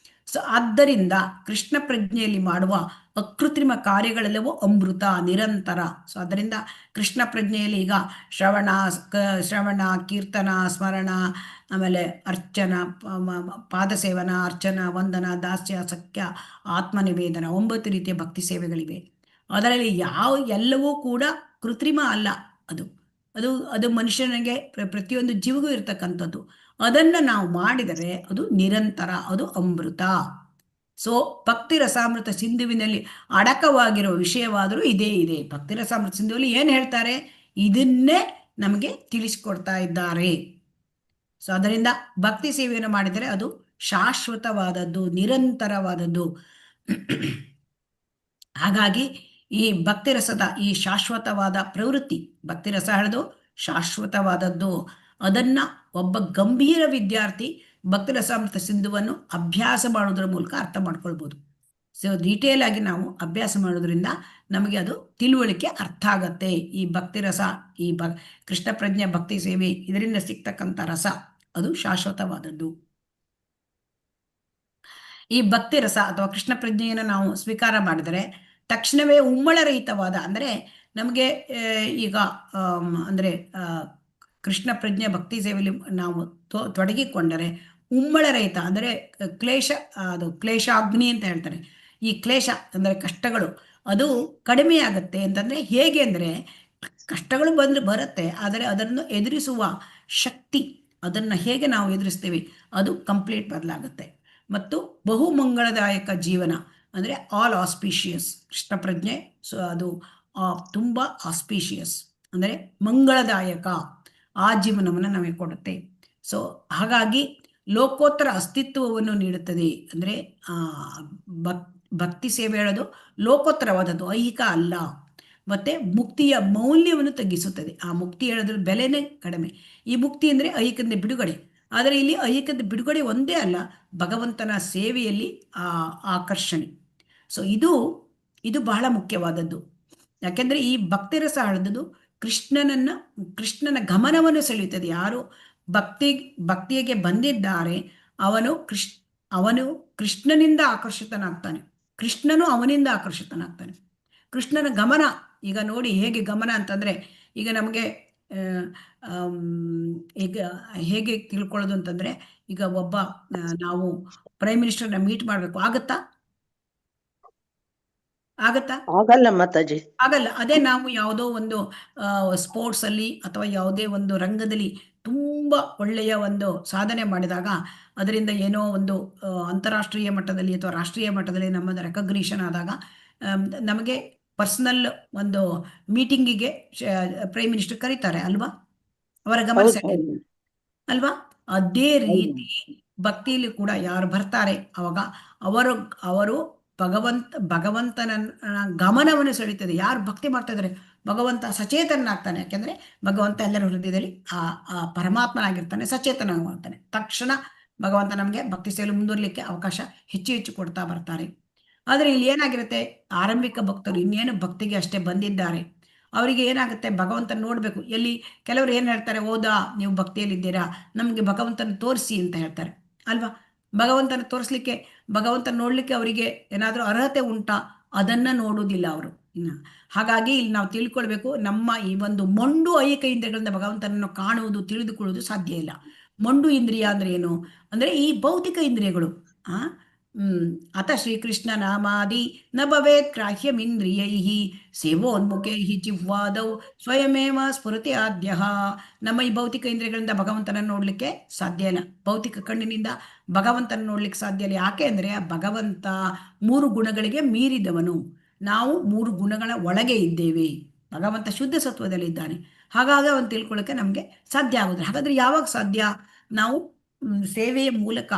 ಸೊ ಆದ್ದರಿಂದ ಕೃಷ್ಣ ಪ್ರಜ್ಞೆಯಲ್ಲಿ ಮಾಡುವ ಅಕೃತ್ರಿಮ ಕಾರ್ಯಗಳೆಲ್ಲವೂ ಅಮೃತ, ನಿರಂತರ. ಸೊ ಅದರಿಂದ ಕೃಷ್ಣ ಪ್ರಜ್ಞೆಯಲ್ಲಿ ಈಗ ಶ್ರವಣ, ಕೀರ್ತನ, ಸ್ಮರಣ, ಆಮೇಲೆ ಅರ್ಚನ, ಪಾದಸೇವನ, ಅರ್ಚನ, ವಂದನ, ದಾಸ್ಯ, ಸಖ್ಯ, ಆತ್ಮನಿವೇದನ 9 ರೀತಿಯ ಭಕ್ತಿ ಸೇವೆಗಳಿವೆ. ಅದರಲ್ಲಿ ಎಲ್ಲವೂ ಕೂಡ ಕೃತ್ರಿಮ ಅಲ್ಲ. ಅದು ಮನುಷ್ಯನಿಗೆ ಪ್ರತಿಯೊಂದು ಜೀವಿಗೂ ಇರ್ತಕ್ಕಂಥದ್ದು. ಅದನ್ನು ನಾವು ಮಾಡಿದರೆ ಅದು ನಿರಂತರ, ಅದು ಅಮೃತ. ಸೊ ಭಕ್ತಿ ರಸಾಮೃತ ಸಿಂಧುವಿನಲ್ಲಿ ಅಡಕವಾಗಿರುವ ವಿಷಯವಾದರೂ ಇದೇ ಇದೆ. ಭಕ್ತಿ ರಸಾಮೃತ ಸಿಂಧುವಲ್ಲಿ ಏನು ಹೇಳ್ತಾರೆ? ಇದನ್ನೇ ನಮಗೆ ತಿಳಿಸಿಕೊಡ್ತಾ ಇದ್ದಾರೆ. ಸೊ ಅದರಿಂದ ಭಕ್ತಿ ಸೇವೆಯನ್ನು ಮಾಡಿದರೆ ಅದು ಶಾಶ್ವತವಾದದ್ದು, ನಿರಂತರವಾದದ್ದು. ಹಾಗಾಗಿ ಈ ಭಕ್ತಿರಸದ ಈ ಶಾಶ್ವತವಾದ ಪ್ರವೃತ್ತಿ, ಭಕ್ತಿರಸ ಹೇಳೋದು ಶಾಶ್ವತವಾದದ್ದು. ಅದನ್ನ ಒಬ್ಬ ಗಂಭೀರ ವಿದ್ಯಾರ್ಥಿ ಭಕ್ತಿರಸಾಮೃತ ಸಿಂಧುವನ್ನು ಅಭ್ಯಾಸ ಮಾಡೋದ್ರ ಮೂಲಕ ಅರ್ಥ ಮಾಡ್ಕೊಳ್ಬೋದು. ಸೊ ಡೀಟೇಲ್ ಆಗಿ ನಾವು ಅಭ್ಯಾಸ ಮಾಡೋದ್ರಿಂದ ನಮಗೆ ಅದು ತಿಳುವಳಿಕೆ ಅರ್ಥ ಆಗತ್ತೆ. ಈ ಭಕ್ತಿರಸ, ಈ ಕೃಷ್ಣ ಪ್ರಜ್ಞೆ ಭಕ್ತಿ ಸೇವೆ, ಇದರಿಂದ ಸಿಗ್ತಕ್ಕಂಥ ರಸ ಅದು ಶಾಶ್ವತವಾದದ್ದು. ಈ ಭಕ್ತಿರಸ ಅಥವಾ ಕೃಷ್ಣ ಪ್ರಜ್ಞೆಯನ್ನು ನಾವು ಸ್ವೀಕಾರ ಮಾಡಿದರೆ ತಕ್ಷಣವೇ ಉಮ್ಮಳರಹಿತವಾದ, ಅಂದರೆ ನಮಗೆ ಈಗ ಅಂದರೆ ಕೃಷ್ಣ ಪ್ರಜ್ಞೆ ಭಕ್ತಿ ಸೇವೆಯಲ್ಲಿ ನಾವು ತೊಡಗಿಕೊಂಡರೆ ಉಮ್ಮಳರಹಿತ, ಅಂದರೆ ಅದು ಕ್ಲೇಶಾಗ್ನಿ ಅಂತ ಹೇಳ್ತಾರೆ. ಈ ಕ್ಲೇಶ ಅಂದರೆ ಕಷ್ಟಗಳು ಅದು ಕಡಿಮೆ ಆಗುತ್ತೆ. ಅಂತಂದರೆ ಹೇಗೆ ಅಂದರೆ ಕಷ್ಟಗಳು ಬರುತ್ತೆ, ಆದರೆ ಅದನ್ನು ಎದುರಿಸುವ ಶಕ್ತಿ, ಅದನ್ನು ಹೇಗೆ ನಾವು ಎದುರಿಸ್ತೇವೆ ಅದು ಕಂಪ್ಲೀಟ್ ಬದಲಾಗುತ್ತೆ. ಮತ್ತು ಬಹುಮಂಗಳದಾಯಕ ಜೀವನ ಅಂದರೆ ಆಲ್ ಆಸ್ಪಿಷಿಯಸ್ ಕೃಷ್ಣ ಪ್ರಜ್ಞೆ. ಸೊ ಅದು ತುಂಬ ಆಸ್ಪೀಷಿಯಸ್, ಅಂದರೆ ಮಂಗಳದಾಯಕ ಆ ಜೀವನವನ್ನು ನಮಗೆ ಕೊಡುತ್ತೆ. ಸೊ ಹಾಗಾಗಿ ಲೋಕೋತ್ತರ ಅಸ್ತಿತ್ವವನ್ನು ನೀಡುತ್ತದೆ. ಅಂದರೆ ಭಕ್ತಿ ಸೇವೆ ಹೇಳೋದು ಲೋಕೋತ್ತರವಾದದ್ದು, ಐಹಿಕ ಅಲ್ಲ. ಮತ್ತೆ ಮುಕ್ತಿಯ ಮೌಲ್ಯವನ್ನು ತಗ್ಗಿಸುತ್ತದೆ. ಆ ಮುಕ್ತಿ ಹೇಳೋದ್ರ ಬೆಲೆನೇ ಕಡಿಮೆ. ಈ ಮುಕ್ತಿ ಅಂದರೆ ಐಹಿಕದ ಬಿಡುಗಡೆ. ಆದರೆ ಇಲ್ಲಿ ಐಹಿಕದ ಬಿಡುಗಡೆ ಒಂದೇ ಅಲ್ಲ, ಭಗವಂತನ ಸೇವೆಯಲ್ಲಿ ಆಕರ್ಷಣೆ. ಸೊ ಇದು ಬಹಳ ಮುಖ್ಯವಾದದ್ದು. ಯಾಕೆಂದರೆ ಈ ಭಕ್ತಿರಸ ಹೇಳಿದ್ದು ಕೃಷ್ಣನ ಗಮನವನ್ನು ಸೆಳೆಯುತ್ತದೆ. ಯಾರು ಭಕ್ತಿಗೆ ಬಂದಿದ್ದಾರೆ ಅವನು ಕೃಷ್ಣನಿಂದ ಆಕರ್ಷಿತನಾಗ್ತಾನೆ, ಕೃಷ್ಣನು ಅವನಿಂದ ಆಕರ್ಷಿತನಾಗ್ತಾನೆ. ಕೃಷ್ಣನ ಗಮನ ಈಗ ನೋಡಿ ಹೇಗೆ ಗಮನ ಅಂತಂದರೆ, ಈಗ ನಮಗೆ ಈಗ ಹೇಗೆ ತಿಳ್ಕೊಳ್ಳೋದು ಅಂತಂದರೆ, ಈಗ ನಾವು ಪ್ರೈಮ್ ಮಿನಿಸ್ಟರ್ನ ಮೀಟ್ ಮಾಡಬೇಕು, ಆಗತ್ತಾ? ಆಗಲ್ಲ ಮಾತಾಜಿ. ಆಗಲ್ಲ. ಅದೇ ನಾವು ಯಾವುದೋ ಒಂದು ಸ್ಪೋರ್ಟ್ಸ್ ಅಲ್ಲಿ ಅಥವಾ ಯಾವುದೇ ಒಂದು ರಂಗದಲ್ಲಿ ತುಂಬ ಒಳ್ಳೆಯ ಒಂದು ಸಾಧನೆ ಮಾಡಿದಾಗ ಅದರಿಂದ ಏನೋ ಒಂದು ಅಂತಾರಾಷ್ಟ್ರೀಯ ಮಟ್ಟದಲ್ಲಿ ಅಥವಾ ರಾಷ್ಟ್ರೀಯ ಮಟ್ಟದಲ್ಲಿ ನಮ್ಮದು ರೆಕಗ್ನಿಷನ್ ಆದಾಗ ನಮಗೆ ಪರ್ಸನಲ್ ಒಂದು ಮೀಟಿಂಗಿಗೆ ಪ್ರೈಮ್ ಮಿನಿಸ್ಟರ್ ಕರೀತಾರೆ ಅಲ್ವಾ, ಅವರ ಗಮನ ಸೆಳೆಯುತ್ತೆ ಅಲ್ವಾ. ಅದೇ ರೀತಿ ಭಕ್ತಿಯಲ್ಲಿ ಕೂಡ ಯಾರು ಬರ್ತಾರೆ ಅವಾಗ ಅವರು ಭಗವಂತನ ಗಮನವನ್ನು ಸೆಳೀತದೆ. ಯಾರು ಭಕ್ತಿ ಮಾಡ್ತಾ ಇದ್ದಾರೆ ಭಗವಂತ ಸಚೇತನಾಗ್ತಾನೆ. ಯಾಕೆಂದ್ರೆ ಭಗವಂತ ಎಲ್ಲರ ಹೃದಯದಲ್ಲಿ ಆ ಪರಮಾತ್ಮನಾಗಿರ್ತಾನೆ, ಸಚೇತನಾಗ್ತಾನೆ. ತಕ್ಷಣ ಭಗವಂತ ನಮಗೆ ಭಕ್ತಿ ಸೇವೆ ಮುಂದುವರಲಿಕ್ಕೆ ಅವಕಾಶ ಹೆಚ್ಚು ಕೊಡ್ತಾ ಬರ್ತಾರೆ. ಆದರೆ ಇಲ್ಲಿ ಏನಾಗಿರುತ್ತೆ, ಆರಂಭಿಕ ಭಕ್ತರು ಇನ್ನೇನು ಭಕ್ತಿಗೆ ಅಷ್ಟೇ ಬಂದಿದ್ದಾರೆ, ಅವರಿಗೆ ಏನಾಗುತ್ತೆ, ಭಗವಂತನ ನೋಡಬೇಕು. ಎಲ್ಲಿ ಕೆಲವರು ಏನು ಹೇಳ್ತಾರೆ, ಹೌದಾ ನೀವು ಭಕ್ತಿಯಲ್ಲಿದ್ದೀರಾ, ನಮಗೆ ಭಗವಂತನ ತೋರಿಸಿ ಅಂತ ಹೇಳ್ತಾರೆ ಅಲ್ವಾ. ಭಗವಂತನ ತೋರಿಸ್ಲಿಕ್ಕೆ, ಭಗವಂತನ ನೋಡ್ಲಿಕ್ಕೆ ಅವರಿಗೆ ಏನಾದರೂ ಅರ್ಹತೆ ಉಂಟಾ, ಅದನ್ನ ನೋಡುವುದಿಲ್ಲ ಅವರು. ಹಾಗಾಗಿ ಇಲ್ಲಿ ನಾವು ತಿಳ್ಕೊಳ್ಬೇಕು, ನಮ್ಮ ಈ ಒಂದು ಮೊಂಡು ಐಹಿಕ ಇಂದ್ರಿಯಗಳಿಂದ ಭಗವಂತನನ್ನು ಕಾಣುವುದು, ತಿಳಿದುಕೊಳ್ಳುವುದು ಸಾಧ್ಯ ಇಲ್ಲ. ಮೊಂಡು ಇಂದ್ರಿಯ ಅಂದ್ರೆ ಏನು ಅಂದ್ರೆ ಈ ಭೌತಿಕ ಇಂದ್ರಿಯಗಳು. ಅತ ಶ್ರೀಕೃಷ್ಣ ನಾಮಾದಿ ನ ಭವೇತ್ ಗ್ರಾಹ್ಯಮಿಂದ್ರಿಯೈಃ ಸೇವೋನ್ಮುಖೈಃ ಜಿಹ್ವಾದೌ ಸ್ವಯಮೇವ ಸ್ಫುರತಿ ಆದ್ಯ. ನಮ್ಮ ಈ ಭೌತಿಕ ಇಂದ್ರಿಯಗಳಿಂದ ಭಗವಂತನನ್ನು ನೋಡ್ಲಿಕ್ಕೆ ಸಾಧ್ಯ ಇಲ್ಲ, ಭೌತಿಕ ಕಣ್ಣಿನಿಂದ ಭಗವಂತನ ನೋಡ್ಲಿಕ್ಕೆ ಸಾಧ್ಯ ಇಲ್ಲ. ಯಾಕೆ ಅಂದ್ರೆ ಭಗವಂತ 3 ಗುಣಗಳಿಗೆ ಮೀರಿದವನು, ನಾವು 3 ಗುಣಗಳ ಒಳಗೆ ಇದ್ದೇವೆ. ಭಗವಂತ ಶುದ್ಧ ಸತ್ವದಲ್ಲಿದ್ದಾನೆ. ಹಾಗಾಗಿ ಅವನು ತಿಳ್ಕೊಳ್ಳೋಕೆ ನಮಗೆ ಸಾಧ್ಯ ಆಗುದಿಲ್ಲ. ಹಾಗಾದ್ರೆ ಯಾವಾಗ ಸಾಧ್ಯ? ನಾವು ಸೇವೆಯ ಮೂಲಕ,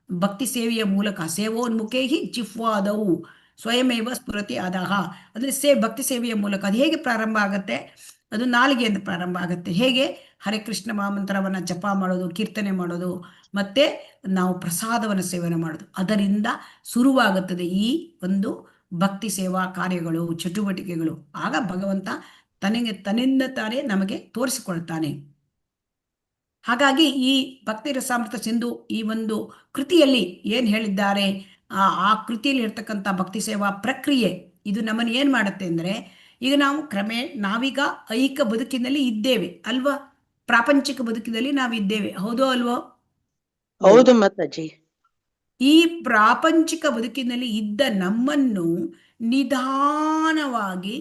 ಭಕ್ತಿ ಸೇವೆಯ ಮೂಲಕ. ಸೇವೋನ್ಮುಖೈಃ ಜಿಹ್ವಾದೌ ಸ್ವಯಮೇವ ಸ್ಫುರತಿ ಅಧಃ. ಅಂದರೆ ಭಕ್ತಿ ಸೇವೆಯ ಮೂಲಕ. ಅದು ಹೇಗೆ ಪ್ರಾರಂಭ ಆಗುತ್ತೆ? ಅದು ನಾಲಿಗೆಯಿಂದ ಪ್ರಾರಂಭ ಆಗುತ್ತೆ. ಹೇಗೆ? ಹರೇ ಕೃಷ್ಣ ಮಹಾಮಂತ್ರವನ್ನು ಜಪ ಮಾಡೋದು, ಕೀರ್ತನೆ ಮಾಡೋದು, ಮತ್ತೆ ನಾವು ಪ್ರಸಾದವನ್ನು ಸೇವನೆ ಮಾಡೋದು, ಅದರಿಂದ ಶುರುವಾಗುತ್ತದೆ ಈ ಒಂದು ಭಕ್ತಿ ಸೇವಾ ಕಾರ್ಯಗಳು, ಚಟುವಟಿಕೆಗಳು. ಆಗ ಭಗವಂತ ತನ್ನಿಂದ ತಾನೇ ನಮಗೆ ತೋರಿಸಿಕೊಳ್ತಾನೆ. ಹಾಗಾಗಿ ಈ ಭಕ್ತಿ ರಸಾಮೃತ ಸಿಂಧು ಈ ಒಂದು ಕೃತಿಯಲ್ಲಿ ಏನು ಹೇಳಿದ್ದಾರೆ, ಆ ಕೃತಿಯಲ್ಲಿ ಇರ್ತಕ್ಕಂಥ ಭಕ್ತಿ ಸೇವಾ ಪ್ರಕ್ರಿಯೆ ಇದು ನಮ್ಮನ್ನು ಏನು ಮಾಡುತ್ತೆ ಅಂದರೆ, ಈಗ ನಾವು ನಾವೀಗ ಐಹಿಕ ಬದುಕಿನಲ್ಲಿ ಇದ್ದೇವೆ ಅಲ್ವಾ, ಪ್ರಾಪಂಚಿಕ ಬದುಕಿನಲ್ಲಿ ನಾವಿದ್ದೇವೆ, ಹೌದೋ ಅಲ್ವೋ? ಹೌದು ಮಾತಾಜಿ. ಈ ಪ್ರಾಪಂಚಿಕ ಬದುಕಿನಲ್ಲಿ ಇದ್ದ ನಮ್ಮನ್ನು ನಿಧಾನವಾಗಿ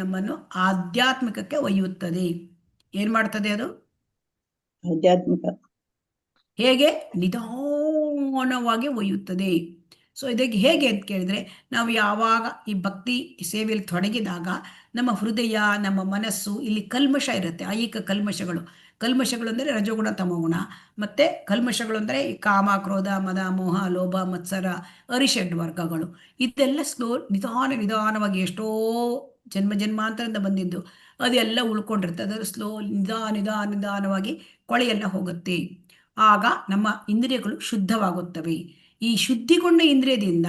ನಮ್ಮನ್ನು ಆಧ್ಯಾತ್ಮಿಕಕ್ಕೆ ಒಯ್ಯುತ್ತದೆ. ಏನ್ ಮಾಡ್ತದೆ ಅದು? ಆಧ್ಯಾತ್ಮಿಕ ಹೇಗೆ? ನಿಧಾನವಾಗಿ ಒಯ್ಯುತ್ತದೆ. ಸೊ ಇದಕ್ಕೆ ಹೇಗೆ ಅಂತ ಕೇಳಿದ್ರೆ, ನಾವು ಯಾವಾಗ ಈ ಭಕ್ತಿ ಸೇವೆಯಲ್ಲಿ ತೊಡಗಿದಾಗ ನಮ್ಮ ಹೃದಯ, ನಮ್ಮ ಮನಸ್ಸು, ಇಲ್ಲಿ ಕಲ್ಮಶ ಇರುತ್ತೆ, ಐಹಿಕ ಕಲ್ಮಶಗಳು ಅಂದರೆ ರಜೋಗುಣ, ತಮೋಗುಣ. ಮತ್ತೆ ಕಲ್ಮಶಗಳು ಅಂದರೆ ಕಾಮ, ಕ್ರೋಧ, ಮದ, ಮೋಹ, ಲೋಭ, ಮತ್ಸರ, ಅರಿಷಡ್ ವರ್ಗಗಳು. ಇದೆಲ್ಲ ನಿಧಾನವಾಗಿ ಎಷ್ಟೋ ಜನ್ಮಾಂತರದಿಂದ ಬಂದಿದ್ದು ಅದೆಲ್ಲ ಉಳ್ಕೊಂಡಿರುತ್ತೆ. ಅದರ ನಿಧಾನವಾಗಿ ಕೊಳೆಯೆಲ್ಲ ಹೋಗುತ್ತೆ. ಆಗ ನಮ್ಮ ಇಂದ್ರಿಯಗಳು ಶುದ್ಧವಾಗುತ್ತವೆ. ಈ ಶುದ್ಧಿಗೊಂಡ ಇಂದ್ರಿಯದಿಂದ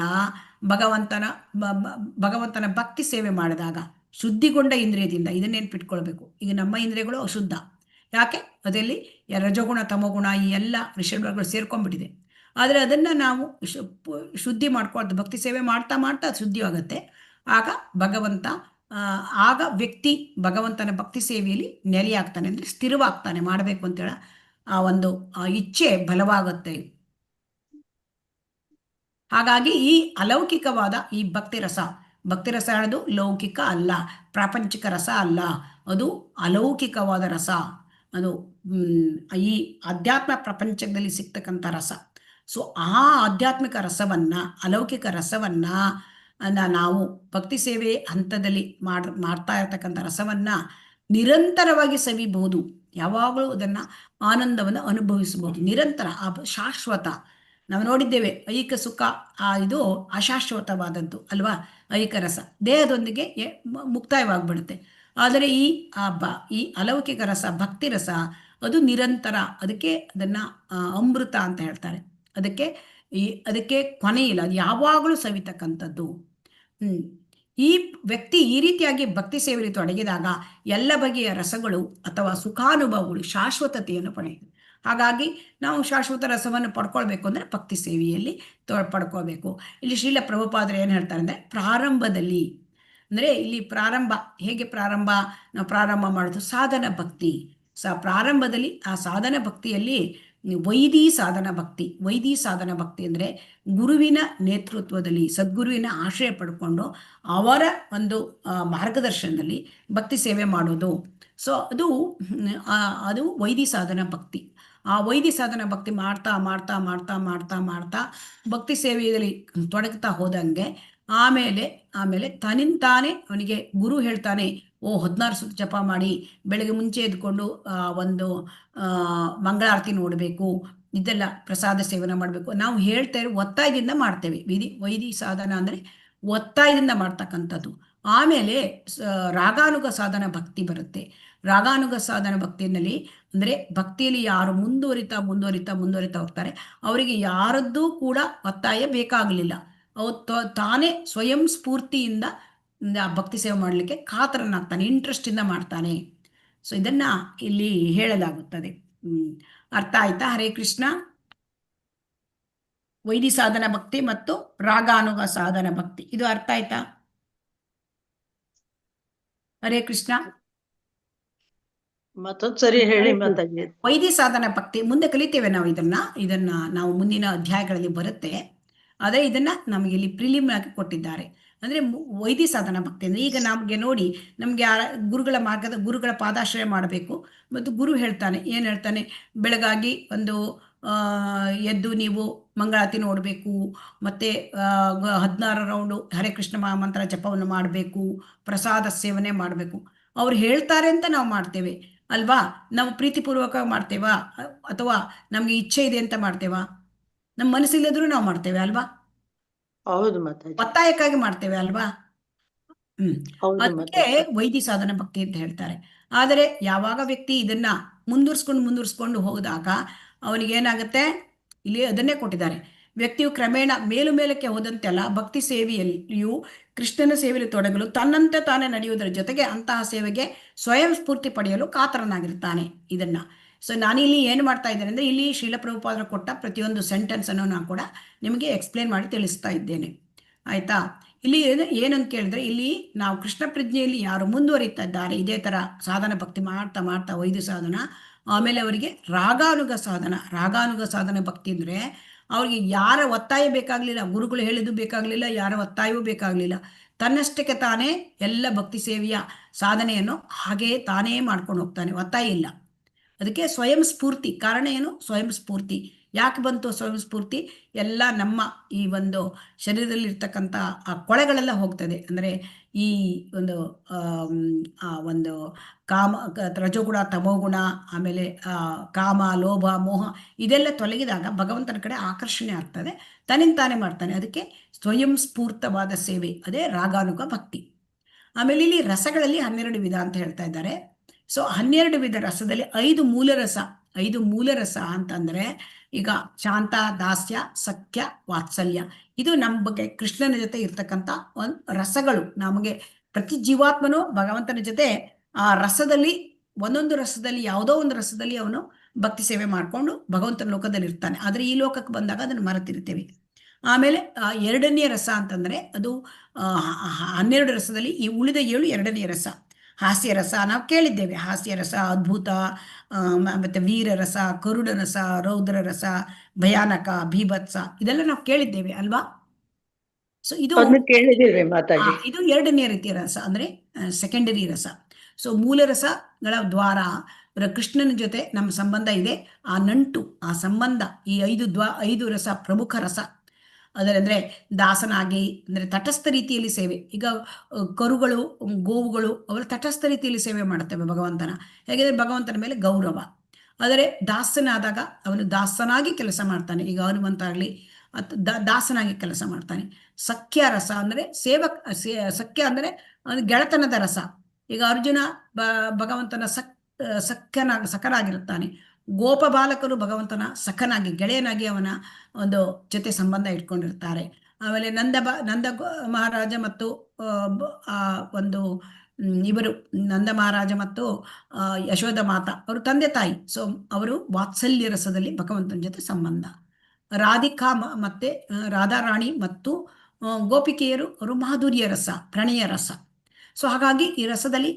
ಭಗವಂತನ ಭಕ್ತಿ ಸೇವೆ ಮಾಡಿದಾಗ ಶುದ್ಧಿಗೊಂಡ ಇಂದ್ರಿಯದಿಂದ, ಇದನ್ನ ನೆನ್ಪಿಟ್ಕೊಳ್ಬೇಕು. ಈಗ ನಮ್ಮ ಇಂದ್ರಿಯಗಳು ಅಶುದ್ಧ. ಯಾಕೆ? ಅದರಲ್ಲಿ ರಜಗುಣ, ತಮೋಗುಣ ಈ ಎಲ್ಲ ಋಷಭಗಳು ಸೇರ್ಕೊಂಡ್ಬಿಟ್ಟಿದೆ. ಆದರೆ ಅದನ್ನು ನಾವು ಶುದ್ಧಿ ಮಾಡ್ಕೊಳ್ತಾ ಭಕ್ತಿ ಸೇವೆ ಮಾಡ್ತಾ ಶುದ್ಧಿಯಾಗತ್ತೆ. ಆಗ ವ್ಯಕ್ತಿ ಭಗವಂತನ ಭಕ್ತಿ ಸೇವೆಯಲ್ಲಿ ನೆಲೆಯಾಗ್ತಾನೆ, ಅಂದರೆ ಸ್ಥಿರವಾಗ್ತಾನೆ. ಮಾಡಬೇಕು ಅಂತೇಳಿ ಆ ಒಂದು ಇಚ್ಛೆ ಬಲವಾಗುತ್ತೆ. ಹಾಗಾಗಿ ಈ ಅಲೌಕಿಕವಾದ ಈ ಭಕ್ತಿರಸ ಅನ್ನೋದು ಲೌಕಿಕ ಅಲ್ಲ, ಪ್ರಾಪಂಚಿಕ ರಸ ಅಲ್ಲ, ಅದು ಅಲೌಕಿಕವಾದ ರಸ. ಅದು ಈ ಅಧ್ಯಾತ್ಮ ಪ್ರಪಂಚದಲ್ಲಿ ಸಿಗ್ತಕ್ಕಂಥ ರಸ. ಸೊ ಆ ಆಧ್ಯಾತ್ಮಿಕ ರಸವನ್ನ, ಅಲೌಕಿಕ ರಸವನ್ನ ನಾವು ಭಕ್ತಿ ಸೇವೆ ಹಂತದಲ್ಲಿ ಮಾಡ್ತಾ ಇರ್ತಕ್ಕಂಥ ರಸವನ್ನ ನಿರಂತರವಾಗಿ ಸವಿಬಹುದು. ಯಾವಾಗಲೂ ಅದನ್ನು ಆನಂದವನ್ನು ಅನುಭವಿಸಬಹುದು. ನಿರಂತರ ಶಾಶ್ವತ. ನಾವು ನೋಡಿದ್ದೇವೆ ಐಕ ಸುಖ ಇದು ಅಶಾಶ್ವತವಾದದ್ದು ಅಲ್ವಾ. ಐಕ ರಸ ದೇಹದೊಂದಿಗೆ ಮುಕ್ತಾಯವಾಗ್ಬಿಡುತ್ತೆ. ಆದರೆ ಈ ಅಲೌಕಿಕ ರಸ, ಭಕ್ತಿ ರಸ, ಅದು ನಿರಂತರ. ಅದಕ್ಕೆ ಅದನ್ನು ಅಮೃತ ಅಂತ ಹೇಳ್ತಾರೆ. ಅದಕ್ಕೆ ಕೊನೆಯಿಲ್ಲ, ಅದು ಯಾವಾಗಲೂ ಸವಿತಕ್ಕಂಥದ್ದು. ಈ ವ್ಯಕ್ತಿ ಈ ರೀತಿಯಾಗಿ ಭಕ್ತಿ ಸೇವೆಯಲ್ಲಿ ತೊಡಗಿದಾಗ ಎಲ್ಲ ಬಗೆಯ ರಸಗಳು ಅಥವಾ ಸುಖಾನುಭವಗಳು ಶಾಶ್ವತತೆಯನ್ನು ಪಡೆಯುತ್ತೆ. ಹಾಗಾಗಿ ನಾವು ಶಾಶ್ವತ ರಸವನ್ನು ಪಡ್ಕೊಳ್ಬೇಕು ಅಂದರೆ ಭಕ್ತಿ ಸೇವೆಯಲ್ಲಿ ಪಡ್ಕೋಬೇಕು. ಇಲ್ಲಿ ಶ್ರೀಲ ಪ್ರಭುಪಾದರು ಏನು ಹೇಳ್ತಾರೆ ಅಂದರೆ, ಪ್ರಾರಂಭದಲ್ಲಿ ಅಂದರೆ ಇಲ್ಲಿ ಪ್ರಾರಂಭ ಹೇಗೆ ನಾವು ಪ್ರಾರಂಭ ಮಾಡೋದು ಸಾಧನ ಭಕ್ತಿ. ಪ್ರಾರಂಭದಲ್ಲಿ ಆ ಸಾಧನ ಭಕ್ತಿಯಲ್ಲಿ ವೈದಿ ಸಾಧನ ಭಕ್ತಿ ಅಂದರೆ ಗುರುವಿನ ನೇತೃತ್ವದಲ್ಲಿ ಸದ್ಗುರುವಿನ ಆಶ್ರಯ ಪಡ್ಕೊಂಡು ಅವರ ಒಂದು ಮಾರ್ಗದರ್ಶನದಲ್ಲಿ ಭಕ್ತಿ ಸೇವೆ ಮಾಡೋದು. ಸೊ ಅದು ವೈದಿ ಸಾಧನ ಭಕ್ತಿ. ಆ ವೈದಿ ಸಾಧನ ಭಕ್ತಿ ಮಾಡ್ತಾ ಮಾಡ್ತಾ ಮಾಡ್ತಾ ಮಾಡ್ತಾ ಮಾಡ್ತಾ ಭಕ್ತಿ ಸೇವೆಯಲ್ಲಿ ತೊಡಗ್ತಾ ಹೋದಂಗೆ ಆಮೇಲೆ ತನ್ನಿಂತಾನೆ ಅವನಿಗೆ ಗುರು ಹೇಳ್ತಾನೆ, 16 ಸುತ್ತು ಜಪ ಮಾಡಿ, ಬೆಳಗ್ಗೆ ಮುಂಚೆ ಎದ್ಕೊಂಡು ಒಂದು ಮಂಗಳಾರತಿ ನೋಡಬೇಕು, ಇದೆಲ್ಲ ಪ್ರಸಾದ ಸೇವನೆ ಮಾಡಬೇಕು. ನಾವು ಹೇಳ್ತಾ ಇರೋ ಒತ್ತಾಯದಿಂದ ಮಾಡ್ತೇವೆ. ವೈದಿ ಸಾಧನ ಅಂದರೆ ಒತ್ತಾಯದಿಂದ ಮಾಡ್ತಕ್ಕಂಥದ್ದು. ಆಮೇಲೆ ರಾಗಾನುಗ ಸಾಧನ ಭಕ್ತಿ ಬರುತ್ತೆ. ರಾಗಾನುಗ ಸಾಧನ ಭಕ್ತಿಯಲ್ಲಿ ಅಂದರೆ ಭಕ್ತಿಯಲ್ಲಿ ಯಾರು ಮುಂದುವರಿತಾ ಹೋಗ್ತಾರೆ, ಅವರಿಗೆ ಯಾರದ್ದೂ ಕೂಡ ಒತ್ತಾಯ ಬೇಕಾಗಲಿಲ್ಲ. ತಾನೇ ಸ್ವಯಂ ಸ್ಫೂರ್ತಿಯಿಂದ ಭಕ್ತಿ ಸೇವೆ ಮಾಡಲಿಕ್ಕೆ ಕಾತರನಾಗ್ತಾನೆ, ಇಂಟ್ರೆಸ್ಟಿಂದ ಮಾಡ್ತಾನೆ. ಸೊ ಇದನ್ನ ಇಲ್ಲಿ ಹೇಳಲಾಗುತ್ತದೆ. ಅರ್ಥ ಆಯ್ತಾ? ಹರೇ ಕೃಷ್ಣ. ವೈದಿ ಸಾಧನ ಭಕ್ತಿ ಮತ್ತು ರಾಗಾನುಗ ಸಾಧನ ಭಕ್ತಿ, ಇದು ಅರ್ಥ ಆಯ್ತಾ? ಹರೇ ಕೃಷ್ಣ. ಮತ್ತೊಂದ್ಸರಿ ಹೇಳಿ ಮಾತಾಜಿ. ವೈದಿ ಸಾಧನ ಭಕ್ತಿ ಮುಂದೆ ಕಲಿತೇವೆ ನಾವು. ಇದನ್ನ ನಾವು ಮುಂದಿನ ಅಧ್ಯಾಯಗಳಲ್ಲಿ ಬರುತ್ತೆ. ಆದರೆ ಇದನ್ನ ನಮಗೆ ಇಲ್ಲಿ ಪ್ರಿಲಿಮ್ ಆಗಿ ಕೊಟ್ಟಿದ್ದಾರೆ. ಅಂದರೆ ವೈದಿ ಸಾಧನ ಭಕ್ತಿ ಅಂದರೆ ಈಗ ನಮಗೆ ನೋಡಿ, ನಮಗೆ ಗುರುಗಳ ಪಾದಾಶ್ರಯ ಮಾಡಬೇಕು. ಮತ್ತು ಗುರು ಏನು ಹೇಳ್ತಾನೆ, ಬೆಳಗಾಗಿ ಒಂದು ಎದ್ದು ನೀವು ಮಂಗಳಾರತಿ ನೋಡಬೇಕು, ಮತ್ತು 16 ರೌಂಡು ಹರೇ ಕೃಷ್ಣ ಮಹಾಮಂತ್ರ ಜಪವನ್ನು ಮಾಡಬೇಕು, ಪ್ರಸಾದ ಸೇವನೆ ಮಾಡಬೇಕು. ಅವ್ರು ಹೇಳ್ತಾರೆ ಅಂತ ನಾವು ಮಾಡ್ತೇವೆ ಅಲ್ವಾ? ನಾವು ಪ್ರೀತಿಪೂರ್ವಕವಾಗಿ ಮಾಡ್ತೇವಾ ಅಥವಾ ನಮಗೆ ಇಚ್ಛೆ ಇದೆ ಅಂತ ಮಾಡ್ತೇವಾ? ನಮ್ಮ ಮನಸ್ಸಿಲ್ಲದ್ರೂ ನಾವು ಮಾಡ್ತೇವೆ ಅಲ್ವಾ? ಹೌದು ಮಾತಾಜಿ. ಒತ್ತಾಯಕ್ಕಾಗಿ ಮಾಡ್ತೇವೆ ಅಲ್ವಾ? ಅದಕ್ಕೆ ವೈದಿ ಸಾಧನ ಭಕ್ತಿ ಅಂತ ಹೇಳ್ತಾರೆ. ಆದರೆ ಯಾವಾಗ ವ್ಯಕ್ತಿ ಇದನ್ನ ಮುಂದುವರ್ಸ್ಕೊಂಡು ಹೋದಾಗ ಅವನಿಗೇನಾಗುತ್ತೆ, ಇಲ್ಲಿ ಅದನ್ನೇ ಕೊಟ್ಟಿದ್ದಾರೆ. ವ್ಯಕ್ತಿಯು ಕ್ರಮೇಣ ಮೇಲಕ್ಕೆ ಹೋದಂತೆಲ್ಲ ಭಕ್ತಿ ಸೇವೆಯಲ್ಲಿಯೂ ಕೃಷ್ಣನ ಸೇವೆಯಲ್ಲಿ ತೊಡಗಲು ತನ್ನಂತೆ ತಾನೇ ನಡೆಯುವುದರ ಜೊತೆಗೆ ಅಂತಹ ಸೇವೆಗೆ ಸ್ವಯಂ ಸ್ಫೂರ್ತಿ ಪಡೆಯಲು ಕಾತರನಾಗಿರ್ತಾನೆ. ಇದನ್ನ ನಾನಿಲ್ಲಿ ಏನು ಮಾಡ್ತಾ ಇದ್ದೇನೆ ಅಂದರೆ, ಇಲ್ಲಿ ಶ್ರೀಲ ಪ್ರಭುಪಾದರು ಕೊಟ್ಟ ಪ್ರತಿಯೊಂದು ಸೆಂಟೆನ್ಸನ್ನು ನಾನು ಕೂಡ ನಿಮಗೆ ಎಕ್ಸ್ಪ್ಲೇನ್ ಮಾಡಿ ತಿಳಿಸ್ತಾ ಇದ್ದೇನೆ. ಆಯ್ತಾ? ಇಲ್ಲಿ ಏನಂತ ಕೇಳಿದ್ರೆ, ಇಲ್ಲಿ ನಾವು ಕೃಷ್ಣ ಪ್ರಜ್ಞೆಯಲ್ಲಿ ಯಾರು ಮುಂದುವರಿತಾ ಇದ್ದಾರೆ ಇದೇ ಥರ ಸಾಧನ ಭಕ್ತಿ ಮಾಡ್ತಾ ಮಾಡ್ತಾ ವೈದ್ಯ ಸಾಧನ, ಆಮೇಲೆ ಅವರಿಗೆ ರಾಗಾನುಗ ಸಾಧನ ಭಕ್ತಿ ಅಂದರೆ ಅವ್ರಿಗೆ ಯಾರ ಒತ್ತಾಯ ಬೇಕಾಗಲಿಲ್ಲ, ಗುರುಗಳು ಹೇಳಿದ್ದು ಬೇಕಾಗಲಿಲ್ಲ, ಯಾರ ಒತ್ತಾಯವೂ ಬೇಕಾಗಲಿಲ್ಲ. ತನ್ನಷ್ಟಕ್ಕೆ ತಾನೇ ಎಲ್ಲ ಭಕ್ತಿ ಸೇವೆಯ ಸಾಧನೆಯನ್ನು ಹಾಗೆಯೇ ತಾನೇ ಮಾಡ್ಕೊಂಡು ಹೋಗ್ತಾನೆ, ಒತ್ತಾಯ ಇಲ್ಲ. ಅದಕ್ಕೆ ಸ್ವಯಂ ಸ್ಫೂರ್ತಿ. ಕಾರಣ ಏನು? ಸ್ವಯಂ ಸ್ಫೂರ್ತಿ. ಯಾಕೆ ಬಂತು ಸ್ವಯಂ ಸ್ಫೂರ್ತಿ? ಎಲ್ಲ ನಮ್ಮ ಈ ಒಂದು ಶರೀರದಲ್ಲಿ ಇರ್ತಕ್ಕಂಥ ಆ ಕೊಳೆಗಳೆಲ್ಲ ಹೋಗ್ತದೆ. ಅಂದರೆ ಈ ಒಂದು ಕಾಮ, ರಜೋಗುಣ, ತಮೋಗುಣ, ಆಮೇಲೆ ಕಾಮ, ಲೋಭ, ಮೋಹ ಇದೆಲ್ಲ ತೊಲಗಿದಾಗ ಭಗವಂತನ ಕಡೆ ಆಕರ್ಷಣೆ ಆಗ್ತದೆ, ತನ್ನಿಂತಾನೆ ಮಾಡ್ತಾನೆ. ಅದಕ್ಕೆ ಸ್ವಯಂ ಸ್ಫೂರ್ತವಾದ ಸೇವೆ, ಅದೇ ರಾಗಾನುಗ ಭಕ್ತಿ. ಆಮೇಲೆ ಇಲ್ಲಿ ರಸಗಳಲ್ಲಿ 12 ವಿಧ ಅಂತ ಹೇಳ್ತಾ ಇದ್ದಾರೆ. 12 ವಿಧ ರಸದಲ್ಲಿ 5 ಮೂಲ ರಸ ಅಂತಂದ್ರೆ, ಈಗ ಶಾಂತ, ದಾಸ್ಯ, ಸಖ್ಯ, ವಾತ್ಸಲ್ಯ, ಇದು ನಮ್ಮ ಬಗ್ಗೆ ಕೃಷ್ಣನ ಜೊತೆ ಇರ್ತಕ್ಕಂಥ ಒಂದು ರಸಗಳು. ನಮಗೆ ಪ್ರತಿ ಜೀವಾತ್ಮನು ಭಗವಂತನ ಜೊತೆ ಆ ರಸದಲ್ಲಿ, ಒಂದೊಂದು ರಸದಲ್ಲಿ, ಯಾವುದೋ ಒಂದು ರಸದಲ್ಲಿ ಅವನು ಭಕ್ತಿ ಸೇವೆ ಮಾಡಿಕೊಂಡು ಭಗವಂತನ ಲೋಕದಲ್ಲಿ ಇರ್ತಾನೆ. ಆದರೆ ಈ ಲೋಕಕ್ಕೆ ಬಂದಾಗ ಅದನ್ನು ಮರೆತಿರ್ತೇವೆ. ಆಮೇಲೆ 2ನೇ ರಸ ಅಂತಂದ್ರೆ, ಅದು 12 ರಸದಲ್ಲಿ ಈ ಉಳಿದ 7 2ನೇ ರಸ. ಹಾಸ್ಯ ರಸ ನಾವು ಕೇಳಿದ್ದೇವೆ, ಹಾಸ್ಯ ರಸ, ಅದ್ಭುತ, ಮತ್ತೆ ವೀರರಸ, ಕರುಡ ರಸ, ರೌದ್ರ ರಸ, ಭಯಾನಕ, ಭೀಭತ್ಸ, ಇದೆಲ್ಲ ನಾವು ಕೇಳಿದ್ದೇವೆ ಅಲ್ವಾ? ಸೊ ಇದು ಕೇಳಿದ್ದೇವೆ ಮಾತಾಜಿ. ಇದು 2ನೇ ರೀತಿಯ ರಸ, ಅಂದ್ರೆ ಸೆಕೆಂಡರಿ ರಸ. ಸೊ ಮೂಲ ರಸಗಳ ದ್ವಾರ ಕೃಷ್ಣನ ಜೊತೆ ನಮ್ಮ ಸಂಬಂಧ ಇದೆ. ಆ ನಂಟು, ಆ ಸಂಬಂಧ, ಈ 5 ರಸ ಪ್ರಮುಖ ರಸ. ಅದರಂದರೆ ದಾಸನಾಗಿ, ಅಂದರೆ ತಟಸ್ಥ ರೀತಿಯಲ್ಲಿ ಸೇವೆ. ಈಗ ಕರುಗಳು, ಗೋವುಗಳು ಅವರ ತಟಸ್ಥ ರೀತಿಯಲ್ಲಿ ಸೇವೆ ಮಾಡುತ್ತವೆ ಭಗವಂತನ. ಹೇಗೆಂದರೆ ಭಗವಂತನ ಮೇಲೆ ಗೌರವ. ಆದರೆ ದಾಸನಾದಾಗ ಅವನು ದಾಸನಾಗಿ ಕೆಲಸ ಮಾಡ್ತಾನೆ. ಈಗ ಹನುಮಂತ ಆಗಲಿ ದಾಸನಾಗಿ ಕೆಲಸ ಮಾಡ್ತಾನೆ. ಸಖ್ಯ ರಸ ಅಂದರೆ ಸಖ್ಯ ಅಂದರೆ ಗೆಳತನದ ರಸ. ಈಗ ಅರ್ಜುನ ಭಗವಂತನ ಸಖನಾಗಿರುತ್ತಾನೆ. ಗೋಪ ಬಾಲಕರು ಭಗವಂತನ ಸಖನಾಗಿ, ಗೆಳೆಯನಾಗಿ ಅವನ ಒಂದು ಜೊತೆ ಸಂಬಂಧ ಇಟ್ಕೊಂಡಿರ್ತಾರೆ. ಆಮೇಲೆ ನಂದ ಮಹಾರಾಜ ಮತ್ತು ಇವರು ನಂದ ಮಹಾರಾಜ ಮತ್ತು ಯಶೋಧ ಮಾತಾ ಅವರು ತಂದೆ ತಾಯಿ. ಸೊ ಅವರು ವಾತ್ಸಲ್ಯ ರಸದಲ್ಲಿ ಭಗವಂತನ ಜೊತೆ ಸಂಬಂಧ. ರಾಧಿಕಾ ಮತ್ತೆ ರಾಧಾರಾಣಿ ಮತ್ತು ಗೋಪಿಕೆಯರು ಅವರು ಮಾಧುರ್ಯ ರಸ, ಪ್ರಣಯ ರಸ. ಸೊ ಹಾಗಾಗಿ ಈ ರಸದಲ್ಲಿ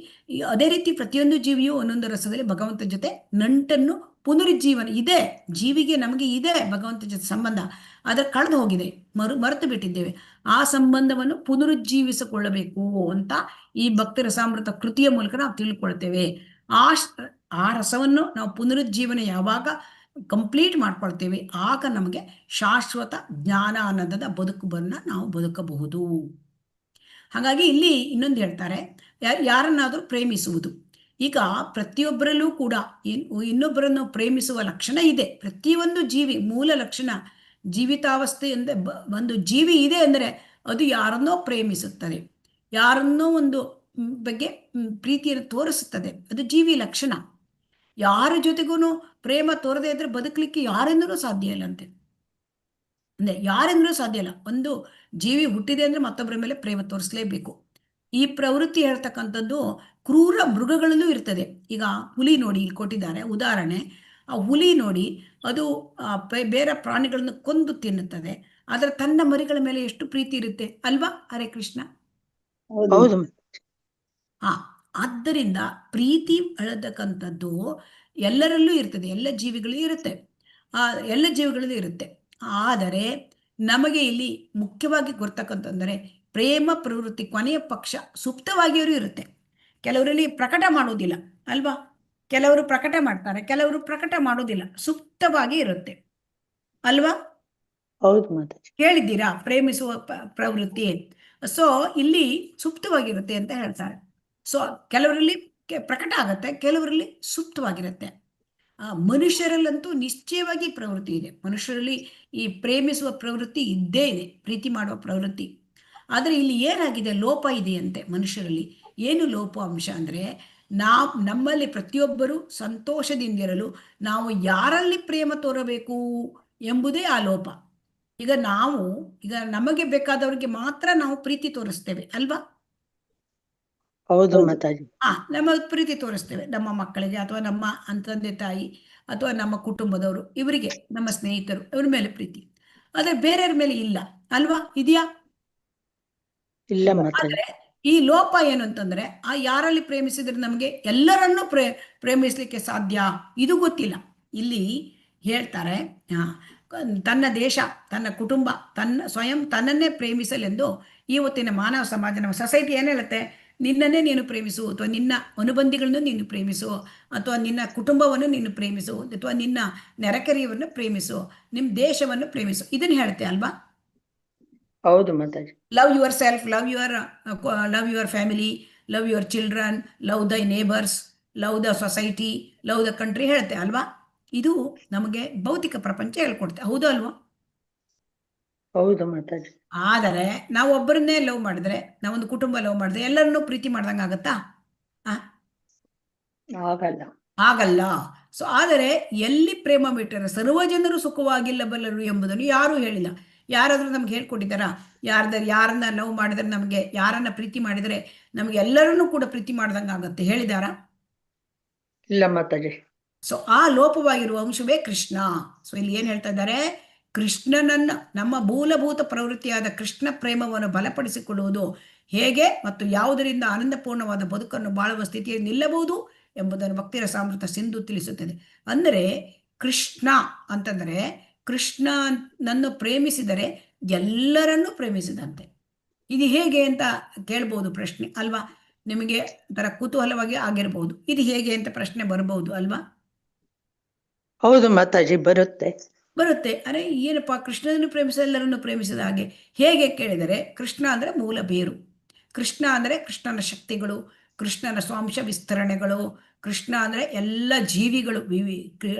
ಅದೇ ರೀತಿ ಪ್ರತಿಯೊಂದು ಜೀವಿಯು ಒಂದೊಂದು ರಸದಲ್ಲಿ ಭಗವಂತನ ಜೊತೆ ನಂಟನ್ನು, ಪುನರುಜ್ಜೀವನ ಇದೆ ಜೀವಿಗೆ, ನಮಗೆ ಇದೆ ಭಗವಂತನ ಜೊತೆ ಸಂಬಂಧ. ಆದರೆ ಕಳೆದು ಹೋಗಿದೆ, ಮರೆತು ಬಿಟ್ಟಿದ್ದೇವೆ. ಆ ಸಂಬಂಧವನ್ನು ಪುನರುಜ್ಜೀವಿಸಿಕೊಳ್ಳಬೇಕು ಅಂತ ಈ ಭಕ್ತಿ ರಸಾಮೃತ ಕೃತಿಯ ಮೂಲಕ ನಾವು ತಿಳ್ಕೊಳ್ತೇವೆ. ಆ ರಸವನ್ನು ನಾವು ಪುನರುಜ್ಜೀವನ ಯಾವಾಗ ಕಂಪ್ಲೀಟ್ ಮಾಡ್ಕೊಳ್ತೇವೆ, ಆಗ ನಮಗೆ ಶಾಶ್ವತ ಜ್ಞಾನಾನಂದದ ಬದುಕನ್ನು ನಾವು ಬದುಕಬಹುದು. ಹಾಗಾಗಿ ಇಲ್ಲಿ ಇನ್ನೊಂದು ಹೇಳ್ತಾರೆ, ಯಾರನ್ನಾದರೂ ಪ್ರೇಮಿಸುವುದು. ಈಗ ಪ್ರತಿಯೊಬ್ಬರಲ್ಲೂ ಕೂಡ ಇನ್ನೊಬ್ಬರನ್ನು ಪ್ರೇಮಿಸುವ ಲಕ್ಷಣ ಇದೆ. ಪ್ರತಿಯೊಂದು ಜೀವಿ ಮೂಲ ಲಕ್ಷಣ, ಜೀವಿತಾವಸ್ಥೆಯಿಂದ ಒಂದು ಜೀವಿ ಇದೆ ಅಂದರೆ ಅದು ಯಾರನ್ನೋ ಪ್ರೇಮಿಸುತ್ತದೆ, ಯಾರನ್ನೋ ಒಂದು ಬಗ್ಗೆ ಪ್ರೀತಿಯನ್ನು ತೋರಿಸುತ್ತದೆ. ಅದು ಜೀವಿ ಲಕ್ಷಣ. ಯಾರ ಜೊತೆಗೂ ಪ್ರೇಮ ತೋರದೆ ಇದ್ರೆ ಬದುಕಲಿಕ್ಕೆ ಯಾರಿಂದಲೂ ಸಾಧ್ಯ ಇಲ್ಲ ಅಂತೆ. ಅಂದರೆ ಯಾರಿಂದಲೂ ಸಾಧ್ಯ ಇಲ್ಲ. ಒಂದು ಜೀವಿ ಹುಟ್ಟಿದೆ ಅಂದರೆ ಮತ್ತೊಬ್ಬರ ಮೇಲೆ ಪ್ರೇಮ ತೋರಿಸಲೇಬೇಕು. ಈ ಪ್ರವೃತ್ತಿ ಹೇಳ್ತಕ್ಕಂಥದ್ದು ಕ್ರೂರ ಮೃಗಗಳಲ್ಲೂ ಇರ್ತದೆ. ಈಗ ಹುಲಿ ನೋಡಿ, ಇಲ್ಲಿ ಕೊಟ್ಟಿದ್ದಾರೆ ಉದಾಹರಣೆ. ಆ ಹುಲಿ ನೋಡಿ, ಅದು ಬೇರೆ ಪ್ರಾಣಿಗಳನ್ನು ಕೊಂದು ತಿನ್ನುತ್ತದೆ, ಆದರೆ ತನ್ನ ಮರಿಗಳ ಮೇಲೆ ಎಷ್ಟು ಪ್ರೀತಿ ಇರುತ್ತೆ ಅಲ್ವಾ? ಹರೇ ಕೃಷ್ಣ. ಹೌದು. ಆದ್ದರಿಂದ ಪ್ರೀತಿ ಅಳತಕ್ಕಂಥದ್ದು ಎಲ್ಲರಲ್ಲೂ ಇರ್ತದೆ, ಎಲ್ಲ ಜೀವಿಗಳೂ ಇರುತ್ತೆ. ಆದರೆ ನಮಗೆ ಇಲ್ಲಿ ಮುಖ್ಯವಾಗಿ ಗೊತ್ತಕ್ಕಂತಂದರೆ ಪ್ರೇಮ ಪ್ರವೃತ್ತಿ ಕೊನೆಯ ಪಕ್ಷ ಸುಪ್ತವಾಗಿಯವರು ಇರುತ್ತೆ. ಕೆಲವರಲ್ಲಿ ಪ್ರಕಟ ಮಾಡೋದಿಲ್ಲ ಅಲ್ವಾ? ಕೆಲವರು ಪ್ರಕಟ ಮಾಡ್ತಾರೆ, ಕೆಲವರು ಪ್ರಕಟ ಮಾಡೋದಿಲ್ಲ, ಸುಪ್ತವಾಗಿ ಇರುತ್ತೆ ಅಲ್ವಾ? ಹೌದು ಮಾತಾಜಿ. ಕೇಳಿದ್ದೀರಾ ಪ್ರೇಮಿಸುವ ಪ್ರವೃತ್ತಿ? ಸೊ ಇಲ್ಲಿ ಸುಪ್ತವಾಗಿರುತ್ತೆ ಅಂತ ಹೇಳ್ತಾರೆ. ಸೊ ಕೆಲವರಲ್ಲಿ ಪ್ರಕಟ ಆಗತ್ತೆ, ಕೆಲವರಲ್ಲಿ ಸುಪ್ತವಾಗಿರುತ್ತೆ. ಮನುಷ್ಯರಲ್ಲಂತೂ ನಿಶ್ಚಯವಾಗಿ ಪ್ರವೃತ್ತಿ ಇದೆ. ಮನುಷ್ಯರಲ್ಲಿ ಈ ಪ್ರೇಮಿಸುವ ಪ್ರವೃತ್ತಿ ಇದ್ದೇ ಇದೆ, ಪ್ರೀತಿ ಮಾಡುವ ಪ್ರವೃತ್ತಿ. ಆದರೆ ಇಲ್ಲಿ ಏನಾಗಿದೆ, ಲೋಪ ಇದೆಯಂತೆ ಮನುಷ್ಯರಲ್ಲಿ. ಏನು ಲೋಪ ಅಂಶ ಅಂದರೆ, ನಮ್ಮಲ್ಲಿ ಪ್ರತಿಯೊಬ್ಬರು ಸಂತೋಷದಿಂದಿರಲು ನಾವು ಯಾರಲ್ಲಿ ಪ್ರೇಮ ತೋರಬೇಕು ಎಂಬುದೇ ಆ ಲೋಪ. ಈಗ ನಮಗೆ ಬೇಕಾದವರಿಗೆ ಮಾತ್ರ ನಾವು ಪ್ರೀತಿ ತೋರಿಸ್ತೇವೆ ಅಲ್ವಾ? ಹೌದು ಮಾತಾಜಿ. ನಮ್ಮ ಪ್ರೀತಿ ತೋರಿಸ್ತೇವೆ ನಮ್ಮ ಮಕ್ಕಳಿಗೆ, ಅಥವಾ ನಮ್ಮ ತಂದೆ ತಾಯಿ, ಅಥವಾ ನಮ್ಮ ಕುಟುಂಬದವರು, ಇವರಿಗೆ, ನಮ್ಮ ಸ್ನೇಹಿತರು, ಇವ್ರ ಮೇಲೆ ಪ್ರೀತಿ. ಆದರೆ ಬೇರೆಯವ್ರ ಮೇಲೆ ಇಲ್ಲ ಅಲ್ವಾ? ಇದೆಯಾ? ಇಲ್ಲ ಮಾತಾಜಿ. ಆದರೆ ಈ ಲೋಪ ಏನು ಅಂತಂದ್ರೆ, ಯಾರಲ್ಲಿ ಪ್ರೇಮಿಸಿದ್ರೆ ನಮಗೆ ಎಲ್ಲರನ್ನೂ ಪ್ರೇಮಿಸ್ಲಿಕ್ಕೆ ಸಾಧ್ಯ, ಇದು ಗೊತ್ತಿಲ್ಲ. ಇಲ್ಲಿ ಹೇಳ್ತಾರೆ, ತನ್ನ ದೇಶ, ತನ್ನ ಕುಟುಂಬ, ಸ್ವಯಂ ತನ್ನನ್ನೇ ಪ್ರೇಮಿಸಲೆಂದು ಇವತ್ತಿನ ಮಾನವ ಸಮಾಜ, ನಮ್ಮ ಸೊಸೈಟಿ ಏನು ಹೇಳುತ್ತೆ, ನಿನ್ನನ್ನೇ ನೀನು ಪ್ರೇಮಿಸು, ಅಥವಾ ನಿನ್ನ ಅನುಬಂಧಿಗಳನ್ನು ನೀನು ಪ್ರೇಮಿಸು, ಅಥವಾ ನಿನ್ನ ಕುಟುಂಬವನ್ನು ನೀನು ಪ್ರೇಮಿಸು, ಅಥವಾ ನಿನ್ನ ನೆರೆಕೆರೆಯನ್ನು ಪ್ರೇಮಿಸು, ನಿಮ್ಮ ದೇಶವನ್ನು ಪ್ರೇಮಿಸು, ಇದನ್ನು ಹೇಳುತ್ತೆ ಅಲ್ವಾ? ಹೌದು Mataji. Love your self, love your family, love your children, love the neighbours, love the society, love the country ಹೇಳುತ್ತೆ ಅಲ್ವಾ? ಇದು ನಮಗೆ ಭೌತಿಕ ಪ್ರಪಂಚ ಹೇಳ್ಕೊಡುತ್ತೆ, ಹೌದು ಅಲ್ವಾ? ಹೌದು ಮಾತಾಜಿ. ಆದರೆ ನಾವು ಒಬ್ಬರನ್ನೇ ಲವ್ ಮಾಡಿದ್ರೆ, ನಾವೊಂದು ಕುಟುಂಬ ಲವ್ ಮಾಡಿದ್ರೆ ಎಲ್ಲರನ್ನೂ ಪ್ರೀತಿ ಮಾಡ್ದಂಗೆ ಆಗತ್ತಾ? ಆಗಲ್ಲ. ಸೊ ಆದರೆ ಎಲ್ಲಿ ಪ್ರೇಮ ಬಿಟ್ಟರೆ ಸರ್ವ ಜನರು ಸುಖವಾಗಿಲ್ಲಬಲ್ಲರು ಎಂಬುದನ್ನು ಯಾರೂ ಹೇಳಿಲ್ಲ. ಯಾರಾದರೂ ನಮ್ಗೆ ಹೇಳ್ಕೊಟ್ಟಿದ್ದಾರಾ? ಯಾರನ್ನ ಲವ್ ಮಾಡಿದರೆ ನಮಗೆ, ಯಾರನ್ನ ಪ್ರೀತಿ ಮಾಡಿದರೆ ನಮ್ಗೆ ಎಲ್ಲರನ್ನೂ ಕೂಡ ಪ್ರೀತಿ ಮಾಡ್ದಂಗೆ ಆಗತ್ತೆ ಹೇಳಿದಾರಾ? ಇಲ್ಲ ಮಾತಾಜಿ. ಸೊ ಆ ಲೋಪವಾಗಿರುವ ಅಂಶವೇ ಕೃಷ್ಣ. ಸೊ ಇಲ್ಲಿ ಏನ್ ಹೇಳ್ತಾ ಇದ್ದಾರೆ, ಕೃಷ್ಣನನ್ನ, ನಮ್ಮ ಮೂಲಭೂತ ಪ್ರವೃತ್ತಿಯಾದ ಕೃಷ್ಣ ಪ್ರೇಮವನ್ನು ಬಲಪಡಿಸಿಕೊಳ್ಳುವುದು ಹೇಗೆ ಮತ್ತು ಯಾವುದರಿಂದ ಆನಂದಪೂರ್ಣವಾದ ಬದುಕನ್ನು ಬಾಳುವ ಸ್ಥಿತಿಯಲ್ಲಿ ನಿಲ್ಲಬಹುದು ಎಂಬುದನ್ನು ಭಕ್ತಿ ರಸಾಮೃತ ಸಿಂಧು ತಿಳಿಸುತ್ತದೆ. ಅಂದರೆ ಕೃಷ್ಣ ಅಂತಂದರೆ, ಕೃಷ್ಣನನ್ನು ಪ್ರೇಮಿಸಿದರೆ ಎಲ್ಲರನ್ನೂ ಪ್ರೇಮಿಸಿದಂತೆ. ಇದು ಹೇಗೆ ಅಂತ ಕೇಳ್ಬೋದು ಪ್ರಶ್ನೆ ಅಲ್ವಾ? ನಿಮಗೆ ಒಂಥರ ಕುತೂಹಲವಾಗಿ ಆಗಿರ್ಬೋದು, ಇದು ಹೇಗೆ ಅಂತ ಪ್ರಶ್ನೆ ಬರಬಹುದು ಅಲ್ವಾ? ಹೌದು ಮಾತಾಜಿ, ಬರುತ್ತೆ. ಬರುತ್ತೆ. ಅರೆ ಏನಪ್ಪ ಕೃಷ್ಣನನ್ನು ಪ್ರೇಮಿಸ ಎಲ್ಲರನ್ನು ಪ್ರೇಮಿಸಿದ ಹಾಗೆ ಹೇಗೆ ಕೇಳಿದರೆ, ಕೃಷ್ಣ ಅಂದರೆ ಮೂಲ ಬೇರು. ಕೃಷ್ಣ ಅಂದರೆ ಕೃಷ್ಣನ ಶಕ್ತಿಗಳು, ಕೃಷ್ಣನ ಸ್ವಾಂಶ ವಿಸ್ತರಣೆಗಳು. ಕೃಷ್ಣ ಅಂದರೆ ಎಲ್ಲ ಜೀವಿಗಳು,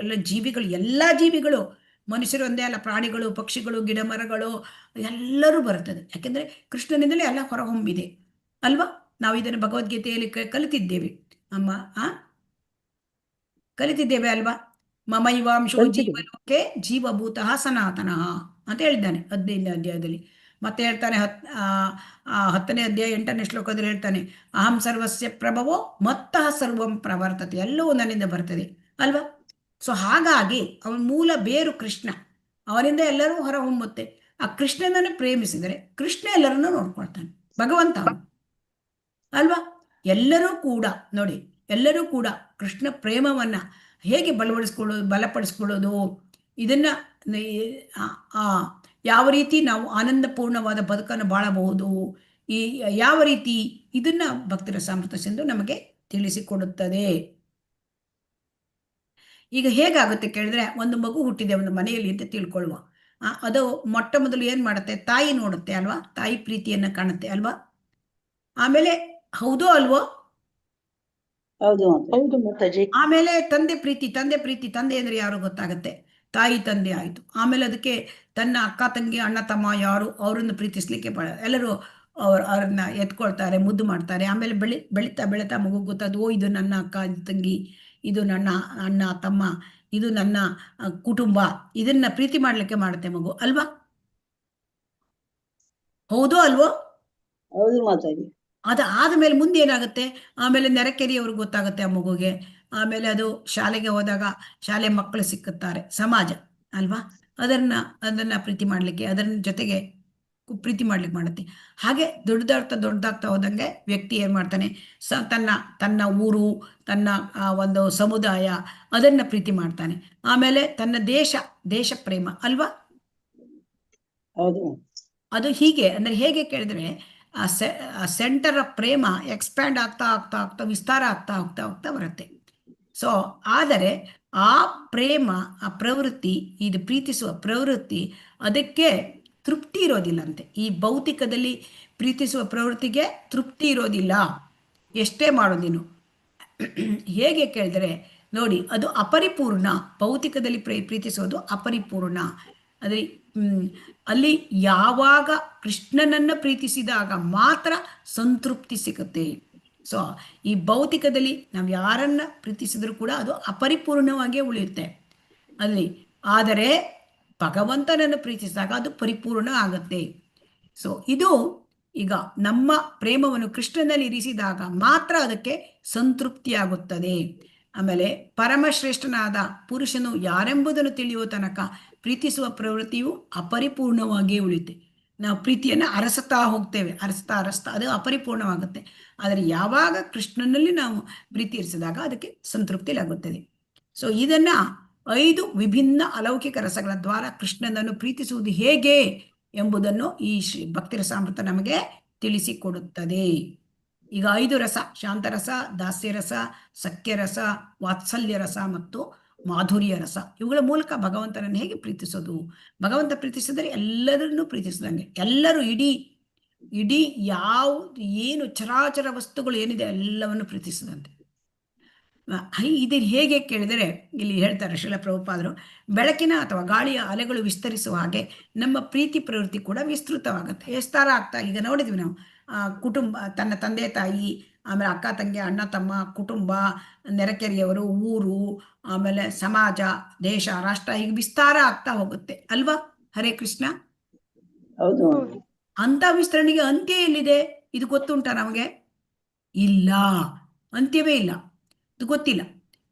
ಎಲ್ಲ ಜೀವಿಗಳು, ಮನುಷ್ಯರು ಒಂದೇ ಅಲ್ಲ, ಪ್ರಾಣಿಗಳು, ಪಕ್ಷಿಗಳು, ಗಿಡ ಮರಗಳು ಎಲ್ಲರೂ ಬರ್ತದೆ. ಯಾಕೆಂದರೆ ಕೃಷ್ಣನಿಂದಲೇ ಎಲ್ಲ ಹೊರಹೊಮ್ಮಿದೆ ಅಲ್ವಾ. ನಾವು ಇದನ್ನು ಭಗವದ್ಗೀತೆಯಲ್ಲಿ ಕಲಿತಿದ್ದೇವೆ ಅಮ್ಮ, ಕಲಿತಿದ್ದೇವೆ ಅಲ್ವಾ. ಮಮೈವಾಂಶೋ ಕಲ್ತಿದ್ದೀವಿ. ಜೀವಲೋಕೆ ಜೀವಭೂತಃ ಸನಾತನಃ ಅಂತ ಹೇಳಿದ್ದಾನೆ 15ನೇ ಅಧ್ಯಾಯದಲ್ಲಿ. ಮತ್ತೆ ಹೇಳ್ತಾನೆ 10ನೇ ಅಧ್ಯಾಯ 8ನೇ ಶ್ಲೋಕದಲ್ಲಿ ಹೇಳ್ತಾನೆ, ಅಹಂ ಸರ್ವಸ್ಯ ಪ್ರಭವೋ ಮತ್ತಃ ಸರ್ವಂ ಪ್ರವರ್ತತೆ, ಎಲ್ಲವೂ ನನ್ನಿಂದ ಬರ್ತದೆ ಅಲ್ವಾ. ಸೊ ಹಾಗಾಗಿ ಅವನ ಮೂಲ ಬೇರು ಕೃಷ್ಣ, ಅವನಿಂದ ಎಲ್ಲರೂ ಹೊರಹೊಮ್ಮುತ್ತೆ. ಆ ಕೃಷ್ಣನನ್ನು ಪ್ರೇಮಿಸಿದರೆ ಕೃಷ್ಣ ಎಲ್ಲರನ್ನೂ ನೋಡ್ಕೊಳ್ತಾನೆ, ಭಗವಂತ ಅವನು ಅಲ್ವಾ. ಎಲ್ಲರೂ ಕೂಡ ನೋಡಿ, ಎಲ್ಲರೂ ಕೂಡ ಕೃಷ್ಣ ಪ್ರೇಮವನ್ನ ಹೇಗೆ ಬಲಪಡಿಸ್ಕೊಳ್ಳೋದು, ಇದನ್ನ ಯಾವ ರೀತಿ ನಾವು ಆನಂದಪೂರ್ಣವಾದ ಬದುಕನ್ನು ಬಾಳಬಹುದು, ಈ ಯಾವ ರೀತಿ ಇದನ್ನ ಭಕ್ತಿರಸಾಮೃತ ಸಿಂಧು ನಮಗೆ ತಿಳಿಸಿಕೊಡುತ್ತದೆ. ಈಗ ಹೇಗಾಗುತ್ತೆ ಕೇಳಿದ್ರೆ, ಒಂದು ಮಗು ಹುಟ್ಟಿದೆ ಒಂದು ಮನೆಯಲ್ಲಿ ಅಂತ ತಿಳ್ಕೊಳ್ಳುವ, ಅದು ಮೊಟ್ಟ ಮೊದಲು ಏನ್ ಮಾಡುತ್ತೆ, ತಾಯಿ ನೋಡುತ್ತೆ ಅಲ್ವಾ, ತಾಯಿ ಪ್ರೀತಿಯನ್ನ ಕಾಣುತ್ತೆ ಅಲ್ವಾ. ಆಮೇಲೆ ಹೌದೋ ಅಲ್ವೋ, ಹೌದು ಮಾತಾಜಿ. ಆಮೇಲೆ ತಂದೆ ಪ್ರೀತಿ ತಂದೆ ಅಂದ್ರೆ ಯಾರು ಗೊತ್ತಾಗತ್ತೆ, ತಾಯಿ ತಂದೆ ಆಯ್ತು. ಆಮೇಲೆ ಅದಕ್ಕೆ ತನ್ನ ಅಕ್ಕ ತಂಗಿ ಅಣ್ಣ ತಮ್ಮ ಯಾರು ಅವರನ್ನು ಪ್ರೀತಿಸ್ಲಿಕ್ಕೆ ಎಲ್ಲರೂ ಅವ್ರನ್ನ ಎತ್ಕೊಳ್ತಾರೆ, ಮುದ್ದು ಮಾಡ್ತಾರೆ. ಆಮೇಲೆ ಬೆಳೀತಾ ಮಗು ಗೊತ್ತಾದ, ಓ ಇದು ನನ್ನ ಅಕ್ಕ ತಂಗಿ, ಇದು ನನ್ನ ಅಣ್ಣ ತಮ್ಮ, ಇದು ನನ್ನ ಕುಟುಂಬ, ಇದನ್ನ ಪ್ರೀತಿ ಮಾಡ್ಲಿಕ್ಕೆ ಮಾಡುತ್ತೆ ಮಗು ಅಲ್ವಾ. ಹೌದೋ ಅಲ್ವೋ. ಹೌದು ಮಾತಾಜಿ. ಆದ್ಮೇಲೆ ಮುಂದೆ ಏನಾಗುತ್ತೆ, ಆಮೇಲೆ ನೆರೆಕೆರೆಯವ್ರಿಗೆ ಗೊತ್ತಾಗುತ್ತೆ ಆ ಮಗುಗೆ. ಆಮೇಲೆ ಅದು ಶಾಲೆಗೆ ಹೋದಾಗ ಶಾಲೆ ಮಕ್ಕಳು ಸಿಕ್ಕುತ್ತಾರೆ, ಸಮಾಜ ಅಲ್ವಾ, ಅದನ್ನ ಪ್ರೀತಿ ಮಾಡ್ಲಿಕ್ಕೆ, ಅದರ ಜೊತೆಗೆ ಪ್ರೀತಿ ಮಾಡ್ಲಿಕ್ಕೆ ಮಾಡುತ್ತೆ. ಹಾಗೆ ದೊಡ್ಡದಾಗ್ತಾ ಹೋದಂಗೆ ವ್ಯಕ್ತಿ ಏನ್ ಮಾಡ್ತಾನೆ, ತನ್ನ ಊರು, ತನ್ನ ಒಂದು ಸಮುದಾಯ, ಅದನ್ನ ಪ್ರೀತಿ ಮಾಡ್ತಾನೆ. ಆಮೇಲೆ ತನ್ನ ದೇಶ ಪ್ರೇಮ ಅಲ್ವಾ. ಹೌದು. ಅದು ಹೀಗೆ ಅಂದ್ರೆ ಹೇಗೆ ಕೇಳಿದ್ರೆ, ಆ ಸೆಂಟರ್ ಆಫ್ ಪ್ರೇಮ ಎಕ್ಸ್ಪ್ಯಾಂಡ್ ಆಗ್ತಾ ವಿಸ್ತಾರ ಆಗ್ತಾ ಬರುತ್ತೆ. ಸೊ ಆದರೆ ಆ ಪ್ರೇಮ, ಆ ಪ್ರವೃತ್ತಿ, ಇದು ಪ್ರೀತಿಸುವ ಪ್ರವೃತ್ತಿ, ಅದಕ್ಕೆ ತೃಪ್ತಿ ಇರೋದಿಲ್ಲಂತೆ. ಈ ಭೌತಿಕದಲ್ಲಿ ಪ್ರೀತಿಸುವ ಪ್ರವೃತ್ತಿಗೆ ತೃಪ್ತಿ ಇರೋದಿಲ್ಲ, ಎಷ್ಟೇ ಮಾಡೋದಿನು. ಹೇಗೆ ಕೇಳಿದ್ರೆ ನೋಡಿ, ಅದು ಅಪರಿಪೂರ್ಣ. ಭೌತಿಕದಲ್ಲಿ ಪ್ರೀತಿಸೋದು ಅಪರಿಪೂರ್ಣ. ಅದೇ ಅಲ್ಲಿ ಯಾವಾಗ ಕೃಷ್ಣನನ್ನ ಪ್ರೀತಿಸಿದಾಗ ಮಾತ್ರ ಸಂತೃಪ್ತಿ ಸಿಗುತ್ತೆ. ಸೊ ಈ ಭೌತಿಕದಲ್ಲಿ ನಾವು ಯಾರನ್ನ ಪ್ರೀತಿಸಿದ್ರು ಕೂಡ ಅದು ಅಪರಿಪೂರ್ಣವಾಗಿಯೇ ಉಳಿಯುತ್ತೆ ಅಲ್ಲಿ. ಆದರೆ ಭಗವಂತನನ್ನು ಪ್ರೀತಿಸಿದಾಗ ಅದು ಪರಿಪೂರ್ಣ ಆಗುತ್ತೆ. ಸೊ ಇದು ಈಗ ನಮ್ಮ ಪ್ರೇಮವನ್ನು ಕೃಷ್ಣನಲ್ಲಿ ಇರಿಸಿದಾಗ ಮಾತ್ರ ಅದಕ್ಕೆ ಸಂತೃಪ್ತಿಯಾಗುತ್ತದೆ. ಆಮೇಲೆ ಪರಮಶ್ರೇಷ್ಠನಾದ ಪುರುಷನು ಯಾರೆಂಬುದನ್ನು ತಿಳಿಯುವ ತನಕ ಪ್ರೀತಿಸುವ ಪ್ರವೃತ್ತಿಯು ಅಪರಿಪೂರ್ಣವಾಗಿಯೇ ಉಳಿಯುತ್ತೆ. ನಾವು ಪ್ರೀತಿಯನ್ನು ಅರಸ್ತಾ ಹೋಗ್ತೇವೆ, ಅರಸ್ತಾ ಅದು ಅಪರಿಪೂರ್ಣವಾಗುತ್ತೆ. ಆದರೆ ಯಾವಾಗ ಕೃಷ್ಣನಲ್ಲಿ ನಾವು ಪ್ರೀತಿ ಇರಿಸಿದಾಗ ಅದಕ್ಕೆ ಸಂತೃಪ್ತಿಲಾಗುತ್ತದೆ. ಸೊ ಇದನ್ನ 5 ವಿಭಿನ್ನ ಅಲೌಕಿಕ ರಸಗಳ ದ್ವಾರ ಕೃಷ್ಣನನ್ನು ಪ್ರೀತಿಸುವುದು ಹೇಗೆ ಎಂಬುದನ್ನು ಈ ಭಕ್ತಿರಸಾಮೃತ ನಮಗೆ ತಿಳಿಸಿಕೊಡುತ್ತದೆ. ಈಗ 5 ರಸ, ಶಾಂತರಸ, ದಾಸ್ಯರಸ, ಸಖ್ಯರಸ, ವಾತ್ಸಲ್ಯ ರಸ ಮತ್ತು ಮಾಧುರ್ಯ ರಸ, ಇವುಗಳ ಮೂಲಕ ಭಗವಂತನನ್ನು ಹೇಗೆ ಪ್ರೀತಿಸೋದು. ಭಗವಂತ ಪ್ರೀತಿಸಿದರೆ ಎಲ್ಲರನ್ನೂ ಪ್ರೀತಿಸಿದಂಗೆ, ಎಲ್ಲರೂ ಇಡೀ ಏನು ಚರಾಚರ ವಸ್ತುಗಳು ಏನಿದೆ ಎಲ್ಲವನ್ನು ಪ್ರೀತಿಸಿದಂತೆ. ಇದನ್ನು ಹೇಗೆ ಕೇಳಿದರೆ ಇಲ್ಲಿ ಹೇಳ್ತಾರೆ ಶ್ರೀಲ ಪ್ರಭುಪಾದರು, ಬೆಳಕಿನ ಅಥವಾ ಗಾಳಿಯ ಅಲೆಗಳು ವಿಸ್ತರಿಸುವ ಹಾಗೆ ನಮ್ಮ ಪ್ರೀತಿ ಪ್ರವೃತ್ತಿ ಕೂಡ ವಿಸ್ತೃತವಾಗುತ್ತೆ, ವಿಸ್ತಾರ ಆಗ್ತಾ. ಈಗ ನೋಡಿದ್ವಿ ನಾವು ಕುಟುಂಬ, ತನ್ನ ತಂದೆ ತಾಯಿ, ಆಮೇಲೆ ಅಕ್ಕ ತಂಗಿ ಅಣ್ಣ ತಮ್ಮ, ಕುಟುಂಬ, ನೆರೆಕೆರೆಯವರು, ಊರು, ಆಮೇಲೆ ಸಮಾಜ, ದೇಶ, ರಾಷ್ಟ್ರ, ಈಗ ವಿಸ್ತಾರ ಆಗ್ತಾ ಹೋಗುತ್ತೆ ಅಲ್ವಾ. ಹರೇ ಕೃಷ್ಣ. ಹೌದು. ಅಂತ ವಿಸ್ತರಣೆಗೆ ಅಂತ್ಯ ಎಲ್ಲಿದೆ ಇದು ಗೊತ್ತುಂಟ ನಮಗೆ? ಇಲ್ಲ, ಅಂತ್ಯವೇ ಇಲ್ಲ, ಇದು ಗೊತ್ತಿಲ್ಲ.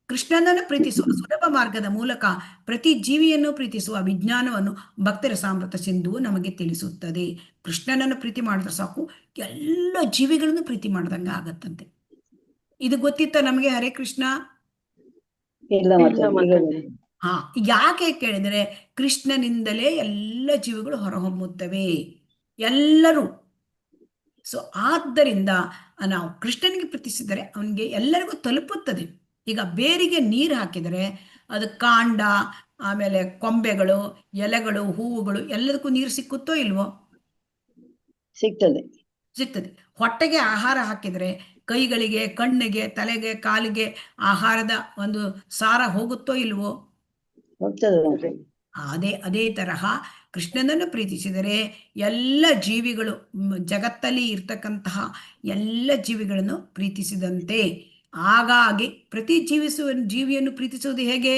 ಕೃಷ್ಣನನ್ನು ಪ್ರೀತಿಸುವ ಸುಲಭ ಮಾರ್ಗದ ಮೂಲಕ ಪ್ರತಿ ಜೀವಿಯನ್ನು ಪ್ರೀತಿಸುವ ವಿಜ್ಞಾನವನ್ನು ಭಕ್ತಿರಸಾಮೃತ ಸಿಂಧು ನಮಗೆ ತಿಳಿಸುತ್ತದೆ. ಕೃಷ್ಣನನ್ನು ಪ್ರೀತಿ ಮಾಡಿದ್ರೆ ಸಾಕು, ಎಲ್ಲ ಜೀವಿಗಳನ್ನು ಪ್ರೀತಿ ಮಾಡ್ದಂಗೆ ಆಗತ್ತಂತೆ. ಇದು ಗೊತ್ತಿತ್ತ ನಮಗೆ? ಹರೇ ಕೃಷ್ಣ. ಯಾಕೆ ಕೇಳಿದರೆ ಕೃಷ್ಣನಿಂದಲೇ ಎಲ್ಲ ಜೀವಿಗಳು ಹೊರಹೊಮ್ಮುತ್ತವೆ, ಎಲ್ಲರೂ. ಸೊ ಆದ್ದರಿಂದ ನಾವು ಕೃಷ್ಣನಿಗೆ ಪ್ರೀತಿಸಿದರೆ ಅವನಿಗೆ ಎಲ್ಲರಿಗೂ ತಲುಪುತ್ತದೆ. ಈಗ ಬೇರಿಗೆ ನೀರು ಹಾಕಿದರೆ ಅದು ಕಾಂಡ, ಆಮೇಲೆ ಕೊಂಬೆಗಳು, ಎಲೆಗಳು, ಹೂವುಗಳು ಎಲ್ಲದಕ್ಕೂ ನೀರು ಸಿಕ್ಕುತ್ತೋ ಇಲ್ವೋ? ಸಿಗ್ತದೆ. ಸಿಗ್ತದೆ. ಹೊಟ್ಟೆಗೆ ಆಹಾರ ಹಾಕಿದರೆ ಕೈಗಳಿಗೆ, ಕಣ್ಣಿಗೆ, ತಲೆಗೆ, ಕಾಲಿಗೆ ಆಹಾರದ ಒಂದು ಸಾರ ಹೋಗುತ್ತೋ ಇಲ್ವೋ? ಹೋಗ್ತದೆ ಮಾತಾಜಿ. ಅದೇ ತರಹ ಕೃಷ್ಣನನ್ನು ಪ್ರೀತಿಸಿದರೆ ಎಲ್ಲ ಜೀವಿಗಳು, ಜಗತ್ತಲ್ಲಿ ಇರ್ತಕ್ಕಂತಹ ಎಲ್ಲ ಜೀವಿಗಳನ್ನು ಪ್ರೀತಿಸಿದಂತೆ. ಹಾಗಾಗಿ ಪ್ರತಿ ಜೀವಿಯನ್ನು ಪ್ರೀತಿಸುವುದು ಹೇಗೆ?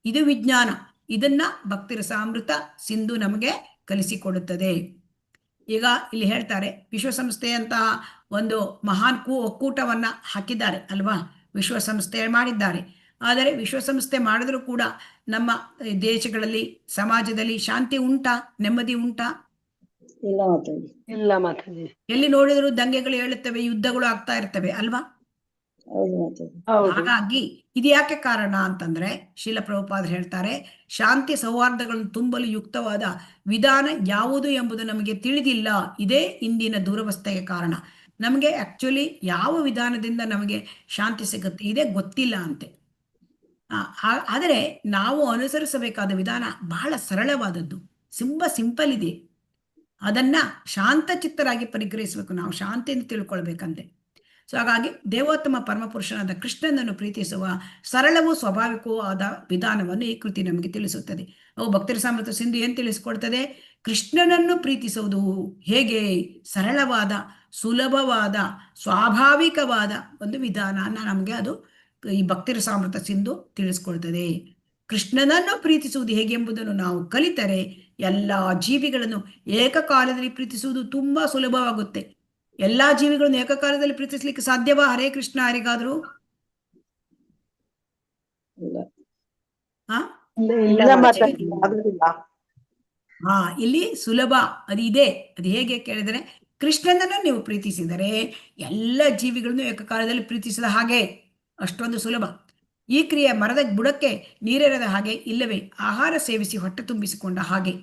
ಇದು ವಿಜ್ಞಾನ. ಇದನ್ನ ಭಕ್ತಿ ರಸಾಮೃತ ಸಿಂಧು ನಮಗೆ ಕಲಿಸಿಕೊಡುತ್ತದೆ. ಈಗ ಇಲ್ಲಿ ಹೇಳ್ತಾರೆ, ವಿಶ್ವಸಂಸ್ಥೆಯಂತಹ ಒಂದು ಮಹಾನ್ ಒಕ್ಕೂಟವನ್ನ ಹಾಕಿದ್ದಾರೆ ಅಲ್ವಾ, ವಿಶ್ವಸಂಸ್ಥೆ ಮಾಡಿದ್ದಾರೆ. ಆದರೆ ವಿಶ್ವಸಂಸ್ಥೆ ಮಾಡಿದ್ರೂ ಕೂಡ ನಮ್ಮ ದೇಶಗಳಲ್ಲಿ, ಸಮಾಜದಲ್ಲಿ ಶಾಂತಿ ಉಂಟಾ? ನೆಮ್ಮದಿ ಉಂಟಾ? ಇಲ್ಲ ಮಾತಾಜಿ. ಇಲ್ಲ ಮಾತಾಜಿ. ಎಲ್ಲಿ ನೋಡಿದ್ರು ದಂಗೆಗಳು ಹೇಳುತ್ತವೆ, ಯುದ್ಧಗಳು ಆಗ್ತಾ ಇರ್ತವೆ ಅಲ್ವಾ? ಹೌದು ಮಾತಾಜಿ. ಹಾಗಾಗಿ ಇದು ಯಾಕೆ ಕಾರಣ ಅಂತಂದ್ರೆ, ಶ್ರೀಲ ಪ್ರಭುಪಾದರು ಹೇಳ್ತಾರೆ, ಶಾಂತಿ ಸೌಹಾರ್ದಗಳನ್ನು ತುಂಬಲು ಯುಕ್ತವಾದ ವಿಧಾನ ಯಾವುದು ಎಂಬುದು ನಮಗೆ ತಿಳಿದಿಲ್ಲ. ಇದೇ ಇಂದಿನ ದುರವಸ್ಥೆಗೆ ಕಾರಣ. ನಮಗೆ ಆಕ್ಚುಲಿ ಯಾವ ವಿಧಾನದಿಂದ ನಮಗೆ ಶಾಂತಿ ಸಿಗುತ್ತೆ ಇದೇ ಗೊತ್ತಿಲ್ಲ ಅಂತೆ. ಆದರೆ ನಾವು ಅನುಸರಿಸಬೇಕಾದ ವಿಧಾನ ಬಹಳ ಸರಳವಾದದ್ದು, ಸಿಂಪಲ್ ಇದೆ. ಅದನ್ನ ಶಾಂತಚಿತ್ತರಾಗಿ ಪರಿಗ್ರಹಿಸಬೇಕು. ನಾವು ಶಾಂತಿಯನ್ನು ತಿಳ್ಕೊಳ್ಬೇಕಂತೆ. ಸೊ ಹಾಗಾಗಿ ದೇವೋತ್ತಮ ಪರಮಪುರುಷನಾದ ಕೃಷ್ಣನನ್ನು ಪ್ರೀತಿಸುವ ಸರಳವೂ ಸ್ವಾಭಾವಿಕವೂ ಆದ ವಿಧಾನವನ್ನು ಈ ಕೃತಿ ನಮಗೆ ತಿಳಿಸುತ್ತದೆ. ಅವು ಭಕ್ತಿ ರಸಾಮೃತ ಸಿಂಧು ಏನು ತಿಳಿಸಿಕೊಡ್ತದೆ? ಕೃಷ್ಣನನ್ನು ಪ್ರೀತಿಸುವುದು ಹೇಗೆ ಸರಳವಾದ, ಸುಲಭವಾದ, ಸ್ವಾಭಾವಿಕವಾದ ಒಂದು ವಿಧಾನ ನಮಗೆ ಅದು ಈ ಭಕ್ತಿ ರಸಾಮೃತ ಸಿಂಧು ತಿಳಿಸ್ಕೊಳ್ತದೆ. ಕೃಷ್ಣನನ್ನು ಪ್ರೀತಿಸುವುದು ಹೇಗೆ ಎಂಬುದನ್ನು ನಾವು ಕಲಿತರೆ ಎಲ್ಲ ಜೀವಿಗಳನ್ನು ಏಕಕಾಲದಲ್ಲಿ ಪ್ರೀತಿಸುವುದು ತುಂಬಾ ಸುಲಭವಾಗುತ್ತೆ. ಎಲ್ಲಾ ಜೀವಿಗಳನ್ನು ಏಕಕಾಲದಲ್ಲಿ ಪ್ರೀತಿಸ್ಲಿಕ್ಕೆ ಸಾಧ್ಯವಾ? ಹರೇ ಕೃಷ್ಣ ಯಾರಿಗಾದ್ರೂ? ಇಲ್ಲಿ ಸುಲಭ ಅದು ಇದೆ. ಅದು ಹೇಗೆ ಕೇಳಿದರೆ, ಕೃಷ್ಣನನ್ನು ನೀವು ಪ್ರೀತಿಸಿದರೆ ಎಲ್ಲ ಜೀವಿಗಳನ್ನು ಏಕಕಾಲದಲ್ಲಿ ಪ್ರೀತಿಸಿದ ಹಾಗೆ. ಅಷ್ಟೊಂದು ಸುಲಭ. ಈ ಕ್ರಿಯೆ ಮರದ ಬುಡಕ್ಕೆ ನೀರೆರೆದ ಹಾಗೆ, ಇಲ್ಲವೇ ಆಹಾರ ಸೇವಿಸಿ ಹೊಟ್ಟೆ ತುಂಬಿಸಿಕೊಂಡ ಹಾಗೆ.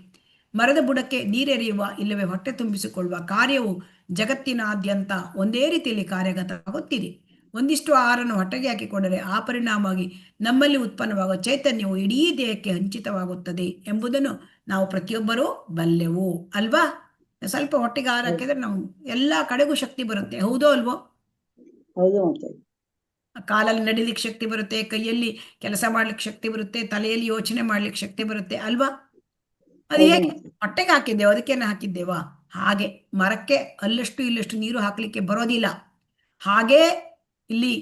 ಮರದ ಬುಡಕ್ಕೆ ನೀರೆರೆಯುವ ಇಲ್ಲವೇ ಹೊಟ್ಟೆ ತುಂಬಿಸಿಕೊಳ್ಳುವ ಕಾರ್ಯವು ಜಗತ್ತಿನಾದ್ಯಂತ ಒಂದೇ ರೀತಿಯಲ್ಲಿ ಕಾರ್ಯಗತವಾಗುತ್ತಿದೆ. ಒಂದಿಷ್ಟು ಆಹಾರವನ್ನು ಹೊಟ್ಟೆಗೆ ಹಾಕಿಕೊಂಡರೆ ಆ ಪರಿಣಾಮವಾಗಿ ನಮ್ಮಲ್ಲಿ ಉತ್ಪನ್ನವಾಗುವ ಚೈತನ್ಯವು ಇಡೀ ದೇಹಕ್ಕೆ ಹಂಚಿತವಾಗುತ್ತದೆ ಎಂಬುದನ್ನು ನಾವು ಪ್ರತಿಯೊಬ್ಬರೂ ಬಲ್ಲೆವು ಅಲ್ವಾ? ಸ್ವಲ್ಪ ಹೊಟ್ಟೆಗೆ ಆಹಾರ ಹಾಕಿದ್ರೆ ನಾವು ಎಲ್ಲ ಕಡೆಗೂ ಶಕ್ತಿ ಬರುತ್ತೆ. ಹೌದೋ ಅಲ್ವೋ? ಹೌದು. ಕಾಲಲ್ಲಿ ನಡಿಲಿಕ್ಕೆ ಶಕ್ತಿ ಬರುತ್ತೆ, ಕೈಯಲ್ಲಿ ಕೆಲಸ ಮಾಡ್ಲಿಕ್ಕೆ ಶಕ್ತಿ ಬರುತ್ತೆ, ತಲೆಯಲ್ಲಿ ಯೋಚನೆ ಮಾಡ್ಲಿಕ್ಕೆ ಶಕ್ತಿ ಬರುತ್ತೆ ಅಲ್ವಾ? ಅದು ಹೇಗೆ? ಹೊಟ್ಟೆಗೆ ಹಾಕಿದ್ದೇವೆ, ಅದಕ್ಕೇನೆ ಹಾಕಿದ್ದೇವಾ? ಹಾಗೆ ಮರಕ್ಕೆ ಅಲ್ಲಷ್ಟು ಇಲ್ಲಷ್ಟು ನೀರು ಹಾಕ್ಲಿಕ್ಕೆ ಬರೋದಿಲ್ಲ. ಹಾಗೇ ಇಲ್ಲಿ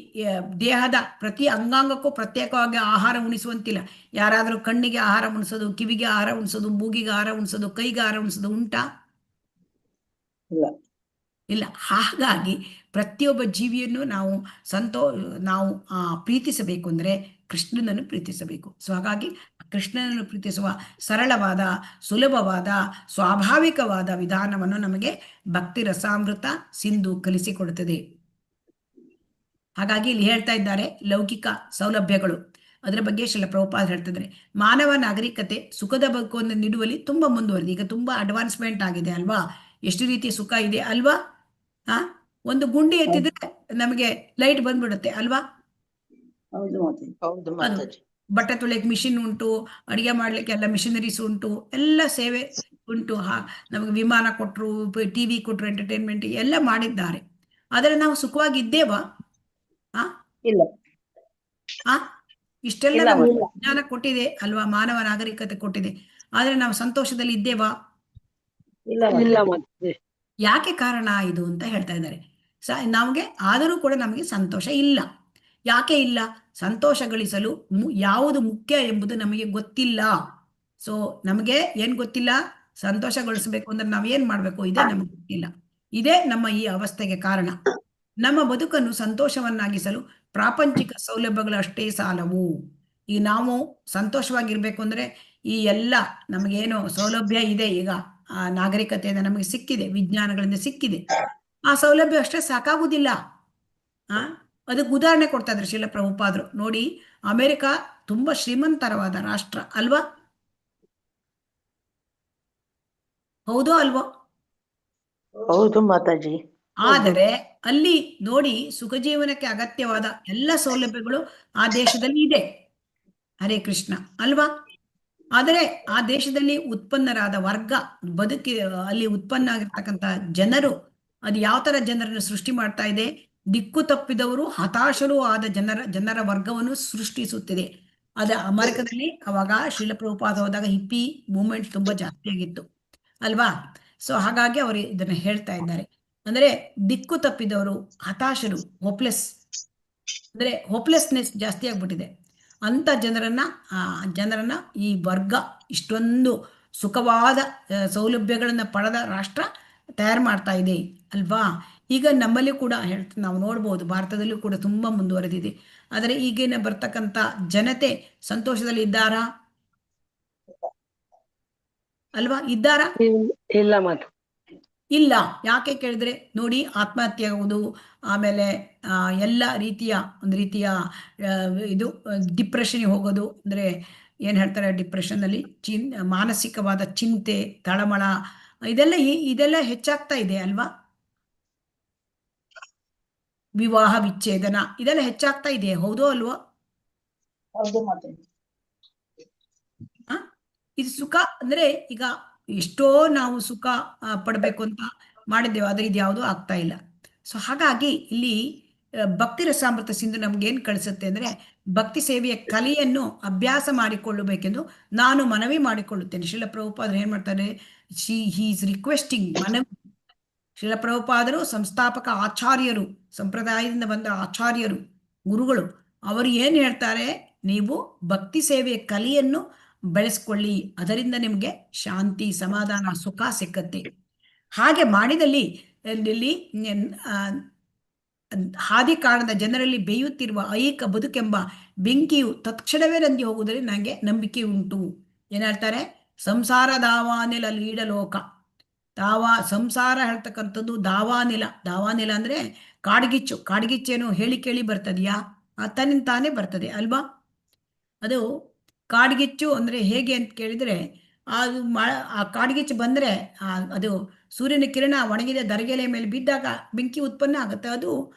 ದೇಹದ ಪ್ರತಿ ಅಂಗಾಂಗಕ್ಕೂ ಪ್ರತ್ಯೇಕವಾಗಿ ಆಹಾರ ಉಣಿಸುವಂತಿಲ್ಲ. ಯಾರಾದರೂ ಕಣ್ಣಿಗೆ ಆಹಾರ ಉಣಿಸೋದು, ಕಿವಿಗೆ ಆಹಾರ ಉಣಿಸೋದು, ಮೂಗಿಗೆ ಆಹಾರ ಉಣಿಸೋದು, ಕೈಗೆ ಆಹಾರ ಉಣಿಸೋದು ಉಂಟಾ? ಇಲ್ಲ. ಹಾಗಾಗಿ ಪ್ರತಿಯೊಬ್ಬ ಜೀವಿಯನ್ನು ನಾವು ಪ್ರೀತಿಸಬೇಕು ಅಂದರೆ ಕೃಷ್ಣನನ್ನು ಪ್ರೀತಿಸಬೇಕು. ಸೊ ಹಾಗಾಗಿ ಕೃಷ್ಣನನ್ನು ಪ್ರೀತಿಸುವ ಸರಳವಾದ, ಸುಲಭವಾದ, ಸ್ವಾಭಾವಿಕವಾದ ವಿಧಾನವನ್ನು ನಮಗೆ ಭಕ್ತಿ ರಸಾಮೃತ ಸಿಂಧು ಕಲಿಸಿಕೊಡುತ್ತದೆ. ಹಾಗಾಗಿ ಇಲ್ಲಿ ಹೇಳ್ತಾ ಇದ್ದಾರೆ, ಲೌಕಿಕ ಸೌಲಭ್ಯಗಳು ಅದರ ಬಗ್ಗೆ ಶ್ರೀಲ ಪ್ರಭುಪಾದರು ಹೇಳ್ತಿದ್ದಾರೆ. ಮಾನವ ನಾಗರಿಕತೆ ಸುಖದ ಬದುಕನ್ನು ನೀಡುವಲ್ಲಿ ತುಂಬಾ ಮುಂದುವರೆದಿದೆ. ಈಗ ತುಂಬಾ ಅಡ್ವಾನ್ಸ್ಮೆಂಟ್ ಆಗಿದೆ ಅಲ್ವಾ? ಎಷ್ಟು ರೀತಿಯ ಸುಖ ಇದೆ ಅಲ್ವಾ? ಒಂದು ಗುಂಡಿ ಎತ್ತಿದ್ರೆ ನಮಗೆ ಲೈಟ್ ಬಂದ್ಬಿಡುತ್ತೆ ಅಲ್ವಾ? ಬಟ್ಟೆ ತೊಳೆಯಕ್ಕೆ ಮಿಷಿನ್ ಉಂಟು, ಅಡಿಗೆ ಮಾಡ್ಲಿಕ್ಕೆ ಎಲ್ಲ ಮಿಷಿನರೀಸ್ ಉಂಟು, ಎಲ್ಲ ಸೇವೆ ಉಂಟು. ನಮಗೆ ವಿಮಾನ ಕೊಟ್ರು, ಟಿವಿ ಕೊಟ್ರು, ಎಂಟರ್ಟೈನ್ಮೆಂಟ್ ಎಲ್ಲ ಮಾಡಿದ್ದಾರೆ. ಆದರೆ ನಾವು ಸುಖವಾಗಿದ್ದೇವಾ? ಇಲ್ಲ. ಇಷ್ಟೆಲ್ಲ ವಿಜ್ಞಾನ ಕೊಟ್ಟಿದೆ ಅಲ್ವಾ? ಮಾನವ ನಾಗರಿಕತೆ ಕೊಟ್ಟಿದೆ. ಆದ್ರೆ ನಾವು ಸಂತೋಷದಲ್ಲಿ ಇದ್ದೇವಾ? ಇಲ್ಲ. ಯಾಕೆ ಕಾರಣ ಇದು ಅಂತ ಹೇಳ್ತಾ ಇದ್ದಾರೆ. ನಮಗೆ ಆದರೂ ಕೂಡ ನಮಗೆ ಸಂತೋಷ ಇಲ್ಲ. ಯಾಕೆ ಇಲ್ಲ? ಸಂತೋಷ ಗಳಿಸಲು ಯಾವುದು ಮುಖ್ಯ ಎಂಬುದು ನಮಗೆ ಗೊತ್ತಿಲ್ಲ. ಸೊ ನಮಗೆ ಏನ್ ಗೊತ್ತಿಲ್ಲ? ಸಂತೋಷಗೊಳಿಸಬೇಕು ಅಂದ್ರೆ ನಾವ್ ಏನ್ ಮಾಡ್ಬೇಕು ಇದೇ ನಮಗೆ ಗೊತ್ತಿಲ್ಲ. ಇದೇ ನಮ್ಮ ಈ ಅವಸ್ಥೆಗೆ ಕಾರಣ. ನಮ್ಮ ಬದುಕನ್ನು ಸಂತೋಷವನ್ನಾಗಿಸಲು ಪ್ರಾಪಂಚಿಕ ಸೌಲಭ್ಯಗಳು ಅಷ್ಟೇ ಸಾಲವು. ಈಗ ನಾವು ಸಂತೋಷವಾಗಿರ್ಬೇಕು ಅಂದ್ರೆ ಈ ಎಲ್ಲ ನಮಗೇನು ಸೌಲಭ್ಯ ಇದೆ, ಈಗ ಆ ನಾಗರಿಕತೆಯಿಂದ ನಮಗೆ ಸಿಕ್ಕಿದೆ, ವಿಜ್ಞಾನಗಳಿಂದ ಸಿಕ್ಕಿದೆ, ಆ ಸೌಲಭ್ಯ ಅಷ್ಟೇ ಸಾಕಾಗುವುದಿಲ್ಲ. ಅದಕ್ಕೆ ಉದಾಹರಣೆ ಕೊಡ್ತಾ ಇದ್ರು ಶ್ರೀಲ ಪ್ರಭುಪಾದರು. ನೋಡಿ, ಅಮೆರಿಕ ತುಂಬಾ ಶ್ರೀಮಂತರವಾದ ರಾಷ್ಟ್ರ ಅಲ್ವಾ? ಹೌದೋ ಅಲ್ವೋ? ಹೌದು ಮಾತಾಜಿ. ಆದರೆ ಅಲ್ಲಿ ನೋಡಿ, ಸುಖ ಜೀವನಕ್ಕೆ ಅಗತ್ಯವಾದ ಎಲ್ಲ ಸೌಲಭ್ಯಗಳು ಆ ದೇಶದಲ್ಲಿ ಇದೆ. ಹರೇ ಕೃಷ್ಣ ಅಲ್ವಾ? ಆದರೆ ಆ ದೇಶದಲ್ಲಿ ಉತ್ಪನ್ನರಾದ ವರ್ಗ ಬದುಕಿ ಅಲ್ಲಿ ಉತ್ಪನ್ನ ಆಗಿರ್ತಕ್ಕಂಥ ಜನರು ಅದು ಯಾವ ತರ ಜನರನ್ನು ಸೃಷ್ಟಿ ಮಾಡ್ತಾ ಇದೆ, ದಿಕ್ಕು ತಪ್ಪಿದವರು ಹತಾಶರು ಆದ ಜನರ ವರ್ಗವನ್ನು ಸೃಷ್ಟಿಸುತ್ತಿದೆ. ಅದ ಅಮೆರಿಕದಲ್ಲಿ ಅವಾಗ ಶ್ರೀಲ ಪ್ರಭುಪಾದ ಹೋದಾಗ ಹಿಪ್ಪಿ ಮೂವ್ಮೆಂಟ್ ತುಂಬಾ ಜಾಸ್ತಿ ಆಗಿತ್ತು ಅಲ್ವಾ. ಸೊ ಹಾಗಾಗಿ ಅವರು ಇದನ್ನ ಹೇಳ್ತಾ ಇದ್ದಾರೆ. ಅಂದ್ರೆ ದಿಕ್ಕು ತಪ್ಪಿದವರು, ಹತಾಶರು, ಅಂದ್ರೆ ಹೋಪ್ಲೆಸ್ನೆಸ್ ಜಾಸ್ತಿ ಆಗ್ಬಿಟ್ಟಿದೆ ಅಂತ ಜನರನ್ನ ಈ ವರ್ಗ ಇಷ್ಟೊಂದು ಸುಖವಾದ ಸೌಲಭ್ಯಗಳನ್ನ ಪಡೆದ ರಾಷ್ಟ್ರ ತಯಾರು ಮಾಡ್ತಾ ಇದೆ ಅಲ್ವಾ. ಈಗ ನಮ್ಮಲ್ಲಿ ಕೂಡ ನಾವು ನೋಡ್ಬೋದು, ಭಾರತದಲ್ಲೂ ಕೂಡ ತುಂಬಾ ಮುಂದುವರೆದಿದೆ. ಆದರೆ ಈಗಿನ ಬರ್ತಕ್ಕಂಥ ಜನತೆ ಸಂತೋಷದಲ್ಲಿ ಇದ್ದಾರಾ ಅಲ್ವಾ? ಇದ್ದಾರಾ? ಇಲ್ಲ ಮಾತು. ಇಲ್ಲ. ಯಾಕೆ ಕೇಳಿದ್ರೆ ನೋಡಿ, ಆತ್ಮಹತ್ಯೆ ಆಗುವುದು, ಆಮೇಲೆ ಎಲ್ಲ ರೀತಿಯ ಒಂದು ರೀತಿಯ ಇದು ಡಿಪ್ರೆಷನ್ ಹೋಗೋದು. ಅಂದ್ರೆ ಏನ್ ಹೇಳ್ತಾರೆ, ಡಿಪ್ರೆಷನ್ ಅಲ್ಲಿ ಮಾನಸಿಕವಾದ ಚಿಂತೆ, ತಳಮಳ, ಇದೆಲ್ಲ ಹೆಚ್ಚಾಗ್ತಾ ಇದೆ ಅಲ್ವಾ. ವಿವಾಹ ವಿಚ್ಛೇದನ ಇದೆಲ್ಲ ಹೆಚ್ಚಾಗ್ತಾ ಇದೆ, ಹೌದೋ ಅಲ್ವೋ? ಹೌದು ಮಾತಾಜಿ. ಇದು ಸುಖ ಅಂದ್ರೆ ಈಗ ಎಷ್ಟೋ ನಾವು ಸುಖ ಪಡಬೇಕು ಅಂತ ಮಾಡಿದ್ದೇವೆ, ಆದ್ರೆ ಇದು ಯಾವುದೂ ಆಗ್ತಾ ಇಲ್ಲ. ಸೊ ಹಾಗಾಗಿ ಇಲ್ಲಿ ಭಕ್ತಿ ರಸಾಮೃತ ಸಿಂಧು ನಮ್ಗೆ ಏನ್ ಕಳಿಸುತ್ತೆ ಅಂದ್ರೆ, ಭಕ್ತಿ ಸೇವೆಯ ಕಲೆಯನ್ನು ಅಭ್ಯಾಸ ಮಾಡಿಕೊಳ್ಳಬೇಕೆಂದು ನಾನು ಮನವಿ ಮಾಡಿಕೊಳ್ಳುತ್ತೇನೆ. ಶ್ರೀಲ ಪ್ರಭುಪಾದರು ಏನ್ ಮಾಡ್ತಾರೆ, ಹಿ ಈಸ್ ರಿಕ್ವೆಸ್ಟಿಂಗ್, ಮನವಿ. ಶ್ರೀಲ ಪ್ರಭುಪಾದರು ಸಂಸ್ಥಾಪಕ ಆಚಾರ್ಯರು, ಸಂಪ್ರದಾಯದಿಂದ ಬಂದ ಆಚಾರ್ಯರು, ಗುರುಗಳು. ಅವರು ಏನ್ ಹೇಳ್ತಾರೆ, ನೀವು ಭಕ್ತಿ ಸೇವೆಯ ಕಲೆಯನ್ನು ಬೆಳೆಸ್ಕೊಳ್ಳಿ, ಅದರಿಂದ ನಿಮಗೆ ಶಾಂತಿ, ಸಮಾಧಾನ, ಸುಖ ಸಿಕ್ಕತ್ತೆ. ಹಾಗೆ ಮಾಡಿದಲ್ಲಿ ಇಲ್ಲಿ ಹಾದಿ ಕಾಣದ ಜನರಲ್ಲಿ ಬೇಯುತ್ತಿರುವ ಐಹಿಕ ಬದುಕೆಂಬ ಬೆಂಕಿಯು ತತ್ಕ್ಷಣವೇ ನಂದಿ ಹೋಗುವುದರಲ್ಲಿ ನನಗೆ ನಂಬಿಕೆ ಉಂಟು. ಏನ್ ಹೇಳ್ತಾರೆ, ಸಂಸಾರ ದಾವಾನಿಲ ಲೀಡಲೋಕ. ಸಂಸಾರ ಹೇಳ್ತಕ್ಕಂಥದ್ದು ದಾವಾನಿಲ ಅಂದ್ರೆ ಕಾಡ್ಗಿಚ್ಚೇನು ಹೇಳಿ ಕೇಳಿ ಬರ್ತದೆಯಾ? ತನ್ನಿಂದ ತಾನೇ ಬರ್ತದೆ ಅಲ್ವಾ. ಅದು ಕಾಡ್ಗಿಚ್ಚು ಅಂದ್ರೆ ಹೇಗೆ ಅಂತ ಕೇಳಿದ್ರೆ, ಅದು ಆ ಕಾಡ್ಗಿಚ್ಚು ಬಂದ್ರೆ ಅದು ಸೂರ್ಯನ ಕಿರಣ ಒಣಗಿದ ದರಗೆಲೆ ಮೇಲೆ ಬಿದ್ದಾಗ ಬೆಂಕಿ ಉತ್ಪನ್ನ ಆಗುತ್ತೆ, ಅದು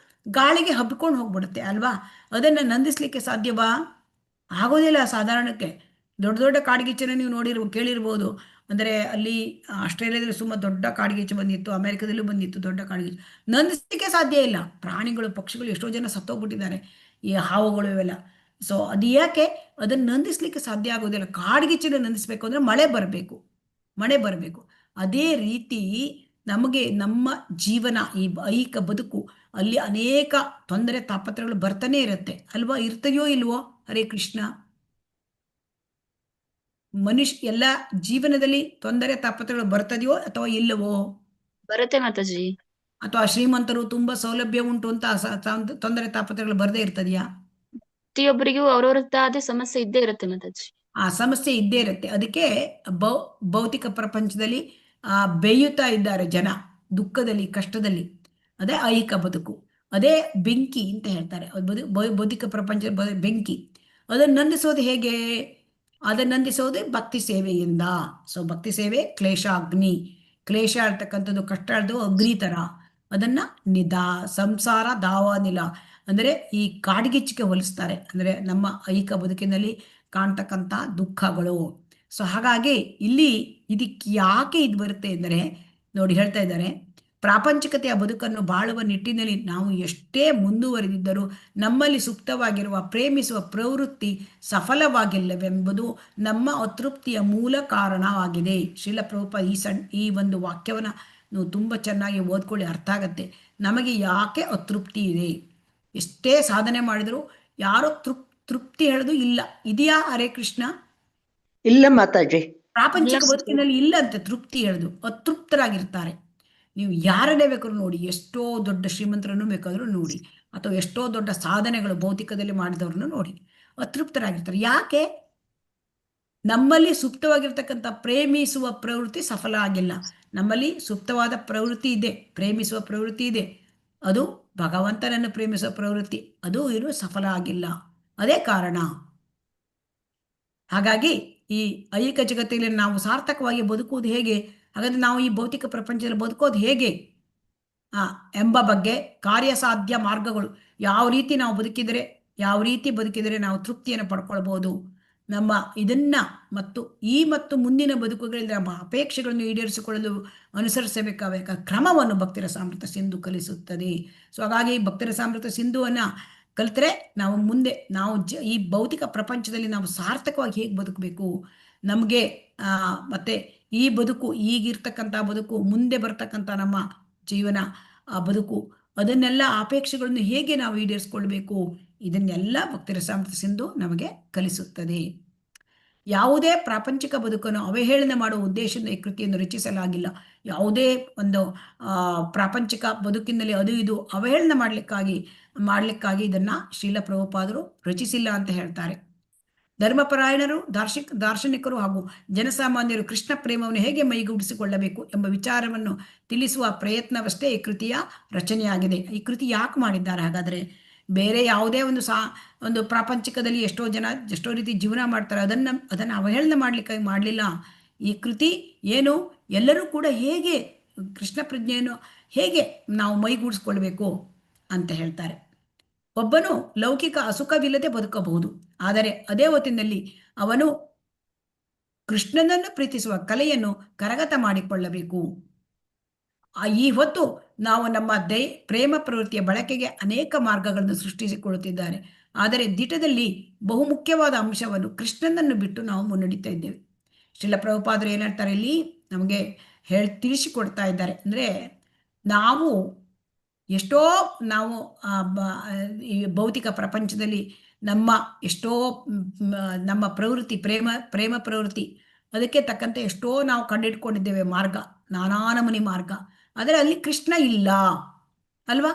ಗಾಳಿಗೆ ಹಬ್ಕೊಂಡು ಹೋಗ್ಬಿಡುತ್ತೆ ಅಲ್ವಾ. ಅದನ್ನ ನಂದಿಸ್ಲಿಕ್ಕೆ ಸಾಧ್ಯವಾ? ಆಗೋದಿಲ್ಲ ಸಾಧಾರಣಕ್ಕೆ. ದೊಡ್ಡ ದೊಡ್ಡ ಕಾಡ್ಗಿಚ್ಚನ್ನು ನೀವು ಕೇಳಿರ್ಬೋದು. ಅಂದ್ರೆ ಅಲ್ಲಿ ಆಸ್ಟ್ರೇಲಿಯಾದಲ್ಲಿ ಸುಮ್ಮ ದೊಡ್ಡ ಕಾಡ್ಗಿಚ್ಚು ಬಂದಿತ್ತು, ಅಮೆರಿಕದಲ್ಲೂ ಬಂದಿತ್ತು ದೊಡ್ಡ ಕಾಡ್ಗಿಚ್ಚು. ನಂದಿಸ್ಲಿಕ್ಕೆ ಸಾಧ್ಯ ಇಲ್ಲ. ಪ್ರಾಣಿಗಳು, ಪಕ್ಷಿಗಳು ಎಷ್ಟೋ ಜನ ಸತ್ತೋಗ್ಬಿಟ್ಟಿದ್ದಾರೆ, ಈ ಹಾವುಗಳು ಇವೆಲ್ಲ. ಸೊ ಅದು ಯಾಕೆ ಅದನ್ನ ನಂದಿಸ್ಲಿಕ್ಕೆ ಸಾಧ್ಯ ಆಗೋದಿಲ್ಲ. ಕಾಡ್ಗಿಚ್ಚನ್ನು ನಂದಿಸ್ಬೇಕು ಅಂದ್ರೆ ಮಳೆ ಬರಬೇಕು. ಅದೇ ರೀತಿ ನಮಗೆ ನಮ್ಮ ಜೀವನ, ಈ ಐಹಿಕ ಬದುಕು, ಅಲ್ಲಿ ಅನೇಕ ತೊಂದರೆ ತಾಪತ್ರಗಳು ಬರ್ತಾನೆ ಇರುತ್ತೆ ಅಲ್ವಾ. ಇರ್ತದೆಯೋ ಇಲ್ವೋ? ಹರೇ ಕೃಷ್ಣ. ಎಲ್ಲ ಜೀವನದಲ್ಲಿ ತೊಂದರೆ ತಾಪತ್ರಗಳು ಬರ್ತದೆಯೋ ಅಥವಾ ಇಲ್ಲವೋ? ಬರುತ್ತೆ ಮಾತಾಜಿ. ಅಥವಾ ಶ್ರೀಮಂತರು ತುಂಬಾ ಸೌಲಭ್ಯ ಉಂಟು ಅಂತ ತೊಂದರೆ ತಾಪತ್ರಗಳು ಬರದೇ ಇರ್ತದೆಯಾ? ಪ್ರತಿಯೊಬ್ಬರಿಗೂ ಅವ್ರವ್ರದ್ದಾದ ಸಮಸ್ಯೆ ಇದ್ದೇ ಇರುತ್ತೆ ಮಾತಾಜಿ. ಆ ಸಮಸ್ಯೆ ಇದ್ದೇ ಇರುತ್ತೆ. ಅದಕ್ಕೆ ಭೌತಿಕ ಪ್ರಪಂಚದಲ್ಲಿ ಬೇಯುತ್ತಾ ಇದ್ದಾರೆ ಜನ, ದುಃಖದಲ್ಲಿ, ಕಷ್ಟದಲ್ಲಿ. ಅದೇ ಐಹಿಕ ಬದುಕು, ಅದೇ ಬೆಂಕಿ ಅಂತ ಹೇಳ್ತಾರೆ. ಭೌತಿಕ ಪ್ರಪಂಚದ ಬೆಂಕಿ. ಅದನ್ನು ನಂದಿಸೋದು ಹೇಗೆ? ಅದನ್ನು ನಂದಿಸೋದು ಭಕ್ತಿ ಸೇವೆಯಿಂದ. ಸೊ ಭಕ್ತಿ ಸೇವೆ ಕ್ಲೇಶಾಗ್ನಿ. ಕ್ಲೇಶ ಇರ್ತಕ್ಕಂಥದ್ದು, ಕಷ್ಟ ಇರ್ತದ್ದು ಅಗ್ನಿ ತರ. ಅದನ್ನ ಸಂಸಾರ ದಾವಾನಿಲ ಅಂದ್ರೆ ಈ ಕಾಡ್ಗಿಚ್ಚಿಗೆ ಹೋಲಿಸ್ತಾರೆ. ಅಂದ್ರೆ ನಮ್ಮ ಐಹಿಕ ಬದುಕಿನಲ್ಲಿ ಕಾಣ್ತಕ್ಕಂಥ ದುಃಖಗಳು. ಸೊ ಹಾಗಾಗಿ ಇಲ್ಲಿ ಇದಕ್ಕೆ ಯಾಕೆ ಇದು ಬರುತ್ತೆ ಅಂದರೆ, ನೋಡಿ ಹೇಳ್ತಾ ಇದ್ದಾರೆ, ಪ್ರಾಪಂಚಿಕತೆಯ ಬದುಕನ್ನು ಬಾಳುವ ನಿಟ್ಟಿನಲ್ಲಿ ನಾವು ಎಷ್ಟೇ ಮುಂದುವರೆದಿದ್ದರೂ ನಮ್ಮಲ್ಲಿ ಸುಪ್ತವಾಗಿರುವ ಪ್ರೇಮಿಸುವ ಪ್ರವೃತ್ತಿ ಸಫಲವಾಗಿಲ್ಲವೆಂಬುದು ನಮ್ಮ ಅತೃಪ್ತಿಯ ಮೂಲ ಕಾರಣವಾಗಿದೆ. ಶ್ರೀಲ ಪ್ರಭುಪಾದ ಈ ಒಂದು ವಾಕ್ಯವನ್ನು ನೀವು ತುಂಬ ಚೆನ್ನಾಗಿ ಓದ್ಕೊಳ್ಳಿ, ಅರ್ಥ ಆಗತ್ತೆ. ನಮಗೆ ಯಾಕೆ ಅತೃಪ್ತಿ ಇದೆ? ಎಷ್ಟೇ ಸಾಧನೆ ಮಾಡಿದ್ರು ಯಾರೋ ತೃಪ್ತಿ ಹೇಳೋದು ಇಲ್ಲ. ಇದೆಯಾ ಹರೇ ಕೃಷ್ಣ? ಇಲ್ಲ ಮಾತಾಜಿ. ಪ್ರಾಪಂಚಿಕ ಬದುಕಿನಲ್ಲಿ ಇಲ್ಲ ಅಂತ ತೃಪ್ತಿ ಹೇಳುದು, ಅತೃಪ್ತರಾಗಿರ್ತಾರೆ. ನೀವು ಯಾರನ್ನೇ ಬೇಕಾದ್ರೂ ನೋಡಿ, ಎಷ್ಟೋ ದೊಡ್ಡ ಶ್ರೀಮಂತರನ್ನು ಬೇಕಾದ್ರೂ ನೋಡಿ, ಅಥವಾ ಎಷ್ಟೋ ದೊಡ್ಡ ಸಾಧನೆಗಳು ಭೌತಿಕದಲ್ಲಿ ಮಾಡಿದವ್ರನ್ನು ನೋಡಿ, ಅತೃಪ್ತರಾಗಿರ್ತಾರೆ. ಯಾಕೆ? ನಮ್ಮಲ್ಲಿ ಸುಪ್ತವಾಗಿರ್ತಕ್ಕಂಥ ಪ್ರೇಮಿಸುವ ಪ್ರವೃತ್ತಿ ಸಫಲ ಆಗಿಲ್ಲ. ನಮ್ಮಲ್ಲಿ ಸುಪ್ತವಾದ ಪ್ರವೃತ್ತಿ ಇದೆ, ಪ್ರೇಮಿಸುವ ಪ್ರವೃತ್ತಿ ಇದೆ, ಅದು ಭಗವಂತನನ್ನು ಪ್ರೇಮಿಸುವ ಪ್ರವೃತ್ತಿ, ಅದು ಸಫಲ ಆಗಿಲ್ಲ. ಅದೇ ಕಾರಣ. ಹಾಗಾಗಿ ಈ ಐಹಿಕ ಜಗತ್ತಿನಲ್ಲಿ ನಾವು ಸಾರ್ಥಕವಾಗಿ ಬದುಕುವುದು ಹೇಗೆ, ಹಾಗಾದ್ರೆ ನಾವು ಈ ಭೌತಿಕ ಪ್ರಪಂಚದಲ್ಲಿ ಬದುಕೋದು ಹೇಗೆ ಎಂಬ ಬಗ್ಗೆ ಕಾರ್ಯಸಾಧ್ಯ ಮಾರ್ಗಗಳು, ಯಾವ ರೀತಿ ಬದುಕಿದರೆ ನಾವು ತೃಪ್ತಿಯನ್ನು ಪಡ್ಕೊಳ್ಬಹುದು, ನಮ್ಮ ಇದನ್ನ ಮತ್ತು ಮುಂದಿನ ಬದುಕುಗಳಲ್ಲಿ ನಮ್ಮ ಅಪೇಕ್ಷೆಗಳನ್ನು ಈಡೇರಿಸಿಕೊಳ್ಳಲು ಅನುಸರಿಸಬೇಕಾದ ಕ್ರಮವನ್ನು ಭಕ್ತಿರಸಾಮೃತ ಸಿಂಧು ಕಲಿಸುತ್ತದೆ. ಸೊ ಹಾಗಾಗಿ ಭಕ್ತಿರಸಾಮೃತ ಸಿಂಧುವನ್ನು ಕಲಿತರೆ ನಾವು ಮುಂದೆ ಈ ಭೌತಿಕ ಪ್ರಪಂಚದಲ್ಲಿ ನಾವು ಸಾರ್ಥಕವಾಗಿ ಹೇಗೆ ಬದುಕಬೇಕು, ನಮಗೆ ಮತ್ತೆ ಈ ಬದುಕು, ಈಗಿರ್ತಕ್ಕಂಥ ಬದುಕು, ಮುಂದೆ ಬರ್ತಕ್ಕಂಥ ನಮ್ಮ ಜೀವನ, ಆ ಬದುಕು, ಅದನ್ನೆಲ್ಲ ಅಪೇಕ್ಷೆಗಳನ್ನು ಹೇಗೆ ನಾವು ಈಡೇರಿಸ್ಕೊಳ್ಬೇಕು, ಇದನ್ನೆಲ್ಲ ಭಕ್ತಿರಸಾಮೃತ ಸಿಂಧು ನಮಗೆ ಕಲಿಸುತ್ತದೆ. ಯಾವುದೇ ಪ್ರಾಪಂಚಿಕ ಬದುಕನ್ನು ಅವಹೇಳನ ಮಾಡುವ ಉದ್ದೇಶದಿಂದ ಈ ಕೃತಿಯನ್ನು ರಚಿಸಲಾಗಿಲ್ಲ. ಯಾವುದೇ ಒಂದು ಪ್ರಾಪಂಚಿಕ ಬದುಕಿನಲ್ಲಿ ಅದು ಇದು ಅವಹೇಳನ ಮಾಡಲಿಕ್ಕಾಗಿ ಇದನ್ನ ಶ್ರೀಲ ಪ್ರಭುಪಾದರು ರಚಿಸಿಲ್ಲ ಅಂತ ಹೇಳ್ತಾರೆ. ಧರ್ಮಪರಾಯಣರು, ದಾರ್ಶನಿಕರು ಹಾಗೂ ಜನಸಾಮಾನ್ಯರು ಕೃಷ್ಣ ಪ್ರೇಮವನ್ನು ಹೇಗೆ ಮೈಗೂಡಿಸಿಕೊಳ್ಳಬೇಕು ಎಂಬ ವಿಚಾರವನ್ನು ತಿಳಿಸುವ ಪ್ರಯತ್ನವಷ್ಟೇ ಈ ಕೃತಿಯ ರಚನೆಯಾಗಿದೆ. ಈ ಕೃತಿ ಯಾಕೆ ಮಾಡಿದ್ದಾರೆ ಹಾಗಾದರೆ? ಬೇರೆ ಯಾವುದೇ ಒಂದು ಪ್ರಾಪಂಚಿಕದಲ್ಲಿ ಎಷ್ಟೋ ರೀತಿ ಜೀವನ ಮಾಡ್ತಾರೆ, ಅದನ್ನು ಅವಹೇಳನ ಮಾಡಲಿಲ್ಲ. ಈ ಕೃತಿ ಏನು, ಎಲ್ಲರೂ ಕೂಡ ಹೇಗೆ ಕೃಷ್ಣ ಪ್ರಜ್ಞೆಯನ್ನು ಹೇಗೆ ನಾವು ಮೈಗೂಡಿಸ್ಕೊಳ್ಬೇಕು ಅಂತ ಹೇಳ್ತಾರೆ. ಒಬ್ಬನು ಲೌಕಿಕ ಅಸುಖವಿಲ್ಲದೆ ಬದುಕಬಹುದು, ಆದರೆ ಅದೇ ಹೊತ್ತಿನಲ್ಲಿ ಅವನು ಕೃಷ್ಣನನ್ನು ಪ್ರೀತಿಸುವ ಕಲೆಯನ್ನು ಕರಗತ ಮಾಡಿಕೊಳ್ಳಬೇಕು. ಈ ಹೊತ್ತು ನಾವು ನಮ್ಮ ಪ್ರೇಮ ಪ್ರವೃತ್ತಿಯ ಬಳಕೆಗೆ ಅನೇಕ ಮಾರ್ಗಗಳನ್ನು ಸೃಷ್ಟಿಸಿಕೊಳ್ಳುತ್ತಿದ್ದಾರೆ. ಆದರೆ ದಿಟದಲ್ಲಿ ಬಹುಮುಖ್ಯವಾದ ಅಂಶವನ್ನು ಕೃಷ್ಣನನ್ನು ಬಿಟ್ಟು ನಾವು ಮುನ್ನಡೀತಾ ಇದ್ದೇವೆ. ಶ್ರೀಲ ಪ್ರಭುಪಾದರು ಏನು ಹೇಳ್ತಾರೆ ಇಲ್ಲಿ ನಮಗೆ ತಿಳಿಸಿಕೊಡ್ತಾ ಇದ್ದಾರೆ ಅಂದರೆ, ನಾವು ಈ ಭೌತಿಕ ಪ್ರಪಂಚದಲ್ಲಿ ನಮ್ಮ ಪ್ರವೃತ್ತಿ, ಪ್ರೇಮ ಪ್ರವೃತ್ತಿ, ಅದಕ್ಕೆ ತಕ್ಕಂತೆ ಎಷ್ಟೋ ನಾವು ಕಂಡಿಡ್ಕೊಂಡಿದ್ದೇವೆ ಮಾರ್ಗ, ನಾನಾ ನಮೂನಿ ಮಾರ್ಗ. ಆದರೆ ಅಲ್ಲಿ ಕೃಷ್ಣ ಇಲ್ಲ ಅಲ್ವಾ?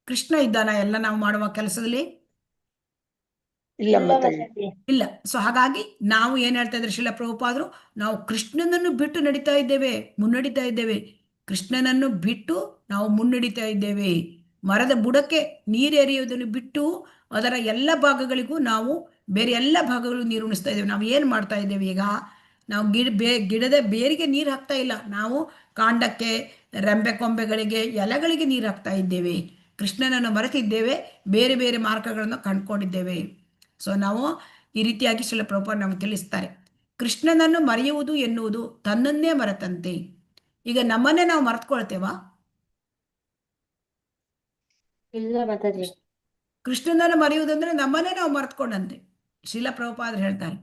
ಕೃಷ್ಣ ಇದ್ದಾನ ಎಲ್ಲ ನಾವು ಮಾಡುವ ಕೆಲಸದಲ್ಲಿ? ಇಲ್ಲ. ಸೊ ಹಾಗಾಗಿ ನಾವು ಏನ್ ಹೇಳ್ತಾ ಇದ್ರೆ ಶ್ರೀಲ ಪ್ರಭುಪಾದರು, ನಾವು ಕೃಷ್ಣನನ್ನು ಬಿಟ್ಟು ಮುನ್ನಡಿತಾ ಇದ್ದೇವೆ. ಕೃಷ್ಣನನ್ನು ಬಿಟ್ಟು ನಾವು ಮುನ್ನಡಿತಾ ಇದ್ದೇವೆ. ಮರದ ಬುಡಕ್ಕೆ ನೀರೆರೆಯುವುದನ್ನು ಬಿಟ್ಟು ಅದರ ಎಲ್ಲ ಭಾಗಗಳಿಗೂ ನಾವು ಬೇರೆ ಎಲ್ಲ ಭಾಗಗಳು ನೀರು ಉಣಿಸ್ತಾ ಇದ್ದೇವೆ. ನಾವು ಏನು ಮಾಡ್ತಾ ಇದ್ದೇವೆ ಈಗ? ನಾವು ಗಿಡದ ಬೇರಿಗೆ ನೀರು ಹಾಕ್ತಾ ಇಲ್ಲ, ನಾವು ಕಾಂಡಕ್ಕೆ, ರೆಂಬೆ ಕೊಂಬೆಗಳಿಗೆ, ಎಲೆಗಳಿಗೆ ನೀರು ಹಾಕ್ತಾ ಇದ್ದೇವೆ. ಕೃಷ್ಣನನ್ನು ಮರೆತಿದ್ದೇವೆ, ಬೇರೆ ಬೇರೆ ಮಾರ್ಗಗಳನ್ನು ಕಂಡುಕೊಂಡಿದ್ದೇವೆ. ಸೊ ನಾವು ಈ ರೀತಿಯಾಗಿ ಶ್ರೀಲ ಪ್ರಭುಪಾದರು ನಮಗೆ ತಿಳಿಸ್ತಾರೆ, ಕೃಷ್ಣನನ್ನು ಮರೆಯುವುದು ಎನ್ನುವುದು ತನ್ನನ್ನೇ ಮರೆತಂತೆ. ಈಗ ನಮ್ಮನ್ನೇ ನಾವು ಮರೆತುಕೊಳ್ತೇವಾ? ಇಲ್ಲ ಮಾತಾಜಿ. ಕೃಷ್ಣನನ್ನು ಮರೆಯುವುದಂದ್ರೆ ನಮ್ಮನ್ನೇ ನಾವು ಮರೆತುಕೊಂಡಂತೆ ಶ್ರೀಲ ಪ್ರಭುಪಾದರು ಹೇಳ್ತಾರೆ.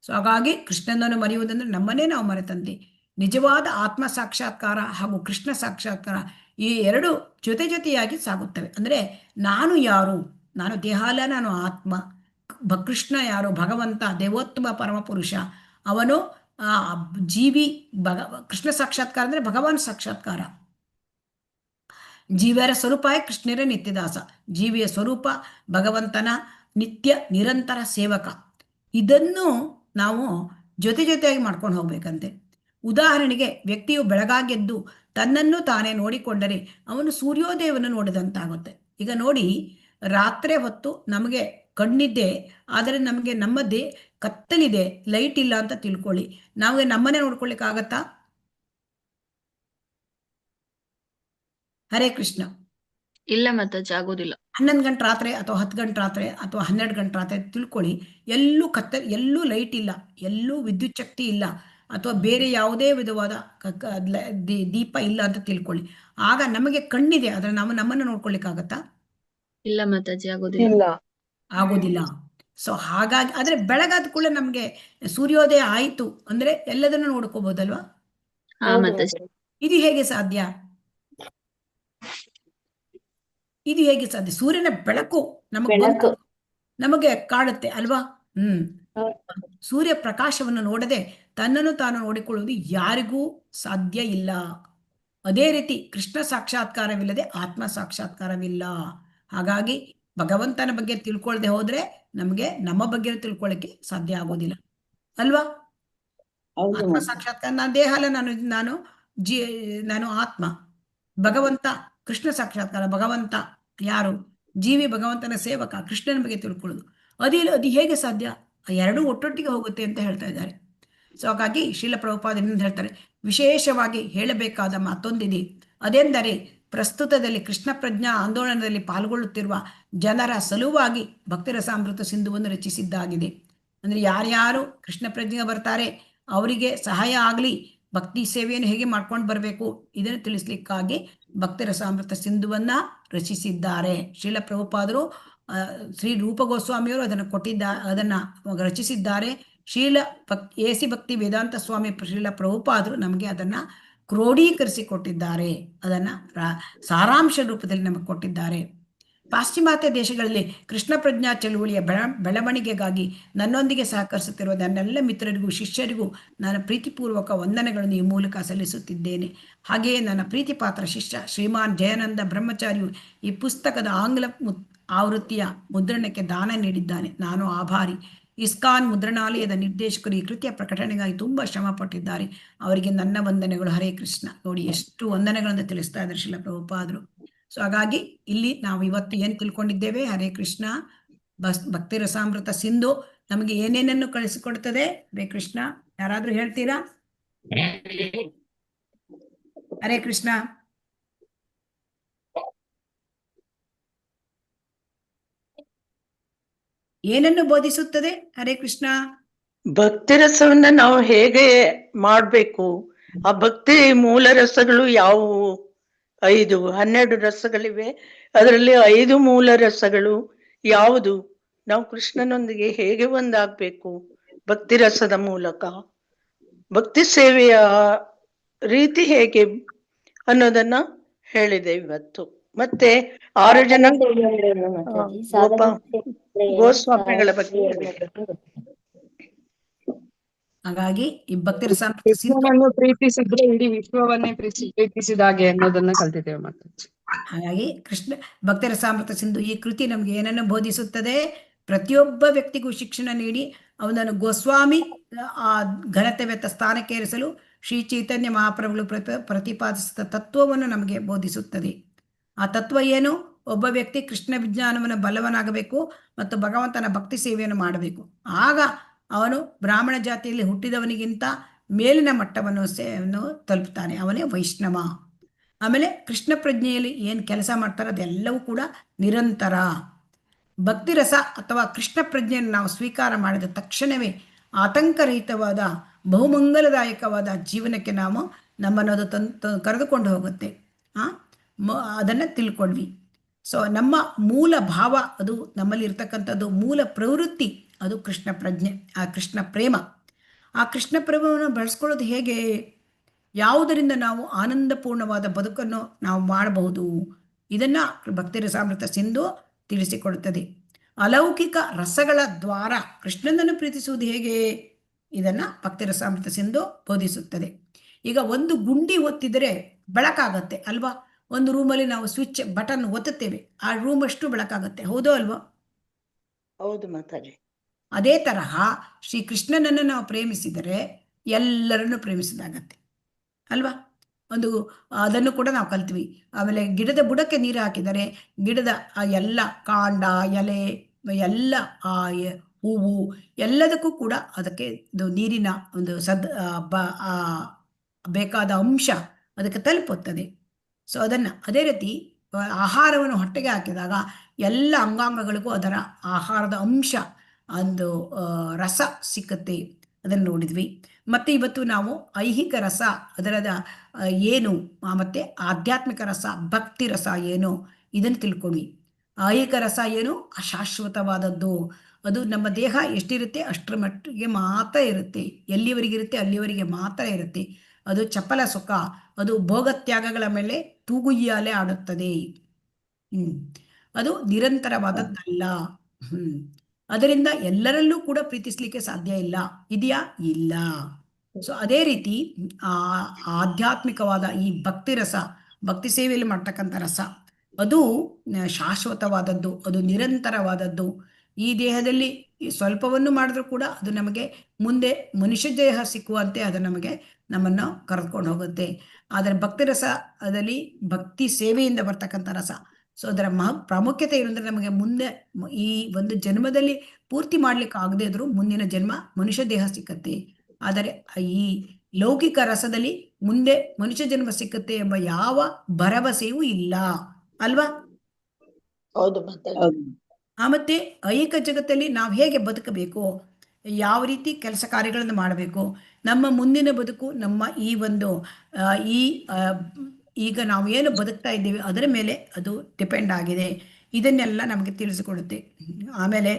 ಸೊ ಹಾಗಾಗಿ ಕೃಷ್ಣನನ್ನು ಮರೆಯುವುದಂದ್ರೆ ನಮ್ಮನ್ನೇ ನಾವು ಮರೆತಂತೆ. ನಿಜವಾದ ಆತ್ಮ ಸಾಕ್ಷಾತ್ಕಾರ ಹಾಗೂ ಕೃಷ್ಣ ಸಾಕ್ಷಾತ್ಕಾರ ಈ ಎರಡು ಜೊತೆಯಾಗಿ ಸಾಗುತ್ತವೆ. ಅಂದರೆ ನಾನು ಯಾರು? ನಾನು ದೇಹ ಅಲ್ಲ, ನಾನು ಆತ್ಮ. ಕೃಷ್ಣ ಯಾರು? ಭಗವಂತ, ದೇವೋತ್ತಮ ಪರಮಪುರುಷ. ಅವನು ಜೀವಿ. ಕೃಷ್ಣ ಸಾಕ್ಷಾತ್ಕಾರ ಅಂದರೆ ಭಗವಾನ್ ಸಾಕ್ಷಾತ್ಕಾರ. ಜೀವಿಯರ ಸ್ವರೂಪ ಕೃಷ್ಣರ ನಿತ್ಯದಾಸ. ಜೀವಿಯ ಸ್ವರೂಪ ಭಗವಂತನ ನಿತ್ಯ ನಿರಂತರ ಸೇವಕ. ಇದನ್ನು ನಾವು ಜೊತೆಯಾಗಿ ಮಾಡ್ಕೊಂಡು ಹೋಗ್ಬೇಕಂತೆ. ಉದಾಹರಣೆಗೆ, ವ್ಯಕ್ತಿಯು ಬೆಳಗಾಗೆದ್ದು ತನ್ನನ್ನು ತಾನೇ ನೋಡಿಕೊಂಡರೆ ಅವನು ಸೂರ್ಯೋದಯವನ್ನು ನೋಡಿದಂತಾಗುತ್ತೆ. ಈಗ ನೋಡಿ, ರಾತ್ರಿ ಹೊತ್ತು ನಮಗೆ ಕಣ್ಣಿದ್ದೆ, ಆದರೆ ನಮಗೆ ನಮ್ಮದೇ ಕತ್ತಲಿದೆ, ಲೈಟ್ ಇಲ್ಲ ಅಂತ ತಿಳ್ಕೊಳ್ಳಿ. ನಾವು ನಮ್ಮನ್ನೇ ನೋಡ್ಕೊಳ್ಳಿಕ್ಕಾಗತ್ತಾ? ಹರೇ ಕೃಷ್ಣ. ಇಲ್ಲ ಮಾತಾಜಿ, ಆಗೋದಿಲ್ಲ. 11 ಗಂಟೆ ರಾತ್ರಿ ಅಥವಾ 10 ಗಂಟೆ ರಾತ್ರಿ ಅಥವಾ 12 ಗಂಟೆ ರಾತ್ರಿ ತಿಳ್ಕೊಳ್ಳಿ, ಎಲ್ಲೂ ಲೈಟ್ ಇಲ್ಲ, ಎಲ್ಲೂ ವಿದ್ಯುತ್ ಶಕ್ತಿ ಇಲ್ಲ, ಅಥವಾ ಬೇರೆ ಯಾವುದೇ ವಿಧವಾದ ದೀಪ ಇಲ್ಲ ಅಂತ ತಿಳ್ಕೊಳ್ಳಿ. ಆಗ ನಮಗೆ ಕಣ್ಣಿದೆ, ಆದರೆ ನಾವು ನಮ್ಮನ್ನು ನೋಡ್ಕೊಳ್ಳಿಕ್ಕಾಗತ್ತಾ? ಇಲ್ಲ ಮಾತಾಜಿ, ಆಗೋದಿಲ್ಲ. ಸೊ ಹಾಗಾಗಿ ಆದರೆ ಬೆಳಗಾದ ಕೂಡ ನಮಗೆ ಸೂರ್ಯೋದಯ ಆಯಿತು ಅಂದ್ರೆ ಎಲ್ಲದನ್ನು ನೋಡ್ಕೋಬಹುದಲ್ವಾ? ಹಾ ಮಾತಾಜಿ. ಇದು ಹೇಗೆ ಸಾಧ್ಯ? ಸೂರ್ಯನ ಬೆಳಕು ನಮಗೆ ಕಾಡುತ್ತೆ ಅಲ್ವಾ? ಸೂರ್ಯ ಪ್ರಕಾಶವನ್ನು ನೋಡದೆ ತನ್ನನ್ನು ತಾನು ನೋಡಿಕೊಳ್ಳುವುದು ಯಾರಿಗೂ ಸಾಧ್ಯ ಇಲ್ಲ. ಅದೇ ರೀತಿ ಕೃಷ್ಣ ಸಾಕ್ಷಾತ್ಕಾರವಿಲ್ಲದೆ ಆತ್ಮ ಸಾಕ್ಷಾತ್ಕಾರವಿಲ್ಲ. ಹಾಗಾಗಿ ಭಗವಂತನ ಬಗ್ಗೆ ತಿಳ್ಕೊಳ್ಳದೆ ಹೋದ್ರೆ ನಮಗೆ ನಮ್ಮ ಬಗ್ಗೆ ತಿಳ್ಕೊಳ್ಳಿಕ್ಕೆ ಸಾಧ್ಯ ಆಗೋದಿಲ್ಲ ಅಲ್ವಾ? ಆತ್ಮ ಸಾಕ್ಷಾತ್ಕಾರ, ನಾನು ದೇಹ ಅಲ್ಲ, ನಾನು ಆತ್ಮ. ಭಗವಂತ ಕೃಷ್ಣ ಸಾಕ್ಷಾತ್ಕಾರ, ಭಗವಂತ ಯಾರು? ಜೀವಿ ಭಗವಂತನ ಸೇವಕ, ಕೃಷ್ಣನ ಬಗ್ಗೆ ತಿಳ್ಕೊಳ್ಳೋದು. ಅದು ಹೇಗೆ ಸಾಧ್ಯ? ಎರಡೂ ಒಟ್ಟೊಟ್ಟಿಗೆ ಹೋಗುತ್ತೆ ಅಂತ ಹೇಳ್ತಾ ಇದ್ದಾರೆ. ಸೊ ಹಾಗಾಗಿ ಶ್ರೀಲ ಪ್ರಭುಪಾದರು ಹೇಳ್ತಾರೆ, ವಿಶೇಷವಾಗಿ ಹೇಳಬೇಕಾದ ಮತ್ತೊಂದಿದೆ. ಅದೆಂದರೆ, ಪ್ರಸ್ತುತದಲ್ಲಿ ಕೃಷ್ಣ ಪ್ರಜ್ಞಾ ಆಂದೋಲನದಲ್ಲಿ ಪಾಲ್ಗೊಳ್ಳುತ್ತಿರುವ ಜನರ ಸಲುವಾಗಿ ಭಕ್ತಿರಸಾಮೃತ ಸಿಂಧುವನ್ನು ರಚಿಸಿದ್ದಾಗಿದೆ. ಅಂದರೆ ಯಾರ್ಯಾರು ಕೃಷ್ಣ ಪ್ರಜ್ಞೆಗೆ ಬರ್ತಾರೆ ಅವರಿಗೆ ಸಹಾಯ ಆಗಲಿ, ಭಕ್ತಿ ಸೇವೆಯನ್ನು ಹೇಗೆ ಮಾಡ್ಕೊಂಡು ಬರಬೇಕು ಇದನ್ನು ತಿಳಿಸ್ಲಿಕ್ಕಾಗಿ ಭಕ್ತಿ ರಸಾಮೃತ ಸಿಂಧುವನ್ನ ರಚಿಸಿದ್ದಾರೆ. ಶ್ರೀಲ ಪ್ರಭುಪಾದರು ಶ್ರೀ ರೂಪ ಗೋಸ್ವಾಮಿಯವರು ಅದನ್ನು ರಚಿಸಿದ್ದಾರೆ. ಎಸಿ ಭಕ್ತಿ ವೇದಾಂತ ಸ್ವಾಮಿ ಶ್ರೀಲ ಪ್ರಭುಪಾದರು ನಮಗೆ ಅದನ್ನು ಕ್ರೋಢೀಕರಿಸಿ ಕೊಟ್ಟಿದ್ದಾರೆ, ಅದನ್ನು ಸಾರಾಂಶ ರೂಪದಲ್ಲಿ ನಮಗೆ ಕೊಟ್ಟಿದ್ದಾರೆ. ಪಾಶ್ಚಿಮಾತ್ಯ ದೇಶಗಳಲ್ಲಿ ಕೃಷ್ಣ ಪ್ರಜ್ಞಾ ಚಳುವಳಿಯ ಬೆಳವಣಿಗೆಗಾಗಿ ನನ್ನೊಂದಿಗೆ ಸಹಕರಿಸುತ್ತಿರುವ ನನ್ನೆಲ್ಲ ಮಿತ್ರರಿಗೂ ಶಿಷ್ಯರಿಗೂ ನಾನು ಪ್ರೀತಿಪೂರ್ವಕ ವಂದನೆಗಳನ್ನು ಈ ಮೂಲಕ ಸಲ್ಲಿಸುತ್ತಿದ್ದೇನೆ. ಹಾಗೆಯೇ ನನ್ನ ಪ್ರೀತಿ ಪಾತ್ರ ಶಿಷ್ಯ ಶ್ರೀಮಾನ್ ಜಯಾನಂದ ಬ್ರಹ್ಮಚಾರಿಯು ಈ ಪುಸ್ತಕದ ಆಂಗ್ಲ ಆವೃತ್ತಿಯ ಮುದ್ರಣಕ್ಕೆ ದಾನ ನೀಡಿದ್ದಾನೆ. ನಾನು ಆಭಾರಿ. ಇಸ್ಕಾನ್ ಮುದ್ರಣಾಲಯದ ನಿರ್ದೇಶಕರು ಈ ಕೃತಿಯ ಪ್ರಕಟಣೆಗಾಗಿ ತುಂಬಾ ಶ್ರಮ ಪಟ್ಟಿದ್ದಾರೆ. ಅವರಿಗೆ ನನ್ನ ವಂದನೆಗಳು. ಹರೇ ಕೃಷ್ಣ. ನೋಡಿ ಎಷ್ಟು ವಂದನೆಗಳನ್ನು ತಿಳಿಸ್ತಾ ಇದ್ದಾರೆ ಶ್ರೀಲ ಪ್ರಭುಪಾದರು. ಸೊ ಹಾಗಾಗಿ ಇಲ್ಲಿ ನಾವು ಇವತ್ತು ಏನು ತಿಳ್ಕೊಂಡಿದ್ದೇವೆ, ಹರೇ ಕೃಷ್ಣ, ಭಕ್ತಿ ರಸಾಮೃತ ಸಿಂಧು ನಮಗೆ ಏನೇನನ್ನು ಕಳಿಸಿಕೊಡ್ತದೆ. ಹರೇ ಕೃಷ್ಣ. ಯಾರಾದ್ರೂ ಹೇಳ್ತೀರಾ? ಹರೇ ಕೃಷ್ಣ. ಏನನ್ನು ಬೋಧಿಸುತ್ತದೆ? ಹರೇ ಕೃಷ್ಣ. ಭಕ್ತಿ ರಸವನ್ನ ನಾವು ಹೇಗೆ ಮಾಡ್ಬೇಕು, ಆ ಭಕ್ತಿ ಮೂಲ ರಸಗಳು ಯಾವುವು? 12 ರಸಗಳಿವೆ. ಅದರಲ್ಲಿ 5 ಮೂಲ ರಸಗಳು ಯಾವುದು? ನಾವು ಕೃಷ್ಣನೊಂದಿಗೆ ಹೇಗೆ ಒಂದಾಗ್ಬೇಕು ಭಕ್ತಿ ರಸದ ಮೂಲಕ, ಭಕ್ತಿ ಸೇವೆಯ ರೀತಿ ಹೇಗೆ ಅನ್ನೋದನ್ನ ಹೇಳಿದೆ ಇವತ್ತು. ಮತ್ತೆ 6 ಜನ ಗೋಸ್ವಾಮಿಗಳ ಬಗ್ಗೆ ಹಾಗಾಗಿ ಈ ಭಕ್ತಿ ರಸಾಮೃತ ಕೃಷ್ಣನನ್ನು ಪ್ರೀತಿಸಿದ್ರೆ ಇಡೀ ವಿಶ್ವವನ್ನೇ ಪ್ರೀತಿಸಿದಾಗೆ ಅನ್ನೋದನ್ನ ಕಲ್ತಿದ್ದೇವೆ ಮಾತಾಜಿ. ಹಾಗಾಗಿ ಭಕ್ತಿ ರಸಾಮೃತ ಸಿಂಧು ಈ ಕೃತಿ ನಮ್ಗೆ ಏನನ್ನು ಬೋಧಿಸುತ್ತದೆ? ಪ್ರತಿಯೊಬ್ಬ ವ್ಯಕ್ತಿಗೂ ಶಿಕ್ಷಣ ನೀಡಿ ಅವನನ್ನು ಗೋಸ್ವಾಮಿ ಆ ಘನತೆವೆತ್ತ ಸ್ಥಾನಕ್ಕೆ ಏರಿಸಲು ಶ್ರೀ ಚೈತನ್ಯ ಮಹಾಪ್ರಭುಗಳು ಪ್ರತಿಪಾದಿಸಿದ ತತ್ವವನ್ನು ನಮಗೆ ಬೋಧಿಸುತ್ತದೆ. ಆ ತತ್ವ ಏನು? ಒಬ್ಬ ವ್ಯಕ್ತಿ ಕೃಷ್ಣ ವಿಜ್ಞಾನವನ್ನು ಬಲ್ಲವನಾಗಬೇಕು ಮತ್ತು ಭಗವಂತನ ಭಕ್ತಿ ಸೇವೆಯನ್ನು ಮಾಡಬೇಕು. ಆಗ ಅವನು ಬ್ರಾಹ್ಮಣ ಜಾತಿಯಲ್ಲಿ ಹುಟ್ಟಿದವನಿಗಿಂತ ಮೇಲಿನ ಮಟ್ಟವನ್ನು ತಲುಪುತ್ತಾನೆ, ಅವನೇ ವೈಷ್ಣವ. ಆಮೇಲೆ ಕೃಷ್ಣ ಪ್ರಜ್ಞೆಯಲ್ಲಿ ಏನು ಕೆಲಸ ಮಾಡ್ತಾರೋ ಅದೆಲ್ಲವೂ ಕೂಡ ನಿರಂತರ. ಭಕ್ತಿ ರಸ ಅಥವಾ ಕೃಷ್ಣ ಪ್ರಜ್ಞೆಯನ್ನು ನಾವು ಸ್ವೀಕಾರ ಮಾಡಿದ ತಕ್ಷಣವೇ ಆತಂಕರಹಿತವಾದ ಬಹುಮಂಗಲದಾಯಕವಾದ ಜೀವನಕ್ಕೆ ನಮ್ಮನ್ನು ಅದು ಕರೆದುಕೊಂಡು ಹೋಗುತ್ತೆ. ಅದನ್ನು ತಿಳ್ಕೊಂಡ್ವಿ. ಸೊ ನಮ್ಮ ಮೂಲ ಭಾವ, ಅದು ನಮ್ಮಲ್ಲಿ ಇರ್ತಕ್ಕಂಥದ್ದು ಮೂಲ ಪ್ರವೃತ್ತಿ, ಅದು ಕೃಷ್ಣ ಪ್ರಜ್ಞೆ, ಆ ಕೃಷ್ಣ ಪ್ರೇಮ. ಆ ಕೃಷ್ಣ ಪ್ರೇಮವನ್ನು ಬೆಳೆಸ್ಕೊಳ್ಳೋದು ಹೇಗೆ? ಯಾವುದರಿಂದ ನಾವು ಆನಂದಪೂರ್ಣವಾದ ಬದುಕನ್ನು ನಾವು ಮಾಡಬಹುದು? ಇದನ್ನು ಭಕ್ತಿ ರಸಾಮೃತ ಸಿಂಧು ತಿಳಿಸಿಕೊಡುತ್ತದೆ. ಅಲೌಕಿಕ ರಸಗಳ ದ್ವಾರ ಕೃಷ್ಣನನ್ನು ಪ್ರೀತಿಸುವುದು ಹೇಗೆ? ಇದನ್ನು ಭಕ್ತಿ ರಸಾಮೃತ ಸಿಂಧು ಬೋಧಿಸುತ್ತದೆ. ಈಗ ಒಂದು ಗುಂಡಿ ಒತ್ತಿದರೆ ಬೆಳಕಾಗತ್ತೆ ಅಲ್ವಾ? ಒಂದು ರೂಮಲ್ಲಿ ನಾವು ಸ್ವಿಚ್ ಬಟನ್ ಒತ್ತುತ್ತೇವೆ, ಆ ರೂಮ್ ಅಷ್ಟು ಬೆಳಕಾಗತ್ತೆ, ಹೌದೋ ಅಲ್ವಾ? ಹೌದು ಮಾತಾಜಿ. ಅದೇ ತರಹ ಶ್ರೀ ಕೃಷ್ಣನನ್ನು ನಾವು ಪ್ರೇಮಿಸಿದರೆ ಎಲ್ಲರನ್ನು ಪ್ರೇಮಿಸಿದಾಗತ್ತೆ ಅಲ್ವಾ? ಅದನ್ನು ಕೂಡ ನಾವು ಕಲ್ತ್ವಿ. ಆಮೇಲೆ ಗಿಡದ ಬುಡಕ್ಕೆ ನೀರು ಹಾಕಿದರೆ ಗಿಡದ ಎಲ್ಲ ಕಾಂಡ, ಎಲೆ, ಎಲ್ಲ ಹೂವು ಎಲ್ಲದಕ್ಕೂ ಕೂಡ ಅದಕ್ಕೆ ನೀರಿನ ಒಂದು ಬೇಕಾದ ಅಂಶ ಅದಕ್ಕೆ ತಲುಪುತ್ತದೆ. ಸೊ ಅದೇ ರೀತಿ ಆಹಾರವನ್ನು ಹೊಟ್ಟೆಗೆ ಹಾಕಿದಾಗ ಎಲ್ಲ ಅಂಗಾಂಗಗಳಿಗೂ ಅದರ ಆಹಾರದ ಅಂಶ, ಒಂದು ರಸ ಸಿಕ್ಕತ್ತೆ. ಅದನ್ನು ನೋಡಿದ್ವಿ. ಮತ್ತು ಇವತ್ತು ನಾವು ಐಹಿಕ ರಸ ಅದರದ ಏನು, ಮತ್ತು ಆಧ್ಯಾತ್ಮಿಕ ರಸ ಭಕ್ತಿ ರಸ ಏನು ಇದನ್ನು ತಿಳ್ಕೊಂಡ್ವಿ. ಐಹಿಕ ರಸ ಏನು? ಅಶಾಶ್ವತವಾದದ್ದು. ಅದು ನಮ್ಮ ದೇಹ ಎಷ್ಟಿರುತ್ತೆ ಅಷ್ಟರ ಮಟ್ಟಿಗೆ ಮಾತ್ರ ಇರುತ್ತೆ, ಎಲ್ಲಿವರೆಗಿರುತ್ತೆ ಅಲ್ಲಿವರೆಗೆ ಮಾತ್ರ ಇರುತ್ತೆ. ಅದು ಚಪಲ ಸುಖ, ಅದು ಭೋಗತ್ಯಾಗಗಳ ಮೇಲೆ ತೂಗುಯ್ಯಾಲೆ ಆಡುತ್ತದೆ. ಅದು ನಿರಂತರವಾದದ್ದಲ್ಲ. ಅದರಿಂದ ಎಲ್ಲರಲ್ಲೂ ಕೂಡ ಪ್ರೀತಿಸ್ಲಿಕ್ಕೆ ಸಾಧ್ಯ ಇಲ್ಲ. ಇದೆಯಾ? ಇಲ್ಲ. ಸೊ ಅದೇ ರೀತಿ ಆಧ್ಯಾತ್ಮಿಕವಾದ ಈ ಭಕ್ತಿ ರಸ, ಭಕ್ತಿ ಸೇವೆಯಲ್ಲಿ ಮಾಡ್ತಕ್ಕಂಥ ರಸ, ಅದು ಶಾಶ್ವತವಾದದ್ದು, ಅದು ನಿರಂತರವಾದದ್ದು. ಈ ದೇಹದಲ್ಲಿ ಸ್ವಲ್ಪವನ್ನು ಮಾಡಿದ್ರೂ ಕೂಡ ಅದು ನಮಗೆ ಮುಂದೆ ಮನುಷ್ಯ ದೇಹ ಸಿಕ್ಕುವಂತೆ ಅದು ನಮ್ಮನ್ನು ಕರೆದುಕೊಂಡು ಹೋಗುತ್ತೆ. ಆದರೆ ಭಕ್ತಿ ರಸದಲ್ಲಿ ಭಕ್ತಿ ಸೇವೆಯಿಂದ ಬರ್ತಕ್ಕಂಥ ರಸ, ಸೊ ಅದರ ಪ್ರಾಮುಖ್ಯತೆ ಇರೋದ್ರೆ ನಮಗೆ ಮುಂದೆ ಈ ಒಂದು ಜನ್ಮದಲ್ಲಿ ಪೂರ್ತಿ ಮಾಡ್ಲಿಕ್ಕೆ ಆಗದೆ ಇದ್ರೂ ಮುಂದಿನ ಜನ್ಮ ಮನುಷ್ಯ ದೇಹ ಸಿಕ್ಕತ್ತೆ. ಆದರೆ ಈ ಲೌಕಿಕ ರಸದಲ್ಲಿ ಮುಂದೆ ಮನುಷ್ಯ ಜನ್ಮ ಸಿಕ್ಕತ್ತೆ ಎಂಬ ಯಾವ ಭರವಸೆಯೂ ಇಲ್ಲ ಅಲ್ವಾ? ಹೌದು ಮಾತಾಜಿ. ಮತ್ತೆ ಐಹಿಕ ಜಗತ್ತಲ್ಲಿ ನಾವು ಹೇಗೆ ಬದುಕಬೇಕು? ಯಾವ ರೀತಿ ಕೆಲಸ ಕಾರ್ಯಗಳನ್ನು ಮಾಡಬೇಕು, ನಮ್ಮ ಮುಂದಿನ ಬದುಕು ನಮ್ಮ ಈ ಒಂದು ಆ, ಈ ಆ, ಈಗ ನಾವು ಏನು ಬದುಕ್ತಾ ಇದ್ದೀವಿ ಅದರ ಮೇಲೆ ಅದು ಡಿಪೆಂಡ್ ಆಗಿದೆ. ಇದನ್ನೆಲ್ಲ ನಮಗೆ ತಿಳಿಸಿಕೊಡುತ್ತೆ. ಆಮೇಲೆ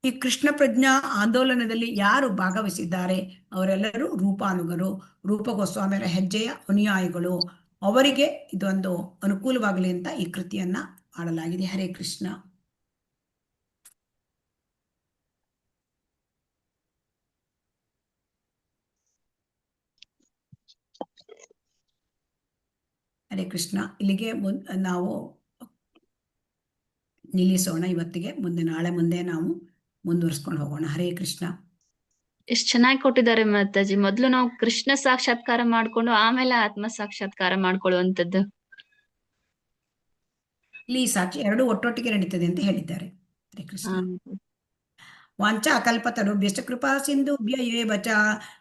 ಈ ಕೃಷ್ಣ ಪ್ರಜ್ಞಾ ಆಂದೋಲನದಲ್ಲಿ ಯಾರು ಭಾಗವಹಿಸಿದ್ದಾರೆ ಅವರೆಲ್ಲರೂ ರೂಪಾನುಗರು, ರೂಪ ಗೋಸ್ವಾಮಿಯರ ಹೆಜ್ಜೆಯ ಅನುಯಾಯಿಗಳು. ಅವರಿಗೆ ಇದೊಂದು ಅನುಕೂಲವಾಗಲಿ ಅಂತ ಈ ಕೃತಿಯನ್ನ ಮಾಡಲಾಗಿದೆ. ಹರೇ ಕೃಷ್ಣ. ಹರೇ ಕೃಷ್ಣ. ಇಲ್ಲಿಗೆ ನಾವು ನಿಲ್ಲಿಸೋಣ ಇವತ್ತಿಗೆ. ಮುಂದೆ ನಾವು ಮುಂದುವರಿಸ್ಕೊಂಡು ಹೋಗೋಣ. ಹರೇ ಕೃಷ್ಣ. ಎಷ್ಟ್ ಚೆನ್ನಾಗಿ ಕೊಟ್ಟಿದ್ದಾರೆ ಮಾತಾಜಿ. ಮೊದ್ಲು ನಾವು ಕೃಷ್ಣ ಸಾಕ್ಷಾತ್ಕಾರ ಮಾಡ್ಕೊಂಡು ಆಮೇಲೆ ಆತ್ಮ ಸಾಕ್ಷಾತ್ಕಾರ ಮಾಡ್ಕೊಳ್ಳುವಂಥದ್ದು. ಇಲ್ಲಿ ಸಾಕ್ಷಿ ಎರಡು ಒಟ್ಟೊಟ್ಟಿಗೆ ನಡೀತದೆ ಅಂತ ಹೇಳಿದ್ದಾರೆ. ಹರೇ ಕೃಷ್ಣ. ವಾಂಚಾ ಕಲ್ಪತರುಭ್ಯಶ್ಚ ಕೃಪಾ ಸಿಂಧುಭ್ಯ ಏವ ಚ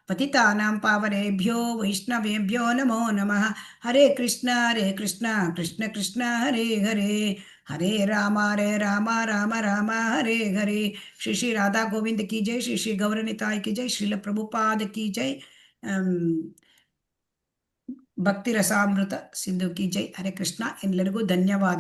ಪತಿತಾನಾಂ ಪಾವನೇಭ್ಯೋ ವೈಷ್ಣವೇಭ್ಯೋ ನಮೋ ನಮಃ. ಹರೇ ಕೃಷ್ಣ ಕೃಷ್ಣ ಕೃಷ್ಣ ಹರೇ ಹರೇ, ಹರೇ ರಾಮ ರಾಮ ರಾಮ ಹರೇ ಹರೇ. ಶ್ರೀ ಶ್ರೀ ರಾಧಾ ಗೋವಿಂದ ಕಿ ಜೈ, ಶ್ರೀ ಶ್ರೀ ಗೌರನಿತಾಯ್ ಕಿ ಜೈ, ಶ್ರೀಲ ಪ್ರಭುಪಾದ ಕಿ ಜೈ, ಭಕ್ತಿ ರಸಾಮೃತ ಸಿಂಧು ಕಿ ಜೈ. ಹರೇ ಕೃಷ್ಣ. ಎಲ್ಲರಿಗೂ ಧನ್ಯವಾದ.